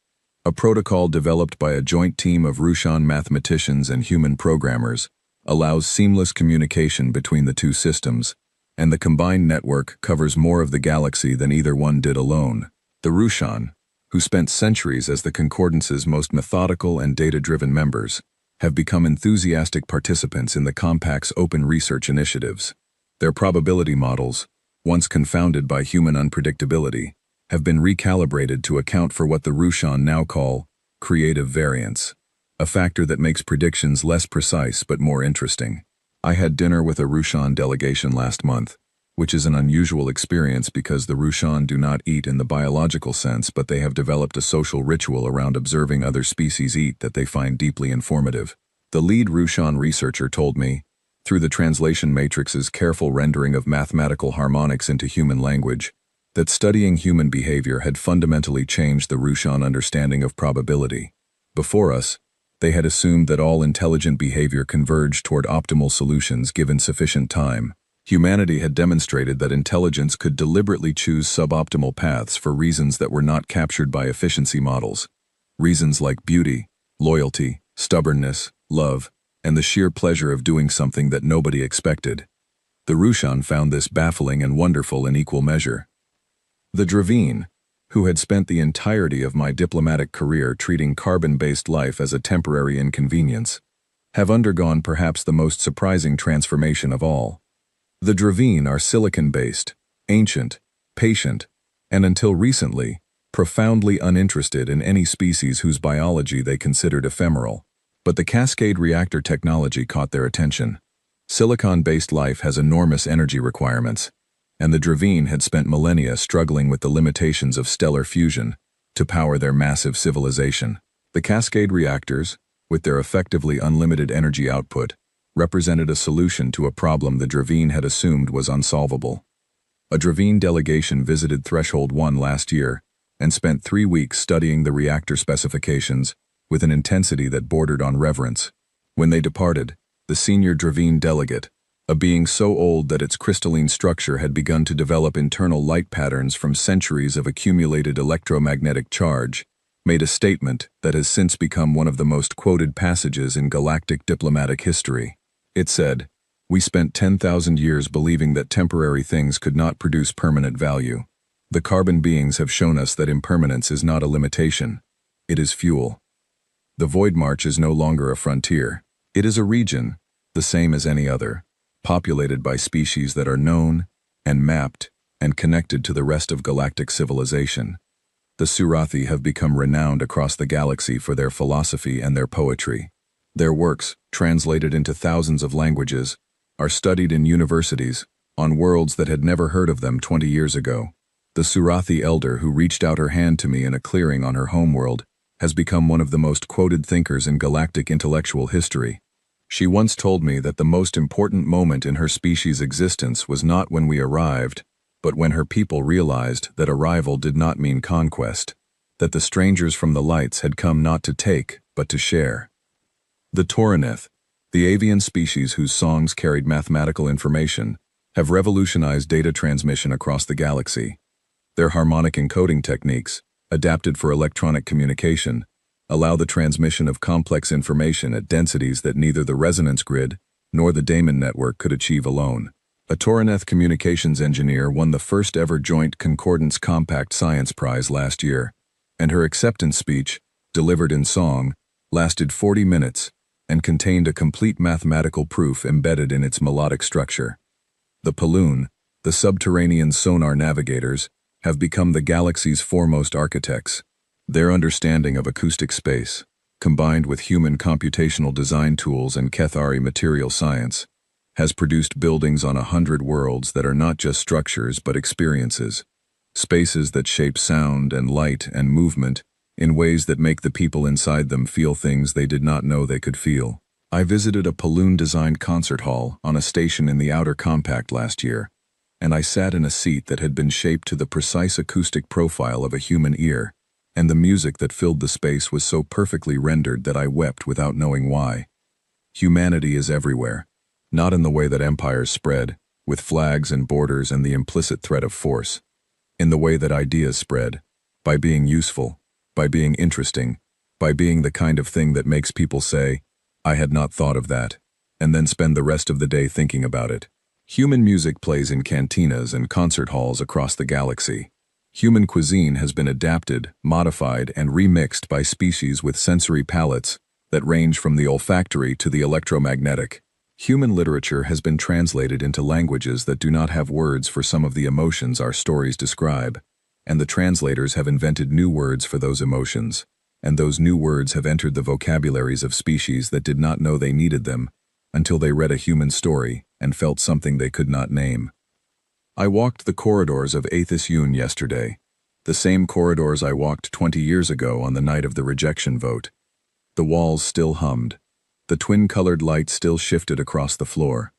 A protocol developed by a joint team of Rushan mathematicians and human programmers allows seamless communication between the two systems, and the combined network covers more of the galaxy than either one did alone. The Rushan, who spent centuries as the Concordance's most methodical and data-driven members, have become enthusiastic participants in the Compact's open research initiatives. Their probability models, once confounded by human unpredictability, have been recalibrated to account for what the Rushan now call creative variance, a factor that makes predictions less precise but more interesting. I had dinner with a Rushan delegation last month, which is an unusual experience because the Rushan do not eat in the biological sense, but they have developed a social ritual around observing other species eat that they find deeply informative. The lead Rushan researcher told me, through the translation matrix's careful rendering of mathematical harmonics into human language, that studying human behavior had fundamentally changed the Rushan understanding of probability. Before us, they had assumed that all intelligent behavior converged toward optimal solutions given sufficient time. Humanity had demonstrated that intelligence could deliberately choose suboptimal paths for reasons that were not captured by efficiency models. Reasons like beauty, loyalty, stubbornness, love, and the sheer pleasure of doing something that nobody expected. The Rushan found this baffling and wonderful in equal measure. The Dravine, who had spent the entirety of my diplomatic career treating carbon-based life as a temporary inconvenience, have undergone perhaps the most surprising transformation of all. The Dravine are silicon-based, ancient, patient, and until recently, profoundly uninterested in any species whose biology they considered ephemeral. But the cascade reactor technology caught their attention. Silicon-based life has enormous energy requirements, and the Dravine had spent millennia struggling with the limitations of stellar fusion to power their massive civilization. The cascade reactors, with their effectively unlimited energy output, represented a solution to a problem the Dravine had assumed was unsolvable. A Dravine delegation visited Threshold 1 last year and spent 3 weeks studying the reactor specifications with an intensity that bordered on reverence. When they departed, the senior Dravine delegate, a being so old that its crystalline structure had begun to develop internal light patterns from centuries of accumulated electromagnetic charge, made a statement that has since become one of the most quoted passages in galactic diplomatic history. It said, "We spent 10,000 years believing that temporary things could not produce permanent value. The carbon beings have shown us that impermanence is not a limitation. It is fuel. The Void March is no longer a frontier. It is a region, the same as any other, populated by species that are known and mapped and connected to the rest of galactic civilization. The Surathi have become renowned across the galaxy for their philosophy and their poetry. Their works, translated into thousands of languages, are studied in universities, on worlds that had never heard of them 20 years ago. The Surathi elder who reached out her hand to me in a clearing on her homeworld has become one of the most quoted thinkers in galactic intellectual history. She once told me that the most important moment in her species' existence was not when we arrived, but when her people realized that arrival did not mean conquest, that the strangers from the lights had come not to take, but to share. The Taurineth, the avian species whose songs carried mathematical information, have revolutionized data transmission across the galaxy. Their harmonic encoding techniques, adapted for electronic communication, allow the transmission of complex information at densities that neither the resonance grid nor the Damon network could achieve alone. A Taurineth communications engineer won the first ever Joint Concordance Compact Science Prize last year, and her acceptance speech, delivered in song, lasted 40 minutes and contained a complete mathematical proof embedded in its melodic structure. The Paloon, the subterranean sonar navigators, have become the galaxy's foremost architects. Their understanding of acoustic space, combined with human computational design tools and Kethari material science, has produced buildings on 100 worlds that are not just structures but experiences, spaces that shape sound and light and movement in ways that make the people inside them feel things they did not know they could feel. I visited a Paloon-designed concert hall on a station in the Outer Compact last year, and I sat in a seat that had been shaped to the precise acoustic profile of a human ear, and the music that filled the space was so perfectly rendered that I wept without knowing why. Humanity is everywhere, not in the way that empires spread, with flags and borders and the implicit threat of force, in the way that ideas spread, by being useful, by being interesting, by being the kind of thing that makes people say, "I had not thought of that," and then spend the rest of the day thinking about it. Human music plays in cantinas and concert halls across the galaxy. Human cuisine has been adapted, modified, and remixed by species with sensory palates that range from the olfactory to the electromagnetic. Human literature has been translated into languages that do not have words for some of the emotions our stories describe, and the translators have invented new words for those emotions, and those new words have entered the vocabularies of species that did not know they needed them until they read a human story and felt something they could not name. I walked the corridors of Aethys Yun yesterday, the same corridors I walked 20 years ago on the night of the rejection vote. The walls still hummed. The twin-colored light still shifted across the floor.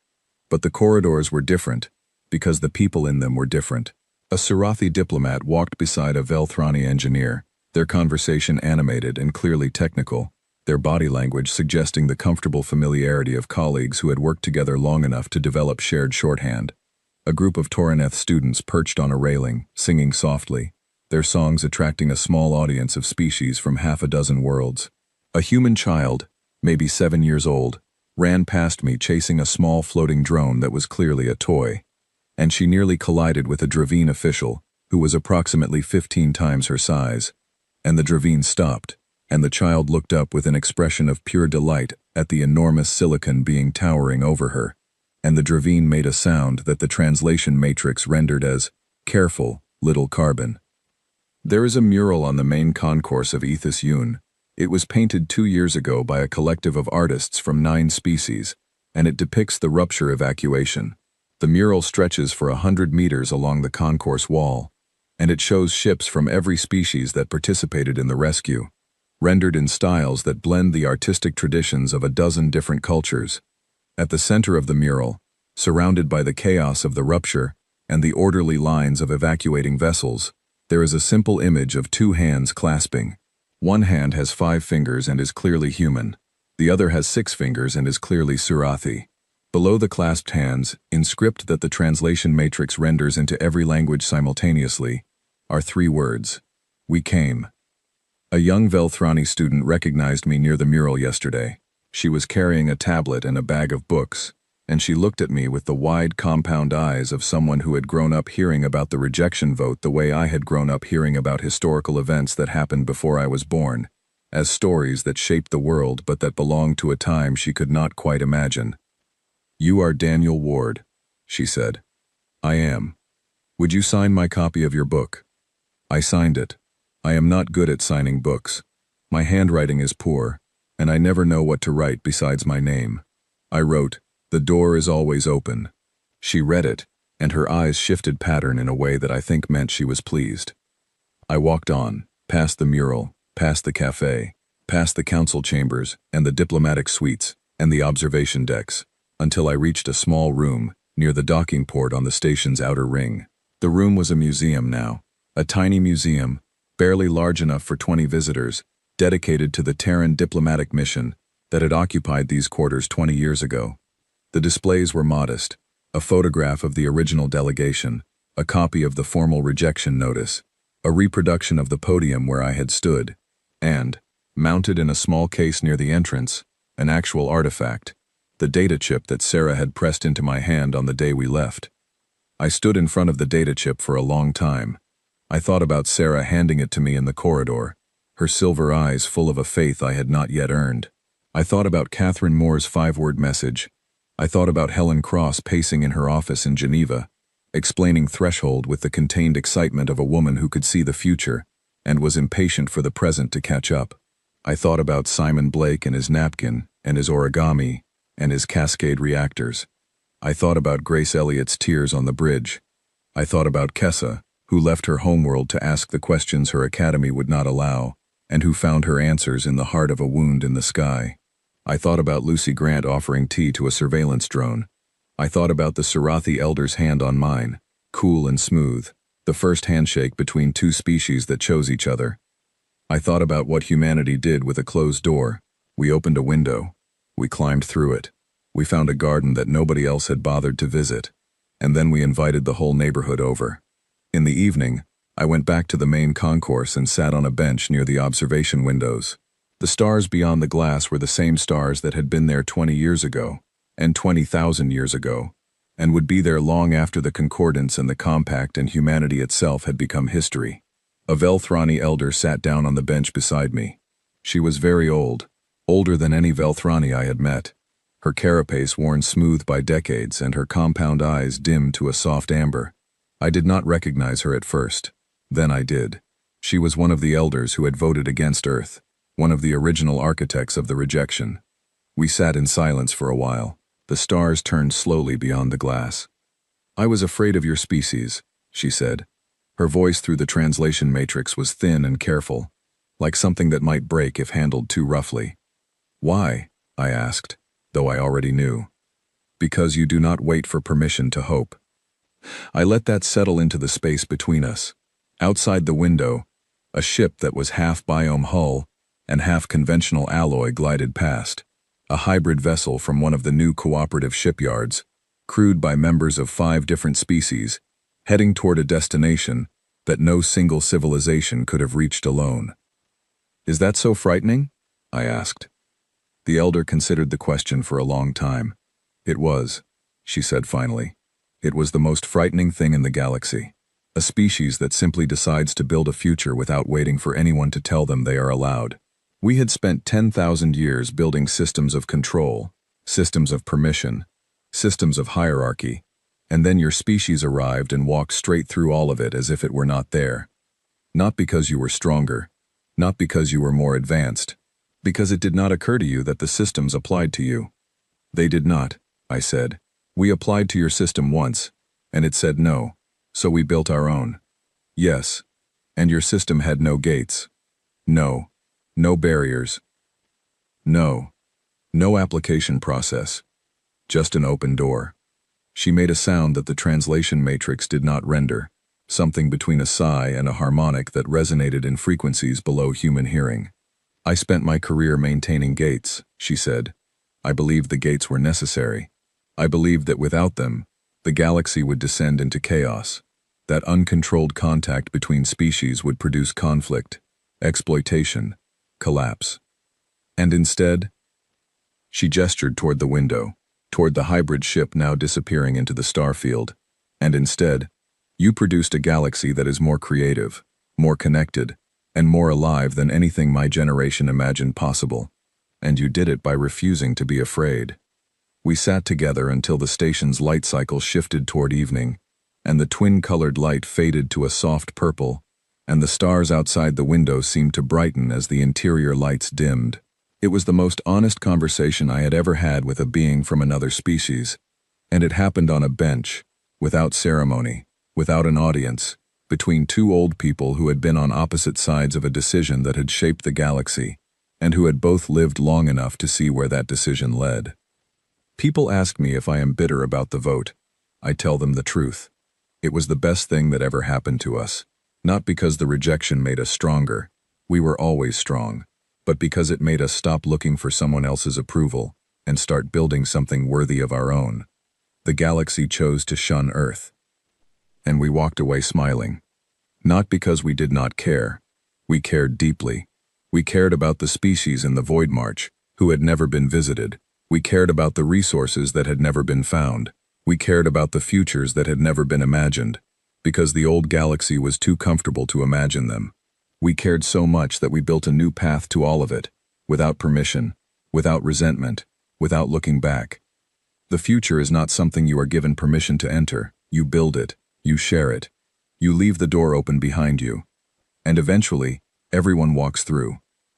But the corridors were different, because the people in them were different. A Surathi diplomat walked beside a Velthrani engineer, their conversation animated and clearly technical, their body language suggesting the comfortable familiarity of colleagues who had worked together long enough to develop shared shorthand. A group of Taurineth students perched on a railing, singing softly, their songs attracting a small audience of species from half a dozen worlds. A human child, maybe 7 years old, ran past me chasing a small floating drone that was clearly a toy, and she nearly collided with a Dravine official who was approximately 15 times her size, and the Dravine stopped, and the child looked up with an expression of pure delight at the enormous silicon being towering over her, and the Dravine made a sound that the translation matrix rendered as, "Careful, little carbon." There is a mural on the main concourse of Shun. It was painted 2 years ago by a collective of artists from 9 species, and it depicts the rupture evacuation. The mural stretches for 100 meters along the concourse wall, and it shows ships from every species that participated in the rescue, rendered in styles that blend the artistic traditions of a dozen different cultures. At the center of the mural, surrounded by the chaos of the rupture and the orderly lines of evacuating vessels, there is a simple image of 2 hands clasping. One hand has 5 fingers and is clearly human. The other has 6 fingers and is clearly Surathi. Below the clasped hands, in script that the translation matrix renders into every language simultaneously, are 3 words. We came. A young Velthrani student recognized me near the mural yesterday. She was carrying a tablet and a bag of books, and she looked at me with the wide compound eyes of someone who had grown up hearing about the rejection vote the way I had grown up hearing about historical events that happened before I was born, as stories that shaped the world but that belonged to a time she could not quite imagine. "You are Daniel Ward," she said. "I am. Would you sign my copy of your book?" I signed it. I am not good at signing books. My handwriting is poor, and I never know what to write besides my name. I wrote, "The door is always open." She read it, and her eyes shifted pattern in a way that I think meant she was pleased. I walked on, past the mural, past the cafe, past the council chambers and the diplomatic suites and the observation decks, until I reached a small room near the docking port on the station's outer ring. The room was a museum now, a tiny museum, barely large enough for 20 visitors, dedicated to the Terran diplomatic mission that had occupied these quarters 20 years ago. The displays were modest: a photograph of the original delegation, a copy of the formal rejection notice, a reproduction of the podium where I had stood, and, mounted in a small case near the entrance, an actual artifact, the data chip that Sarah had pressed into my hand on the day we left. I stood in front of the data chip for a long time. I thought about Sarah handing it to me in the corridor, her silver eyes full of a faith I had not yet earned. I thought about Catherine Moore's 5-word message. I thought about Helen Cross pacing in her office in Geneva, explaining threshold with the contained excitement of a woman who could see the future and was impatient for the present to catch up. I thought about Simon Blake and his napkin and his origami and his cascade reactors. I thought about Grace Elliott's tears on the bridge. I thought about Kessa, who left her homeworld to ask the questions her academy would not allow, and who found her answers in the heart of a wound in the sky. I thought about Lucy Grant offering tea to a surveillance drone. I thought about the Surathi elder's hand on mine, cool and smooth, the first handshake between 2 species that chose each other. I thought about what humanity did with a closed door. We opened a window. We climbed through it. We found a garden that nobody else had bothered to visit, and then we invited the whole neighborhood over. In the evening, I went back to the main concourse and sat on a bench near the observation windows. The stars beyond the glass were the same stars that had been there 20 years ago, and 20,000 years ago, and would be there long after the Concordance and the Compact and humanity itself had become history. A Velthrani elder sat down on the bench beside me. She was very old, older than any Velthrani I had met, her carapace worn smooth by decades and her compound eyes dimmed to a soft amber. I did not recognize her at first. Then I did. She was one of the elders who had voted against Earth, one of the original architects of the rejection. We sat in silence for a while. The stars turned slowly beyond the glass. "I was afraid of your species," she said. Her voice through the translation matrix was thin and careful, like something that might break if handled too roughly. "Why?" I asked, though I already knew. "Because you do not wait for permission to hope." I let that settle into the space between us. Outside the window, a ship that was half biome hull and half conventional alloy glided past, a hybrid vessel from one of the new cooperative shipyards, crewed by members of 5 different species, heading toward a destination that no single civilization could have reached alone. "Is that so frightening?" I asked. The elder considered the question for a long time. "It was," she said finally. "It was the most frightening thing in the galaxy. A species that simply decides to build a future without waiting for anyone to tell them they are allowed. We had spent 10,000 years building systems of control, systems of permission, systems of hierarchy, and then your species arrived and walked straight through all of it as if it were not there. Not because you were stronger, not because you were more advanced, because it did not occur to you that the systems applied to you. They did not, I said. We applied to your system once, and it said no, so we built our own. Yes, and your system had no gates. No, no barriers. No, no application process. Just an open door. She made a sound that the translation matrix did not render, something between a sigh and a harmonic that resonated in frequencies below human hearing. I spent my career maintaining gates, she said. I believed the gates were necessary. I believed that without them, the galaxy would descend into chaos, that uncontrolled contact between species would produce conflict, exploitation, collapse. And instead, she gestured toward the window, toward the hybrid ship now disappearing into the starfield. And instead, you produced a galaxy that is more creative, more connected, and more alive than anything my generation imagined possible. And you did it by refusing to be afraid. We sat together until the station's light cycle shifted toward evening, and the twin-colored light faded to a soft purple, and the stars outside the window seemed to brighten as the interior lights dimmed. It was the most honest conversation I had ever had with a being from another species, and it happened on a bench, without ceremony, without an audience, between two old people who had been on opposite sides of a decision that had shaped the galaxy, and who had both lived long enough to see where that decision led. People ask me if I am bitter about the vote. I tell them the truth. It was the best thing that ever happened to us, not because the rejection made us stronger. We were always strong. But because it made us stop looking for someone else's approval and start building something worthy of our own. The galaxy chose to shun Earth. And we walked away smiling. Not because we did not care. We cared deeply. We cared about the species in the Void March, who had never been visited. We cared about the resources that had never been found. We cared about the futures that had never been imagined, because the old galaxy was too comfortable to imagine them. We cared so much that we built a new path to all of it, without permission, without resentment, without looking back. The future is not something you are given permission to enter. You build it, you share it, you leave the door open behind you. And eventually, everyone walks through.